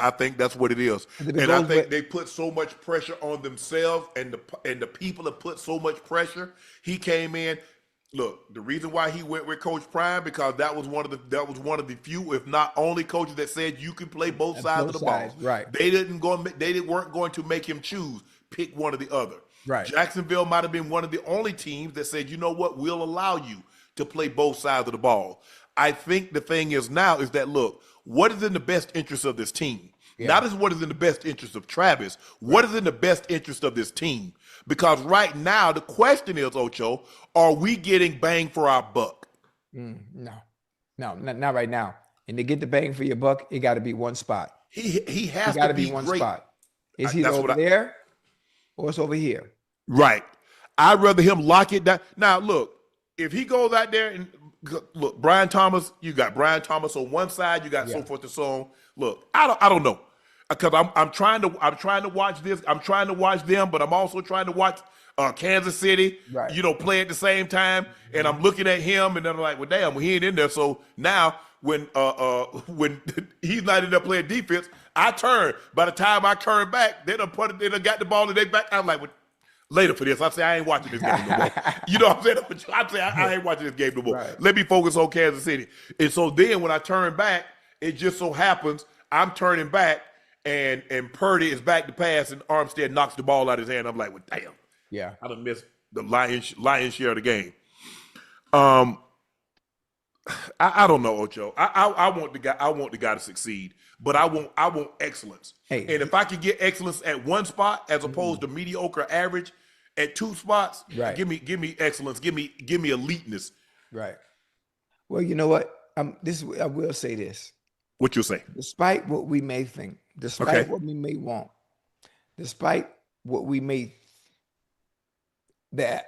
what it is. And I think they put so much pressure on themselves, and the people have put so much pressure. He came in. Look, the reason why he went with Coach Prime, because that was one of the few, if not only, coaches that said you can play both sides of the ball. Right. They weren't going to make him choose. pick one or the other. Right. Jacksonville might have been one of the only teams that said, you know what, we'll allow you to play both sides of the ball. I think the thing is now is that, look, what is in the best interest of this team? Yeah. Not as what is in the best interest of Travis. What is in the best interest of this team? Because right now, the question is, Ocho, are we getting bang for our buck? No, not right now. And to get the bang for your buck, it got to be one spot. He has Got to be be one great. spot. It's either over there or it's over here. Right. I'd rather him lock it down. Now, look, if he goes out there and look, Brian Thomas, you got Brian Thomas on one side, you got so forth and so on. Look, I don't know, because I'm trying to watch this. I'm trying to watch them, but I'm also trying to watch Kansas City, play at the same time. And I'm looking at him, and then I'm like, well, damn, he ain't in there. So now when he's not in there playing defense, I turn. By the time I turn back, they done got the ball in their back. I'm like, well, later for this, I say I ain't watching this game no more. You know what I'm saying? I say I ain't watching this game no more. Right. Let me focus on Kansas City. And so then when I turn back, it just so happens I'm turning back and Purdy is back to pass and Armstead knocks the ball out of his hand. I'm like, well, damn. Yeah. I done missed the lion's share of the game. I don't know, Ocho. I want the guy to succeed, but I want excellence. Hey, and if I can get excellence at one spot as opposed to mediocre average at two spots, give me excellence, give me eliteness. Right. Well, you know what? I will say this. What you say? Despite what we may think, despite what we may want, despite what we may that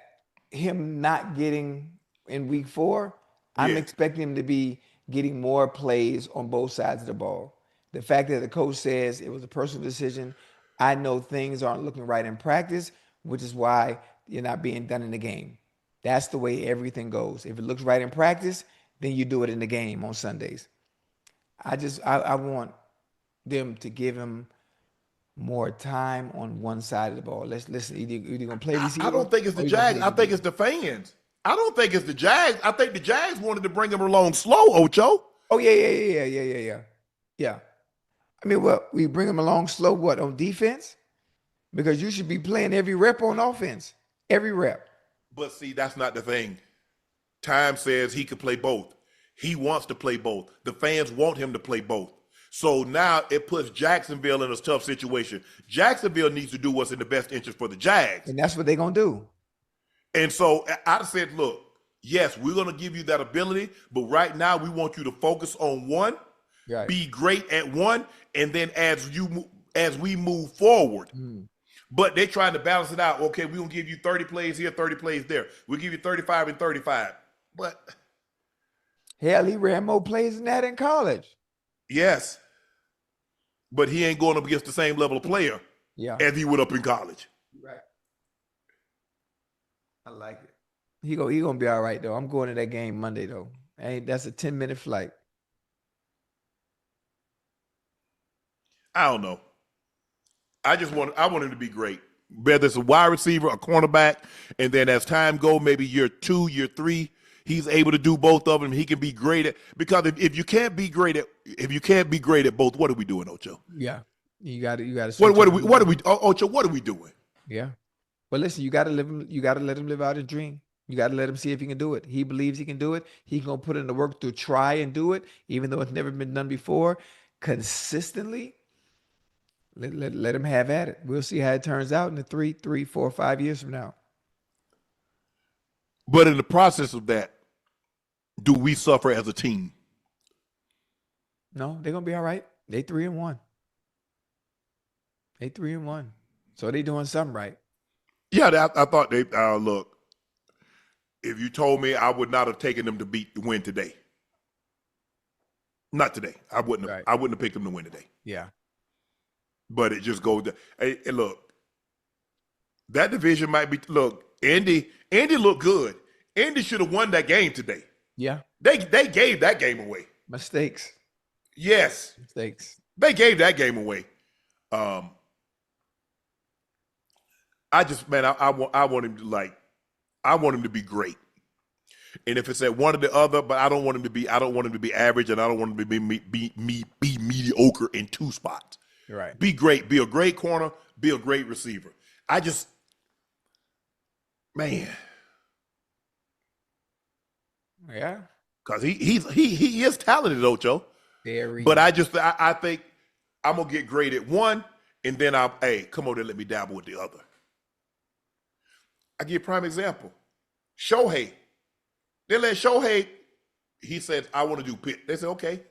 him not getting in week 4, I'm expecting him to be getting more plays on both sides of the ball. The fact that the coach says it was a personal decision, I know things aren't looking right in practice, which is why you're not being done in the game. That's the way everything goes. If it looks right in practice, then you do it in the game on Sundays. I want them to give him more time on one side of the ball. Let's listen. Either gonna play receiver. I don't think it's the Jags. I think it's the fans. I don't think it's the Jags. I think the Jags wanted to bring him along slow, Ocho. Oh yeah. I mean, we bring him along slow. What, on defense? Because you should be playing every rep on offense. Every rep. But see, that's not the thing. Time says he could play both. He wants to play both. The fans want him to play both. So now it puts Jacksonville in a tough situation. Jacksonville needs to do what's in the best interest for the Jags. And that's what they're going to do. And so I said, look, yes, we're going to give you that ability, but right now we want you to focus on one, be great at one, and then as we move forward. But they're trying to balance it out. Okay, we're going to give you 30 plays here, 30 plays there. We'll give you 35 and 35. But hell, he ran more plays than that in college. Yes. But he ain't going up against the same level of player as he went up in college. Right. I like it. He gonna be all right though. I'm going to that game Monday though. That's a 10-minute flight. I don't know. I want him to be great. Whether it's a wide receiver, a cornerback, and then as time goes, maybe year 2, year 3, he's able to do both of them. He can be great at, because if you can't be great at both, what are we doing, Ocho? Yeah, you got to. Ocho? What are we doing? Yeah. But listen, you got to let him live out his dream. You got to let him see if he can do it. He believes he can do it. He's gonna put in the work to try and do it, even though it's never been done before, consistently. Let him have at it. We'll see how it turns out in the 3, 4, 5 years from now. But in the process of that, do we suffer as a team? No, they're gonna be all right. They 3-1. They 3-1. So they doing something right. Yeah, I thought they look. If you told me, I would not have taken them to win today. Not today. I wouldn't have. I wouldn't have picked them to win today. Yeah. But it just goes. Hey, look, that division might be. Look, Indy looked good. Indy should have won that game today. Yeah. They gave that game away. Mistakes. Yes. Mistakes. They gave that game away. I want him to I want him to be great. And if it's at one or the other, but I don't want him to be average, and I don't want him to be mediocre in 2 spots. Right. Be great. Be a great corner. Be a great receiver. I just, man, Yeah. because he is talented, Ocho. Very. But I think I'm gonna get graded one, and then come on there, let me dabble with the other. I give you a prime example. Shohei. They let Shohei, he said, I want to do pit. They said, okay.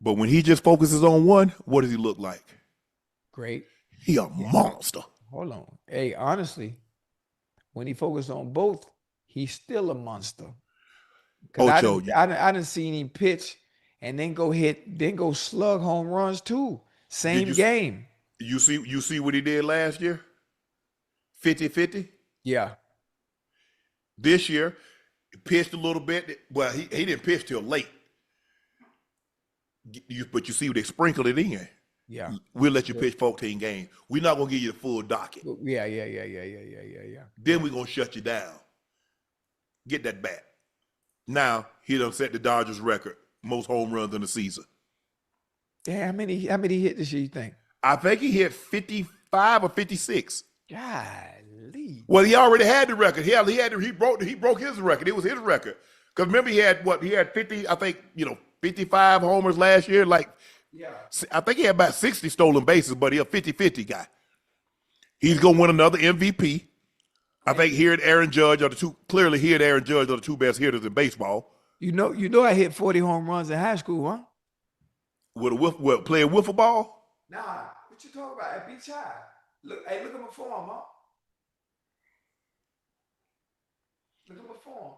But when he just focuses on one, what does he look like? Great. He a monster. Hold on. Hey, honestly, when he focused on both, he's still a monster. Because Ocho, I didn't see him pitch and then go slug home runs too. Same game. You see what he did last year? 50-50? Yeah. This year, he pitched a little bit. Well, he didn't pitch till late. But you see, they sprinkled it in. Yeah. We'll let you pitch 14 games. We're not going to give you the full docket. Yeah. Then we're going to shut you down. Get that bat. Now, he done set the Dodgers record. Most home runs in the season. Yeah, how many hit this year you think? I think he hit 55 or 56. Golly. Well, he already had the record. He broke his record. It was his record. Because remember, he had 50, I think, 55 homers last year. I think he had about 60 stolen bases, but he's a 50-50 guy. He's going to win another MVP. I think he and Aaron Judge are the two best hitters in baseball. You know I hit 40 home runs in high school, huh? Playing wiffle ball? Nah, what you talking about? At Beach High. Look at my form, huh? Look at my form.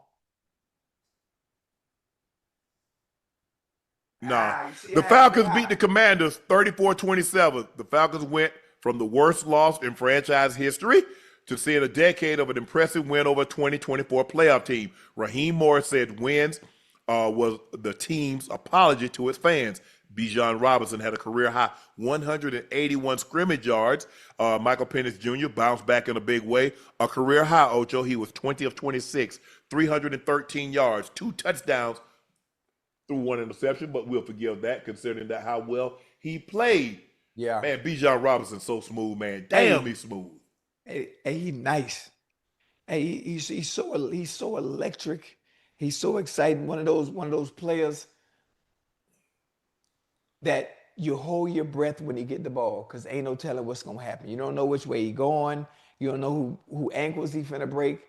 Nah. The Falcons beat the Commanders 34-27. The Falcons went from the worst loss in franchise history to seeing a decade of an impressive win over a 2024 playoff team. Raheem Morris said wins was the team's apology to its fans. Bijan Robinson had a career-high 181 scrimmage yards. Michael Penix Jr. bounced back in a big way. A career-high, Ocho. He was 20 of 26, 313 yards, 2 touchdowns through 1 interception, but we'll forgive that considering that how well he played. Yeah. Man, Bijan Robinson's so smooth, man. Damn, he's smooth. Hey, he's nice. Hey, he's so electric. He's so exciting. One of those players that you hold your breath when he get the ball because ain't no telling what's gonna happen. You don't know which way he going. You don't know who ankles he finna break.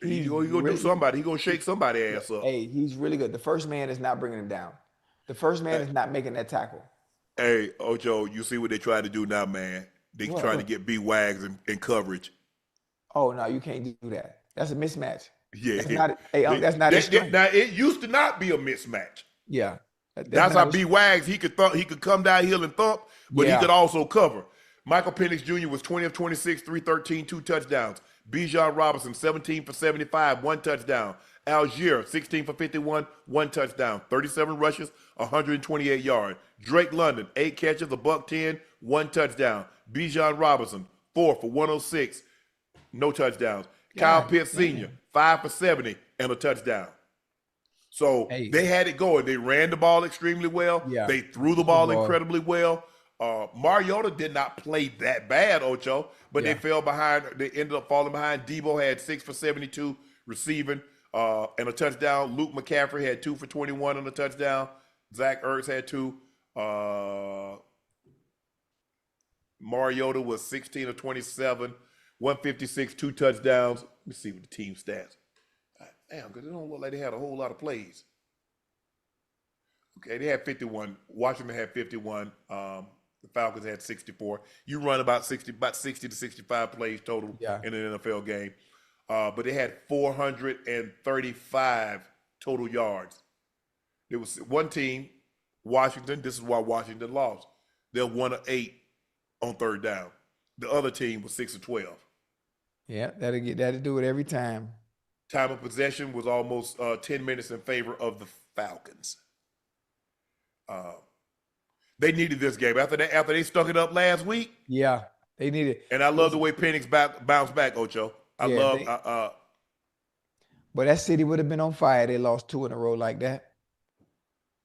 He's gonna do somebody. He's gonna shake somebody's ass up. Hey, he's really good. The first man is not bringing him down. The first man is not making that tackle. Hey, Ocho, you see what they trying to do now, man? They trying to get B Wags in coverage. Oh no, you can't do that. That's a mismatch. Yeah, that's not his strength. Now it used to not be a mismatch. Yeah, that's how B Wags he could come downhill and thump, but he could also cover. Michael Penix Jr. was 20 of 26, 313, 2 touchdowns. Bijan Robinson 17 for 75, 1 touchdown. Algier 16 for 51, 1 touchdown. 37 rushes, 128 yards. Drake London 8 catches, $110, 1 touchdown. Bijan Robinson 4 for 106, no touchdowns. Kyle Pitts Sr. 5 for 70 and a touchdown. So they had it going. They ran the ball extremely well. Yeah. They threw the ball incredibly well. Mariota did not play that bad, Ocho, but they fell behind. They ended up falling behind. Debo had 6 for 72 receiving and a touchdown. Luke McCaffrey had 2 for 21 and a touchdown. Zach Ertz had 2. Mariota was 16 of 27, 156, 2 touchdowns. Let me see what the team stats. Damn, because it don't look like they had a whole lot of plays. Okay, they had 51. Washington had 51. The Falcons had 64. You run about 60 to 65 plays total in an NFL game. But they had 435 total yards. There was one team, Washington. This is why Washington lost. They're 1 of 8 on third down. The other team was 6 of 12. Yeah, that'll do it every time. Time of possession was almost 10 minutes in favor of the Falcons. They needed this game after they stuck it up last week. Yeah, they needed. And I love the way Penix bounced back, Ocho. But that city would have been on fire. They lost 2 in a row like that.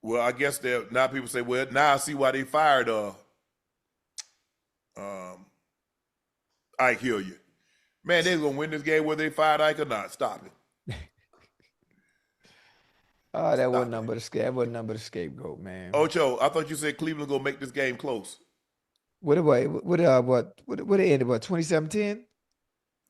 Well, I guess now people say, well, now I see why they fired. Ike Hilliard. Man, they're going to win this game whether they fired Ike or not. Stop it. Oh, that wasn't nothing but a scape. That wasn't nothing but a scapegoat, man. Ocho, I thought you said Cleveland going to make this game close. What it ended, what, 27-10?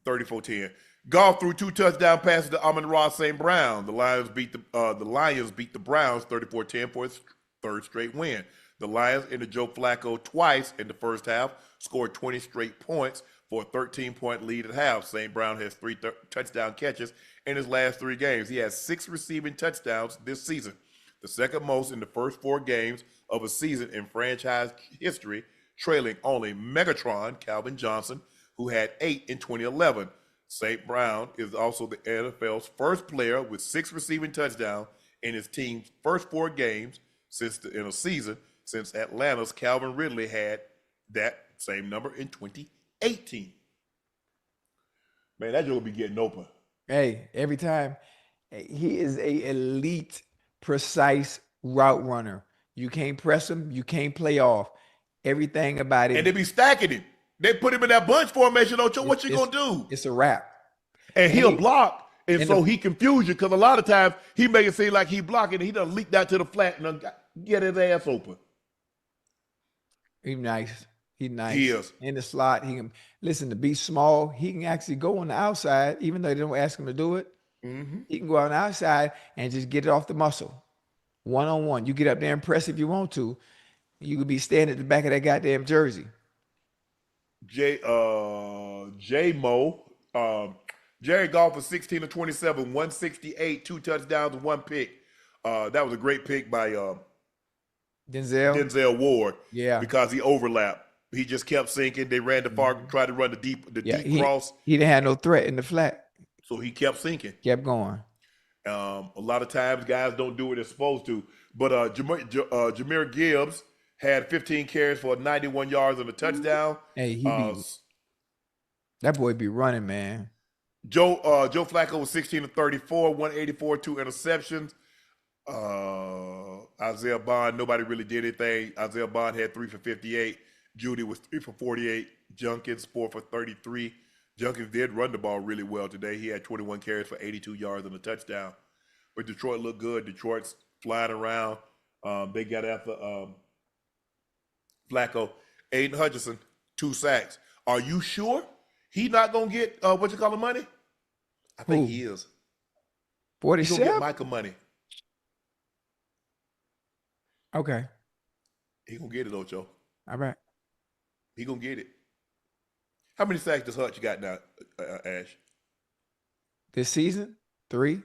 34-10. Goff threw 2 touchdown passes to Amon-Ra St. Brown. The Lions beat the Browns 34-10 for its 3rd straight win. The Lions ended Joe Flacco twice in the first half, scored 20 straight points for a 13-point lead at half. St. Brown has 3 touchdown catches in his last 3 games. He has 6 receiving touchdowns this season, the second most in the first 4 games of a season in franchise history, trailing only Megatron Calvin Johnson, who had 8 in 2011. St. Brown is also the NFL's first player with 6 receiving touchdowns in his team's first 4 games in a season since Atlanta's Calvin Ridley had that same number in 2018. Man, that will be getting open. Hey, every time. He is a elite, precise route runner. You can't press him. You can't play off. Everything about it. And they be stacking him. They put him in that bunch formation, Ocho. What you going to do? It's a wrap. And he'll block. And so he confuse you because a lot of times he make it seem like he blocking and he done leaked out to the flat and done get his ass open. He's nice. He's nice. He is. In the slot, he can listen to be small. He can actually go on the outside, even though they don't ask him to do it. Mm-hmm. He can go on the outside and just get it off the muscle. 1-on-1. You get up there and press if you want to. You could be standing at the back of that goddamn jersey. Jared Goff was 16 of 27, 168, 2 touchdowns and 1 pick. That was a great pick by Denzel Ward. Yeah. Because he overlapped. He just kept sinking. They ran the far, tried to run the deep cross. He didn't have no threat in the flat. So he kept sinking. Kept going. A lot of times guys don't do what they're supposed to. But Jahmyr Gibbs had 15 carries for 91 yards and a touchdown. Hey, that boy be running, man. Joe Flacco was 16 of 34, 184, 2 interceptions. Isaiah Bond, nobody really did anything. Isaiah Bond had 3 for 58. Judy was 3 for 48. Junkins 4 for 33. Junkins did run the ball really well today. He had 21 carries for 82 yards and a touchdown. But Detroit looked good. Detroit's flying around. They got after Flacco. Aiden Hutchinson, 2 sacks. Are you sure he's not going to get money? I think he is. 47? He's going to get Micah money. Okay. He going to get it, Ocho. All right. He going to get it. How many sacks does Hutch got now, Ash? This season? 3.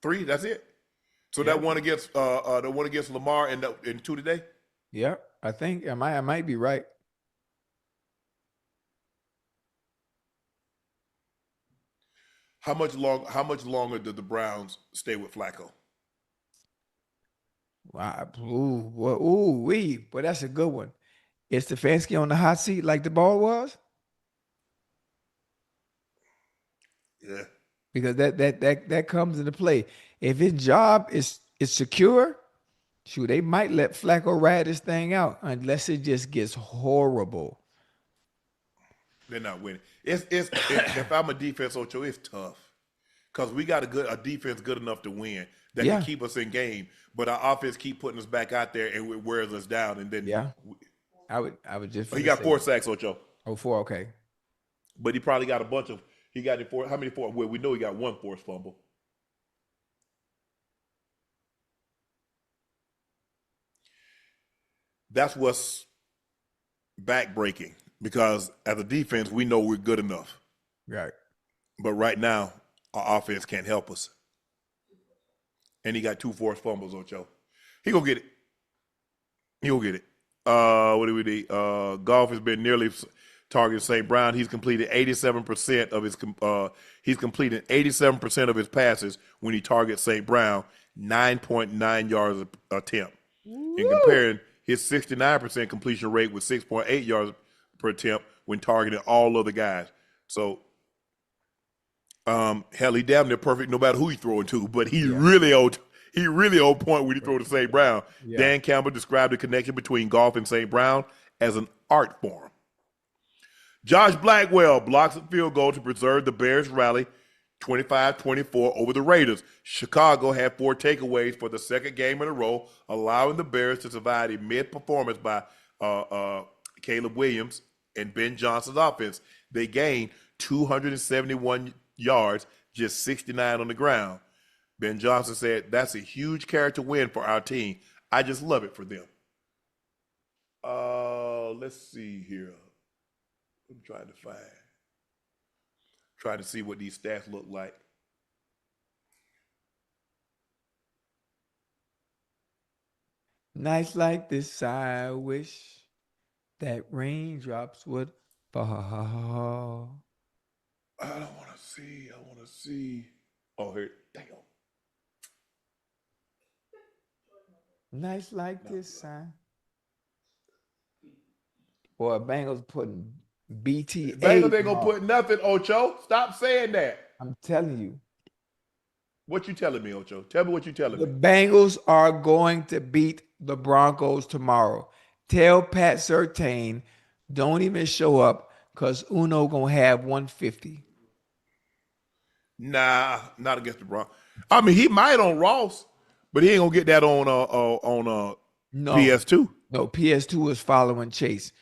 3, that's it? So that one against Lamar and 2 today? Yep. I think I might be right. How much longer did the Browns stay with Flacco? Wow. But that's a good one. Is Stefanski on the hot seat like the ball was? Yeah. Because that comes into play. If his job is secure, shoot, they might let Flacco ride this thing out unless it just gets horrible. They're not winning. If I'm a defense, Ocho, it's tough because we got a defense good enough to win that can keep us in game, but our offense keep putting us back out there and it wears us down. And then I would just. He got 4 sacks, Ocho. Oh, 4, okay. But he probably got a bunch of. He got it 4. How many 4? Well, we know he got 1 forced fumble. That's what's backbreaking because as a defense, we know we're good enough. Right. But right now, our offense can't help us. And he got 2 forced fumbles, Ocho. He gonna get it. He'll get it. What do we need? Goff has been nearly targeting St. Brown. He's completed 87% of his. He's completed 87% of his passes when he targets St. Brown, 9.9 yards a attempt. In comparing his 69% completion rate with 6.8 yards per attempt when targeting all other guys. So, hell, he damn near perfect no matter who he's throwing to, but he's really on point when he throw to St. Brown. Yeah. Dan Campbell described the connection between Goff and St. Brown as an art form. Josh Blackwell blocks a field goal to preserve the Bears' rally 25-24 over the Raiders. Chicago had 4 takeaways for the second game in a row, allowing the Bears to survive a mid-performance by Caleb Williams and Ben Johnson's offense. They gained 271 yards, just 69 on the ground. Ben Johnson said, "That's a huge character win for our team. I just love it for them." Let's see here. I'm trying to see what these stats look like. Nights like this, I wish that raindrops would fall. I don't want to see. I want to see. Oh, here. Damn. Nights like this, boy, Bengals putting BTA. Bengals ain't gonna put nothing, Ocho. Stop saying that. I'm telling you. What you telling me, Ocho? Tell me what you telling The me. Bengals are going to beat the Broncos tomorrow. Tell Pat Surtain, don't even show up because Uno gonna have 150. Nah, not against the Broncos. I mean, he might on Ross, but he ain't gonna get that on No. PS2. No, PS2 is following Chase.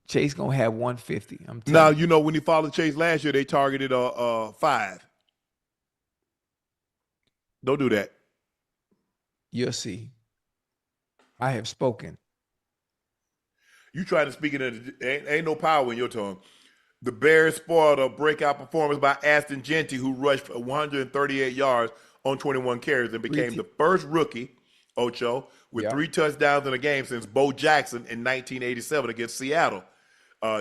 Chase gonna have 150. I'm telling Now, you. you know, when he followed Chase last year, they targeted 5. Don't do that. You'll see. I have spoken. You trying to speak it, ain't no power in your tongue. The Bears spoiled a breakout performance by Aston Genty, who rushed for 138 yards on 21 carries and became the first rookie, Ocho, with 3 touchdowns in a game since Bo Jackson in 1987 against Seattle.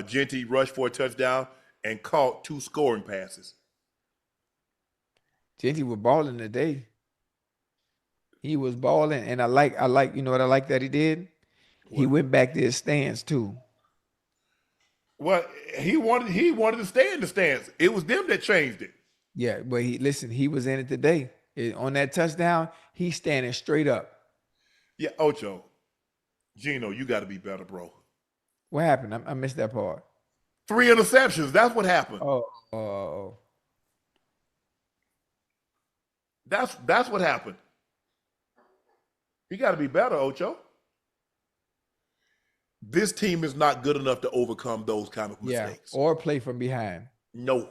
Genty rushed for a touchdown and caught 2 scoring passes. Genty was balling today. He was balling, and I like, you know what I like that he did? What? He went back to his stance too. Well, he wanted to stay in the stance. It was them that changed it. Yeah, but he was in it today. On that touchdown, he's standing straight up. Yeah, Ocho, Gino, you got to be better, bro. What happened? I missed that part. 3 interceptions. That's what happened. Oh. That's what happened. You got to be better, Ocho. This team is not good enough to overcome those kind of mistakes. Yeah, or play from behind. No.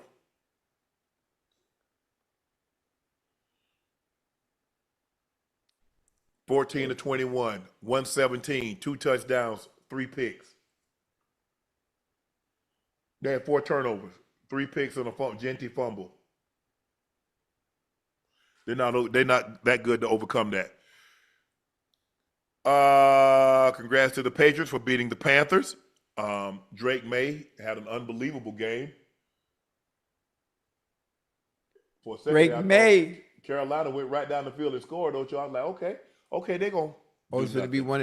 (14-21), 117, 2 touchdowns, 3 picks. They had 4 turnovers, 3 picks and a Genty fumble. They're not that good to overcome that. Congrats to the Patriots for beating the Panthers. Drake May had an unbelievable game. For a second, Drake May. Carolina went right down the field and scored. Don't you? I was like, okay, they're gonna. It's gonna be one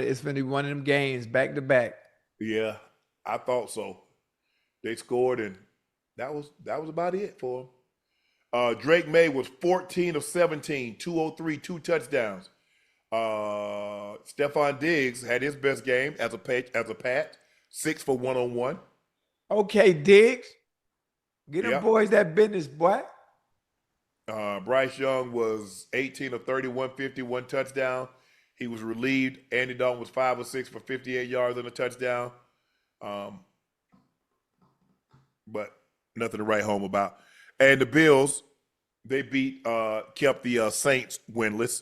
of them games back to back. Yeah, I thought so. They scored, and that was about it for them. Drake May was 14 of 17, 203, 2 touchdowns. Stephon Diggs had his best game as a Pat, 6 for 101. Okay, Diggs, get them boys that business, boy. Bryce Young was 18 of 30, 150, 1 touchdown. He was relieved. Andy Dalton was 5 of 6 for 58 yards and a touchdown. But nothing to write home about. And the Bills, they kept the Saints winless.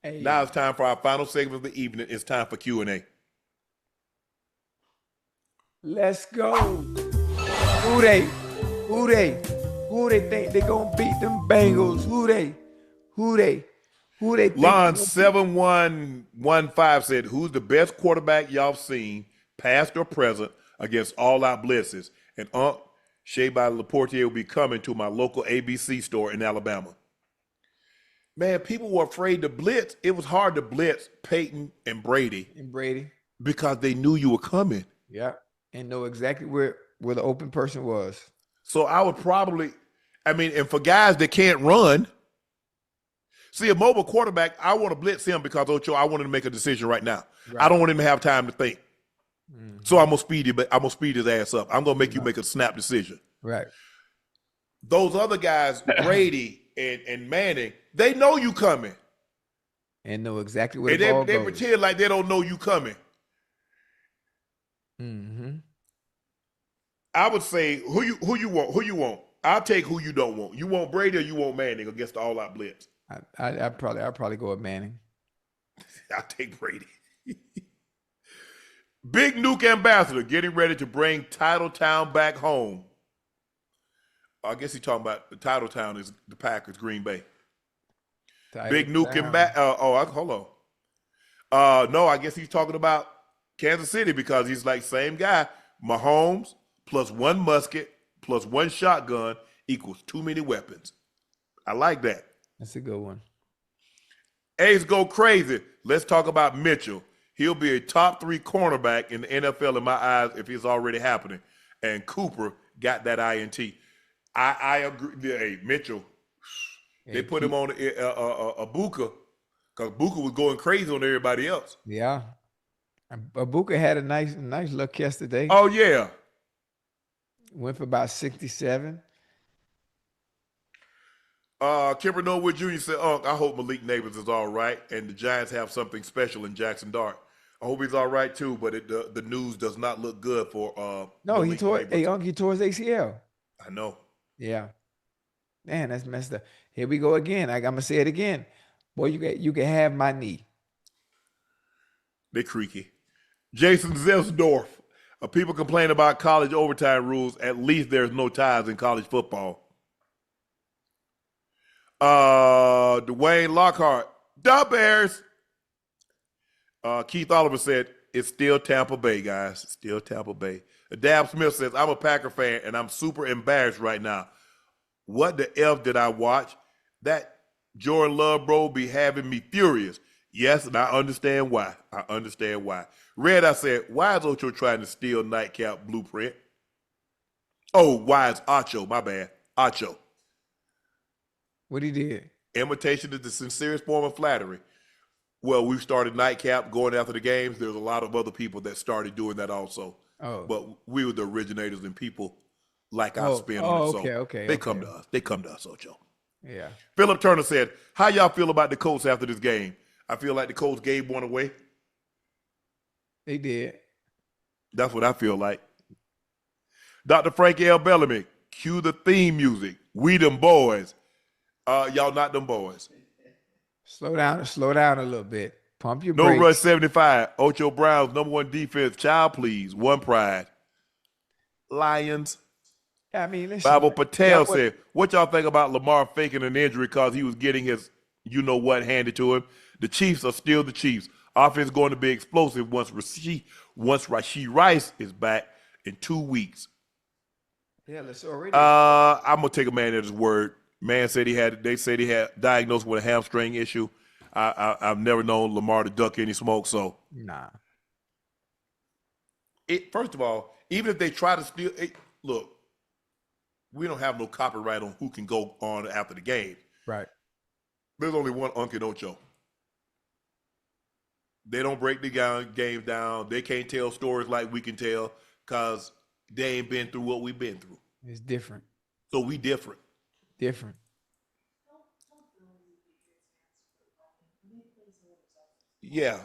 Hey. Now it's time for our final segment of the evening. It's time for Q&A. Let's go. Who they think they gonna beat them Bengals? Who they think? Lon 7115 said, "Who's the best quarterback y'all seen, past or present, against all-out blitzes?" And Unc Shea by Laportier will be coming to my local ABC store in Alabama. Man, people were afraid to blitz. It was hard to blitz Peyton and Brady. Because they knew you were coming. Yeah, and know exactly where the open person was. So I would probably, and for guys that can't run, see a mobile quarterback, I want to blitz him because, Ocho, I want him to make a decision right now. Right. I don't want him to have time to think. So I'm gonna speed it, but I'm gonna speed his ass up. I'm gonna make you make a snap decision. Right. Those other guys, Brady and Manning, they know you coming. And know exactly where And the ball they goes. pretend like they don't know you coming. Mm-hmm. I would say who you want. I'll take who you don't want. You want Brady or you want Manning against the all-out blitz? I'd probably go with Manning. I'll take Brady. Big Nuke ambassador getting ready to bring Titletown back home. I guess he's talking about the Titletown is the Packers, Green Bay. Big Nuke hold on. No, I guess he's talking about Kansas City because he's like same guy. Mahomes plus one musket plus one shotgun equals too many weapons. I like that. That's a good one. A's go crazy. Let's talk about Mitchell. He'll be a top 3 cornerback in the NFL in my eyes if it's already happening. And Cooper got that INT. I agree. Hey, Mitchell, they put him on a Buka because Buka was going crazy on everybody else. Yeah. Buka had a nice look yesterday. Oh, yeah. Went for about 67. Kimber Norwood Jr. said, Unc, I hope Malik Neighbors is all right and the Giants have something special in Jaxson Dart. I hope he's all right too, but the news does not look good for No, Malik he tore Neighbors. Unc, he tore his ACL. I know. Yeah. Man, that's messed up. Here we go again. I'm gonna say it again. Boy, you can have my knee. They creaky. Jason Zelsdorf. People complain about college overtime rules. At least there's no ties in college football. Dwayne Lockhart. The Bears. Keith Oliver said, it's still Tampa Bay, guys. It's still Tampa Bay. Dab Smith says, I'm a Packer fan, and I'm super embarrassed right now. What the F did I watch? That Jordan Love bro be having me furious. Yes, and I understand why. Red, I said, why is Ocho trying to steal Nightcap blueprint? Oh, why is Ocho? My bad. Ocho. What he did? Imitation is the sincerest form of flattery. Well, we started Nightcap going after the games. There's a lot of other people that started doing that also. Oh. But we were the originators and people like our spin on it. So okay. They come to us. They come to us, Ocho. Yeah. Philip Turner said, how y'all feel about the Colts after this game? I feel like the Colts gave one away. They did. That's what I feel like. Dr. Frankie L. Bellamy, cue the theme music. We them boys. Y'all not them boys. Slow down a little bit. Pump your No brakes. rush 75. Ocho Brown's #1 defense. Child, please. One pride. Lions. I mean, listen. Bible Patel said, what y'all think about Lamar faking an injury because he was getting his you-know-what handed to him? The Chiefs are still the Chiefs. Offense going to be explosive once Rashee Rice is back in 2 weeks. Yeah, let's already. I'm going to take a man at his word. Man said they said he had diagnosed with a hamstring issue. I've never known Lamar to duck any smoke, so. Nah. First of all, even if they try to steal it, look, we don't have no copyright on who can go on after the game. Right. There's only one Unc and Ocho. They don't break the game down. They can't tell stories like we can tell because they ain't been through what we've been through. It's different. So we different. Different. Yeah.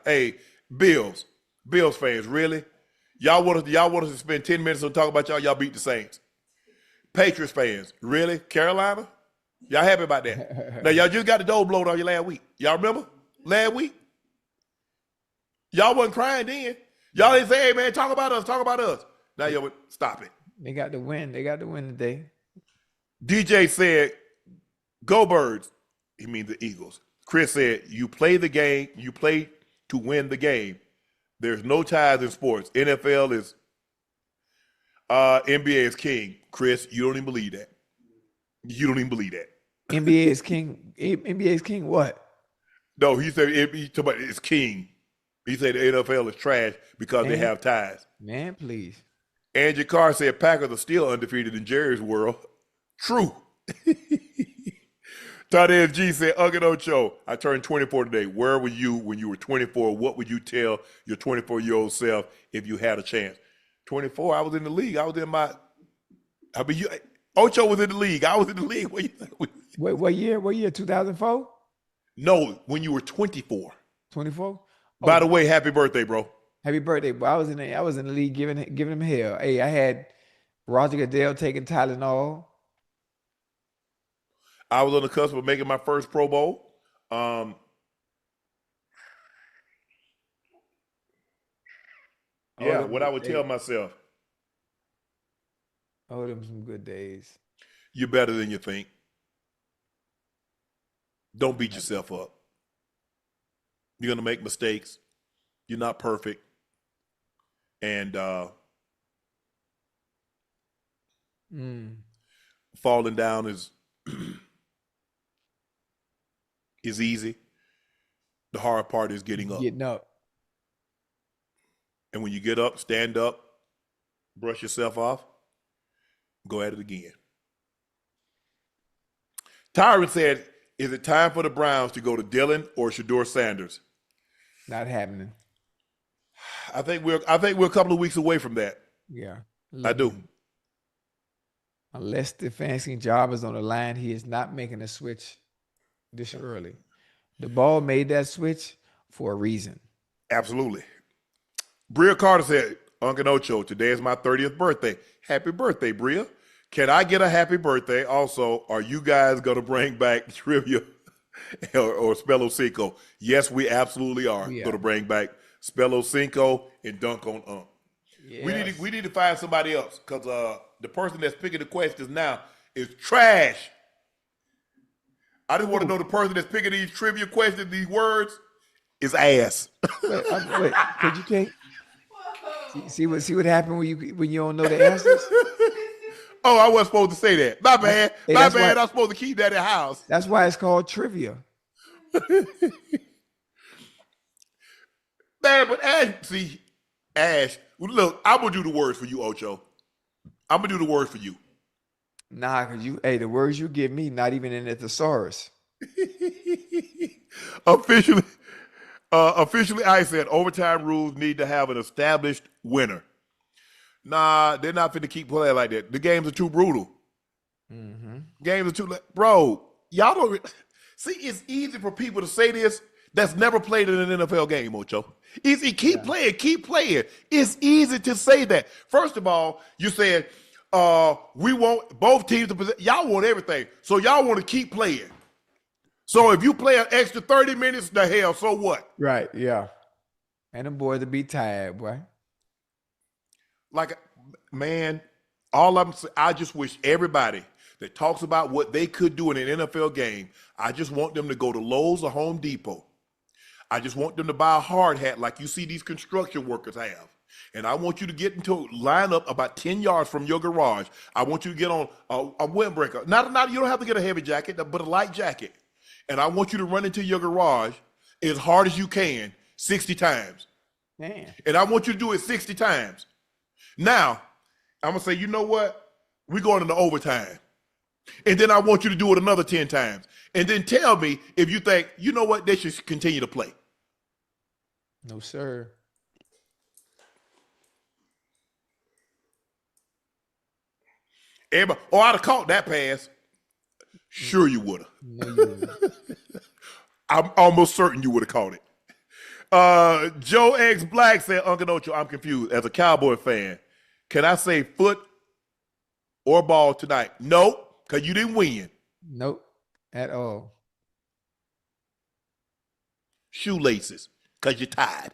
Hey, Bills fans, really? Y'all want us to spend 10 minutes on talking about y'all beat the Saints. Patriots fans, really? Carolina? Y'all happy about that? Now, y'all just got the door blown on you last week. Y'all remember? Last week? Y'all wasn't crying then. Y'all didn't say, hey, man, talk about us. Now, y'all would stop it. They got the win. They got the win today. DJ said, go Birds. He means the Eagles. Chris said, you play the game. You play to win the game. There's no ties in sports. NFL is, NBA is king. Chris, you don't even believe that. NBA is king. NBA is king what? No, he said it's king. He said the NFL is trash because they have ties. Man, please. Angie Carr said Packers are still undefeated in Jerry's world. True. Todd G said, Unc and Ocho, I turned 24 today. Where were you when you were 24? What would you tell your 24-year-old self if you had a chance? 24, I was in the league. I was in my, Ocho was in the league. I was in the league. What year? What year? 2004? No, when you were 24. 24? By the way, happy birthday, bro. Happy birthday, bro. I was in the league giving him hell. Hey, I had Roger Goodell taking Tylenol. I was on the cusp of making my first Pro Bowl. Yeah, what I would tell myself. Oh, them some good days. You're better than you think. Don't beat yourself up. You're going to make mistakes. You're not perfect. And falling down is easy. The hard part is getting up. Getting up. And when you get up, stand up, brush yourself off, go at it again. Tyron said, is it time for the Browns to go to Dillon or Shedeur Sanders? Not happening. I think we're a couple of weeks away from that. Yeah. I do. Unless the fancy job is on the line, he is not making a switch this early. The ball made that switch for a reason. Absolutely. Bria Carter said, Unc and Ocho, today is my 30th birthday. Happy birthday, Bria. Can I get a happy birthday? Also, are you guys going to bring back trivia or Ochocinco? Yes, we absolutely are going to bring back Ochocinco and Dunk on Unc. Yes. We need to find somebody else because the person that's picking the questions now is trash. I just want to know the person that's picking these trivia questions, these words, is ass. Wait, could you take? See what happened when you don't know the answers? Oh, I wasn't supposed to say that. My bad. Hey, my bad. I'm supposed to keep that in the house. That's why it's called trivia. Man, but Ash, look, I'm gonna do the words for you, Ocho. I'm gonna do the words for you. Nah, cause the words you give me, not even in the thesaurus. Officially, I said overtime rules need to have an established winner. Nah, they're not finna keep playing like that. The games are too brutal. Games are too, bro. Y'all don't see. It's easy for people to say this that's never played in an NFL game, Ocho. Easy, keep playing. It's easy to say that. First of all, you said we want both teams to possess. Y'all want everything, so y'all want to keep playing. So if you play an extra 30 minutes, the hell, so what? Right, yeah. And them boys to be tired, boy. Like, man, all I'm saying, I just wish everybody that talks about what they could do in an NFL game, I just want them to go to Lowe's or Home Depot. I just want them to buy a hard hat like you see these construction workers have. And I want you to get into line up about 10 yards from your garage. I want you to get on a windbreaker. Not you don't have to get a heavy jacket, but a light jacket. And I want you to run into your garage as hard as you can 60 times. Man. And I want you to do it 60 times. Now, I'm going to say, you know what? We're going into overtime. And then I want you to do it another 10 times. And then tell me if you think, you know what, they should continue to play. No, sir. Everybody, I'd have caught that pass. Sure you would have. No, you wouldn't. I'm almost certain you would have caught it. Joe X Black said, Unc and Ocho, I'm confused. As a Cowboy fan, can I say foot or ball tonight? Nope, because you didn't win. Nope, at all. Shoelaces, because you're tied.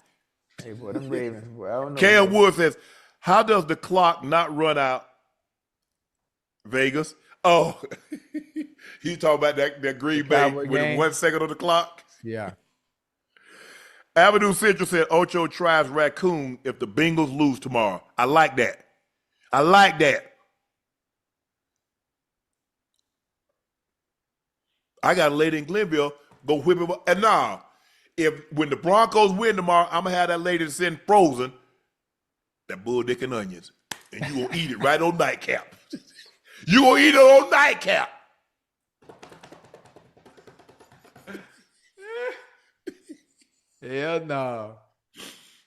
Hey, boy, them Ravens, boy, I don't know. Cam Wood says, how does the clock not run out? Vegas. Oh, he's talking about that Green Bay with 1 second on the clock. Yeah. Avenue Central said Ocho tries raccoon if the Bengals lose tomorrow. I like that. I got a lady in Glenville go whip him up. And now, when the Broncos win tomorrow, I'm gonna have that lady to send frozen that bull dick and onions, and you gonna eat it right on Nightcap. You gonna eat it on Nightcap. Hell no.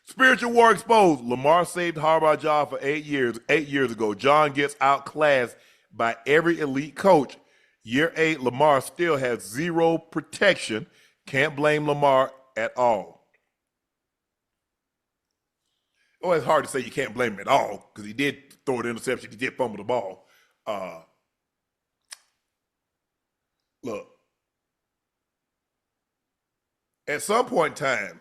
Spiritual War exposed. Lamar saved Harbaugh's job for 8 years. 8 years ago, John gets outclassed by every elite coach. Year 8, Lamar still has zero protection. Can't blame Lamar at all. Oh, it's hard to say you can't blame him at all because he did throw an interception. He did fumble the ball. Look, at some point in time,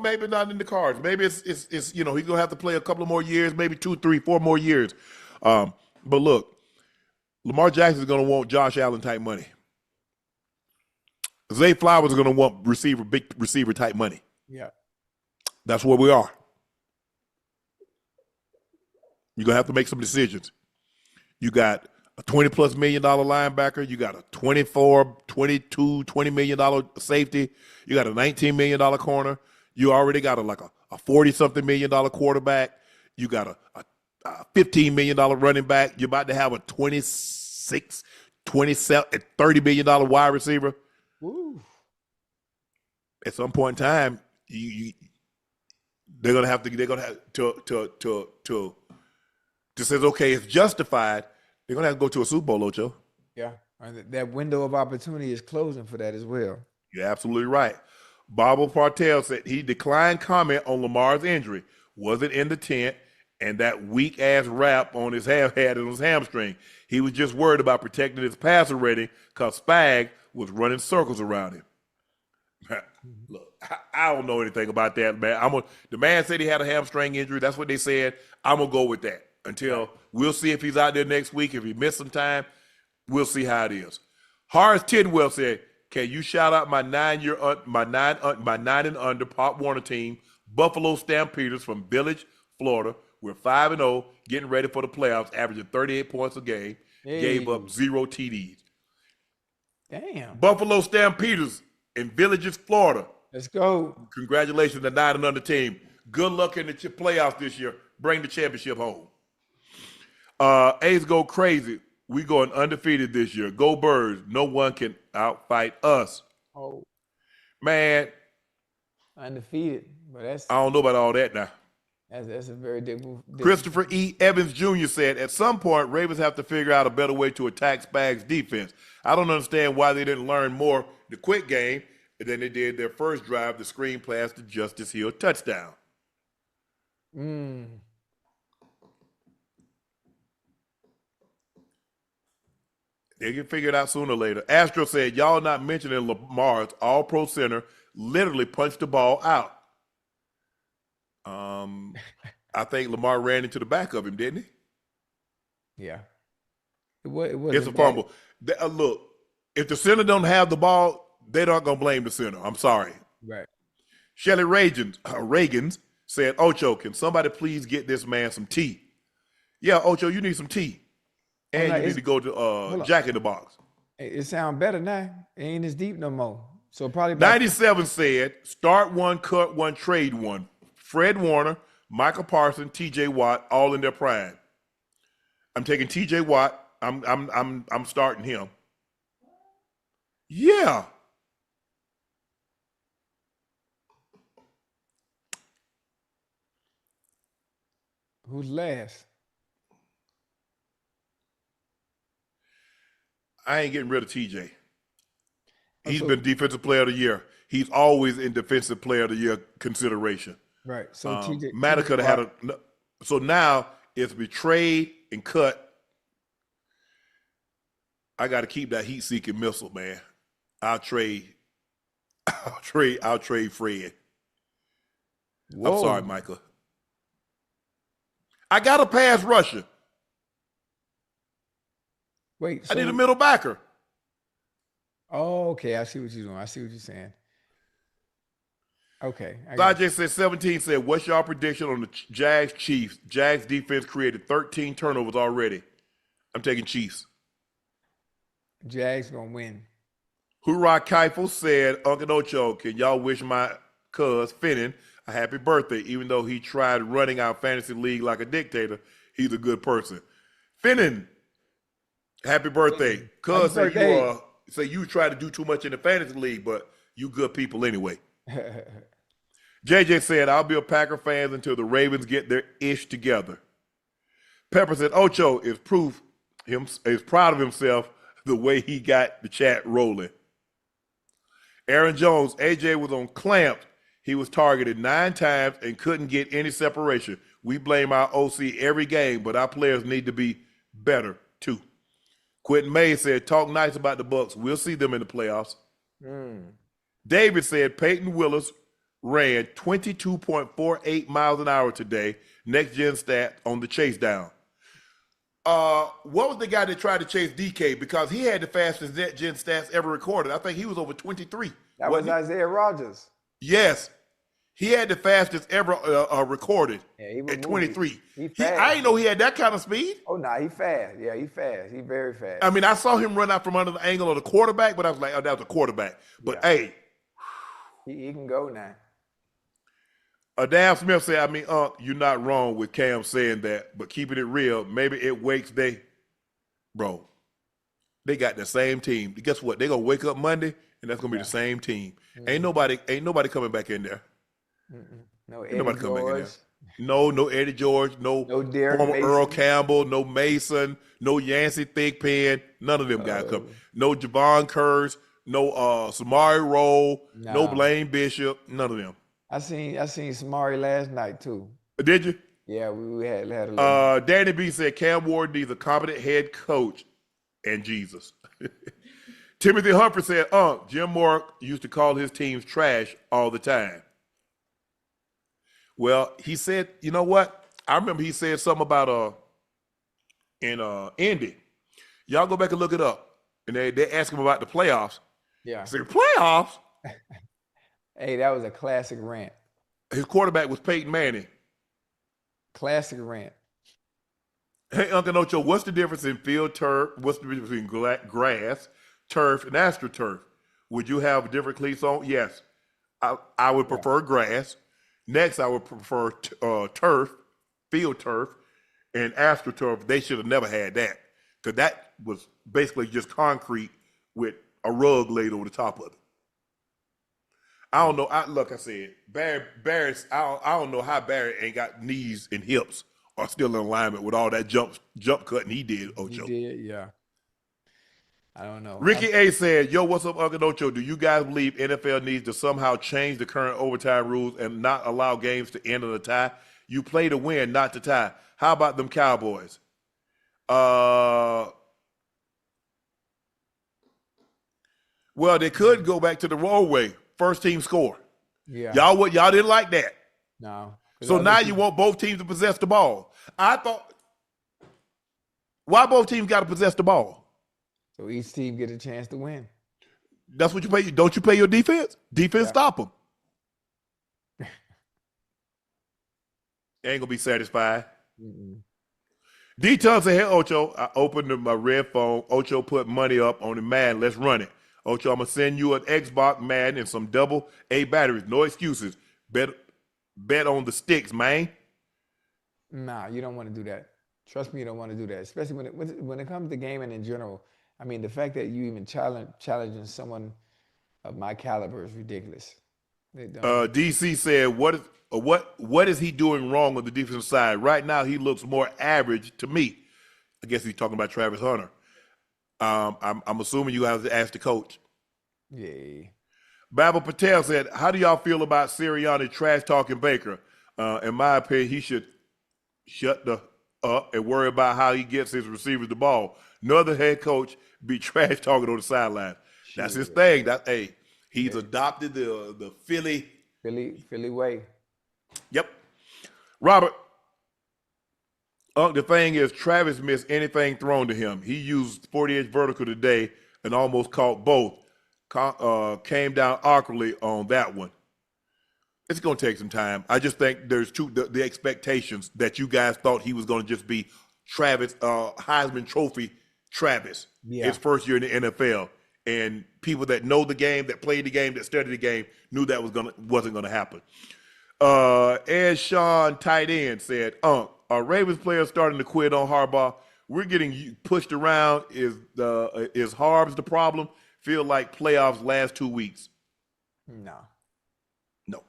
maybe not in the cards. Maybe it's he's gonna have to play a couple of more years, maybe 2, 3, 4 more years. But look, Lamar Jackson is gonna want Josh Allen type money. Zay Flowers is gonna want big receiver type money. Yeah. That's where we are. You're gonna have to make some decisions. You got a $20+ million linebacker. You got a $20 million safety. You got a $19 million corner. You already got a 40-something million quarterback. You got a $15 million running back. You're about to have a 26, 27, $30 million wide receiver. Woo. At some point in time, they're gonna have to says, okay, it's justified. They're gonna have to go to a Super Bowl, Ocho. Yeah. And that window of opportunity is closing for that as well. You're absolutely right. Bobo Partel said he declined comment on Lamar's injury. Wasn't in the tent, and that weak ass wrap on his head on his hamstring. He was just worried about protecting his passer rating because Spag was running circles around him. Look, I don't know anything about that, man. The man said he had a hamstring injury. That's what they said. I'm gonna go with that until we'll see if he's out there next week. If he missed some time, we'll see how it is. Horace Tidwell said, "Can you shout out my 9 and under Pop Warner team, Buffalo Stampeders from Village, Florida? We're 5-0, getting ready for the playoffs, averaging 38 points a game. Hey. Gave up 0 TDs. Damn. Buffalo Stampeders in Villages, Florida. Let's go. Congratulations to the 9 and under team. Good luck in the playoffs this year. Bring the championship home. A's go crazy. We going undefeated this year. Go Birds. No one can outfight us." Oh, Man, undefeated. But I don't know about all that now. that's a very difficult. Christopher E. Evans Jr. said, "At some point, Ravens have to figure out a better way to attack Spag's defense. I don't understand why they didn't learn more the quick game than they did their first drive, the screen pass to Justice Hill touchdown." They can figure it out sooner or later. Astro said, "Y'all not mentioning Lamar's all-pro center literally punched the ball out." I think Lamar ran into the back of him, didn't he? Yeah. It was It's a fumble. Look, if the center don't have the ball, they're not going to blame the center. I'm sorry. Right. Shelly Reagans said, "Ocho, can somebody please get this man some tea?" Yeah, Ocho, you need some tea. And you need to go to Jack in the Box. It sounds better now. It ain't as deep no more. So probably 97 said, "Start one, cut one, trade one. Fred Warner, Micah Parsons, TJ Watt, all in their prime." I'm taking TJ Watt. I'm starting him. Yeah. Who's last? I ain't getting rid of TJ. He's been Defensive Player of the Year. He's always in Defensive Player of the Year consideration. Right. So TJ Matter could have had a. So now it's be trade and cut. I got to keep that heat-seeking missile, man. I'll trade Fred. Whoa. I'm sorry, Micah. I got a pass rusher. Wait. I need a middle backer. Oh, okay. I see what you're doing. I see what you're saying. Okay. Sajay said 17 said, "What's y'all prediction on the Jags Chiefs? Jags defense created 13 turnovers already." I'm taking Chiefs. Jags gonna win. Hoorah Keifel said, "Unc and Ocho, can y'all wish my cuz Finnan a happy birthday? Even though he tried running our fantasy league like a dictator, he's a good person." Finnan, happy birthday. Cuz say you try to do too much in the fantasy league, but You good people anyway. JJ said, I'll be a Packer fan until the Ravens get their ish together. Pepper said, Ocho is proud of himself the way he got the chat rolling. Aaron Jones, AJ was on clamps. He was targeted 9 times and couldn't get any separation. We blame our OC every game, but our players need to be better too. Quentin May said, talk nice about the Bucs. We'll see them in the playoffs. David said, Peyton Willis ran 22.48 miles an hour today. Next gen stat on the chase down. What was the guy that tried to chase DK? Because he had the fastest net gen stats ever recorded. I think he was over 23. That was Isaiah Rodgers. Yes. He had the fastest ever recorded at 23. I didn't know he had that kind of speed. Oh, no, he fast. Yeah, he fast. He very fast. I mean, I saw him run out from under the angle of the quarterback, but I was like, oh, that was a quarterback. But, hey. He can go now. Dan Smith said, I mean, you're not wrong with Cam saying that, but keeping it real, maybe it wakes bro, they got the same team. Guess what? They're going to wake up Monday, and that's going to be the same team. Ain't nobody coming back in there. No Eddie George. No Eddie George. No former Earl Campbell. No Mason. No Yancey Thigpen. None of them guys come. No Javon Kurz. No Samari Roll. No Blaine Bishop. None of them. I seen Samari last night too. Did you? Yeah, we had a little. Danny B said Cam Ward needs a competent head coach and Jesus. Timothy Humphrey said, Jim Moore used to call his teams trash all the time. Well, he said, you know what? I remember he said something about in Indy. Y'all go back and look it up. And they asked him about the playoffs. Yeah. He said, playoffs? Hey, that was a classic rant. His quarterback was Peyton Manning. Classic rant. Hey, Unc and Ocho, what's the difference in field turf? What's the difference between grass, turf, and astroturf? Would you have different cleats on? Yes. I would prefer grass. Next, I would prefer turf, field turf, and astroturf. They should have never had that because that was basically just concrete with a rug laid over the top of it. I don't know. Like I said, Barry's. I don't know how Barry ain't got knees and hips are still in alignment with all that jump cutting he did. Ocho. He did, yeah. I don't know. Ricky A said, yo, what's up, Unc and Ocho? Do you guys believe NFL needs to somehow change the current overtime rules and not allow games to end in a tie? You play to win, not to tie. How about them Cowboys? Well, they could go back to the road way. First team score. Yeah. Y'all didn't like that. No. So now you want both teams to possess the ball. I thought, why both teams got to possess the ball? So each team get a chance to win. That's what you pay. Don't you pay your defense? Defense stop them. Ain't gonna be satisfied. D-Ton said, hey, Ocho, I opened my red phone. Ocho put money up on the Madden. Let's run it. Ocho, I'm gonna send you an Xbox Madden and some double A batteries. No excuses. Bet on the sticks, man. Nah, you don't want to do that. Trust me, you don't want to do that. Especially when it comes to gaming in general. I mean, the fact that you even challenging someone of my caliber is ridiculous. DC said, what is he doing wrong on the defensive side? Right now, he looks more average to me. I guess he's talking about Travis Hunter. I'm assuming you have to ask the coach. Yeah. Babel Patel said, how do y'all feel about Sirianni trash-talking Baker? In my opinion, he should shut up and worry about how he gets his receivers the ball. No other head coach be trash-talking on the sideline. That's his thing. He's adopted the Philly way. Yep. Robert, the thing is, Travis missed anything thrown to him. He used 40-inch vertical today and almost caught both. Came down awkwardly on that one. It's going to take some time. I just think there's the expectations that you guys thought he was going to just be Travis, Heisman Trophy Travis, his first year in the NFL. And people that know the game, that played the game, that studied the game, knew that wasn't going to happen. Ed Sean, tight end, said, are Ravens players starting to quit on Harbaugh? We're getting pushed around. Is Harbs the problem? Feel like playoffs last 2 weeks. No. No.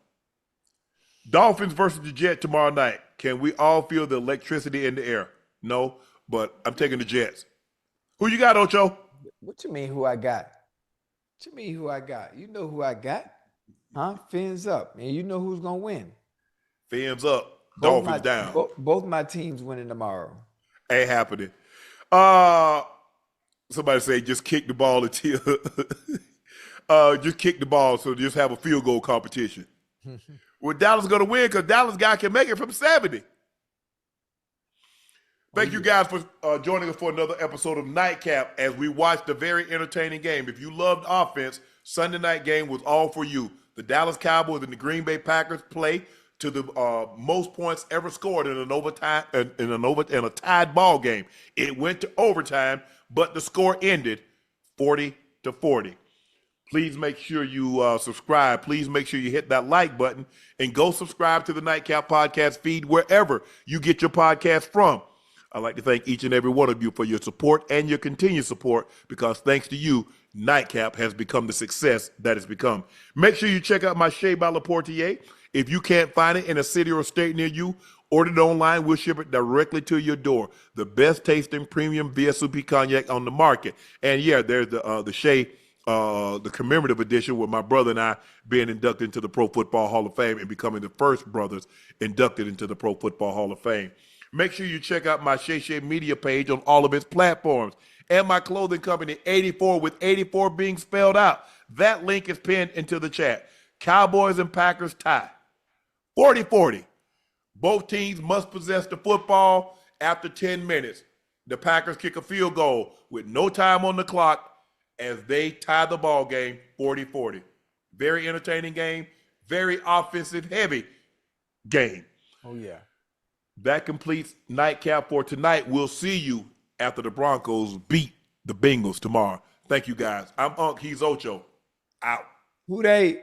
Dolphins versus the Jets tomorrow night. Can we all feel the electricity in the air? No, but I'm taking the Jets. Who you got, Ocho? What you mean who I got? What you mean who I got? You know who I got. Huh? Fins up. And you know who's going to win. Fins up. Dolphins down. Both my teams winning tomorrow. Ain't happening. Somebody say just kick the ball until just kick the ball so just have a field goal competition. Well, Dallas going to win because Dallas guy can make it from 70. Thank you guys for joining us for another episode of Nightcap as we watched a very entertaining game. If you loved offense, Sunday night game was all for you. The Dallas Cowboys and the Green Bay Packers play to the most points ever scored in a tied ball game. It went to overtime, but the score ended 40-40. Please make sure you subscribe. Please make sure you hit that like button and go subscribe to the Nightcap podcast feed wherever you get your podcast from. I'd like to thank each and every one of you for your support and your continued support because thanks to you, Nightcap has become the success that it's become. Make sure you check out my Shea by Laportier. If you can't find it in a city or state near you, order it online. We'll ship it directly to your door. The best tasting premium VSOP cognac on the market. And yeah, there's the Shea, the commemorative edition with my brother and I being inducted into the Pro Football Hall of Fame and becoming the first brothers inducted into the Pro Football Hall of Fame. Make sure you check out my Shay Media page on all of its platforms and my clothing company, 84 with 84 being spelled out. That link is pinned into the chat. Cowboys and Packers tie. 40-40. Both teams must possess the football after 10 minutes. The Packers kick a field goal with no time on the clock as they tie the ball game 40-40. Very entertaining game, very offensive heavy game. Oh, yeah. That completes Nightcap for tonight. We'll see you after the Broncos beat the Bengals tomorrow. Thank you, guys. I'm Unc. He's Ocho. Out. Who they?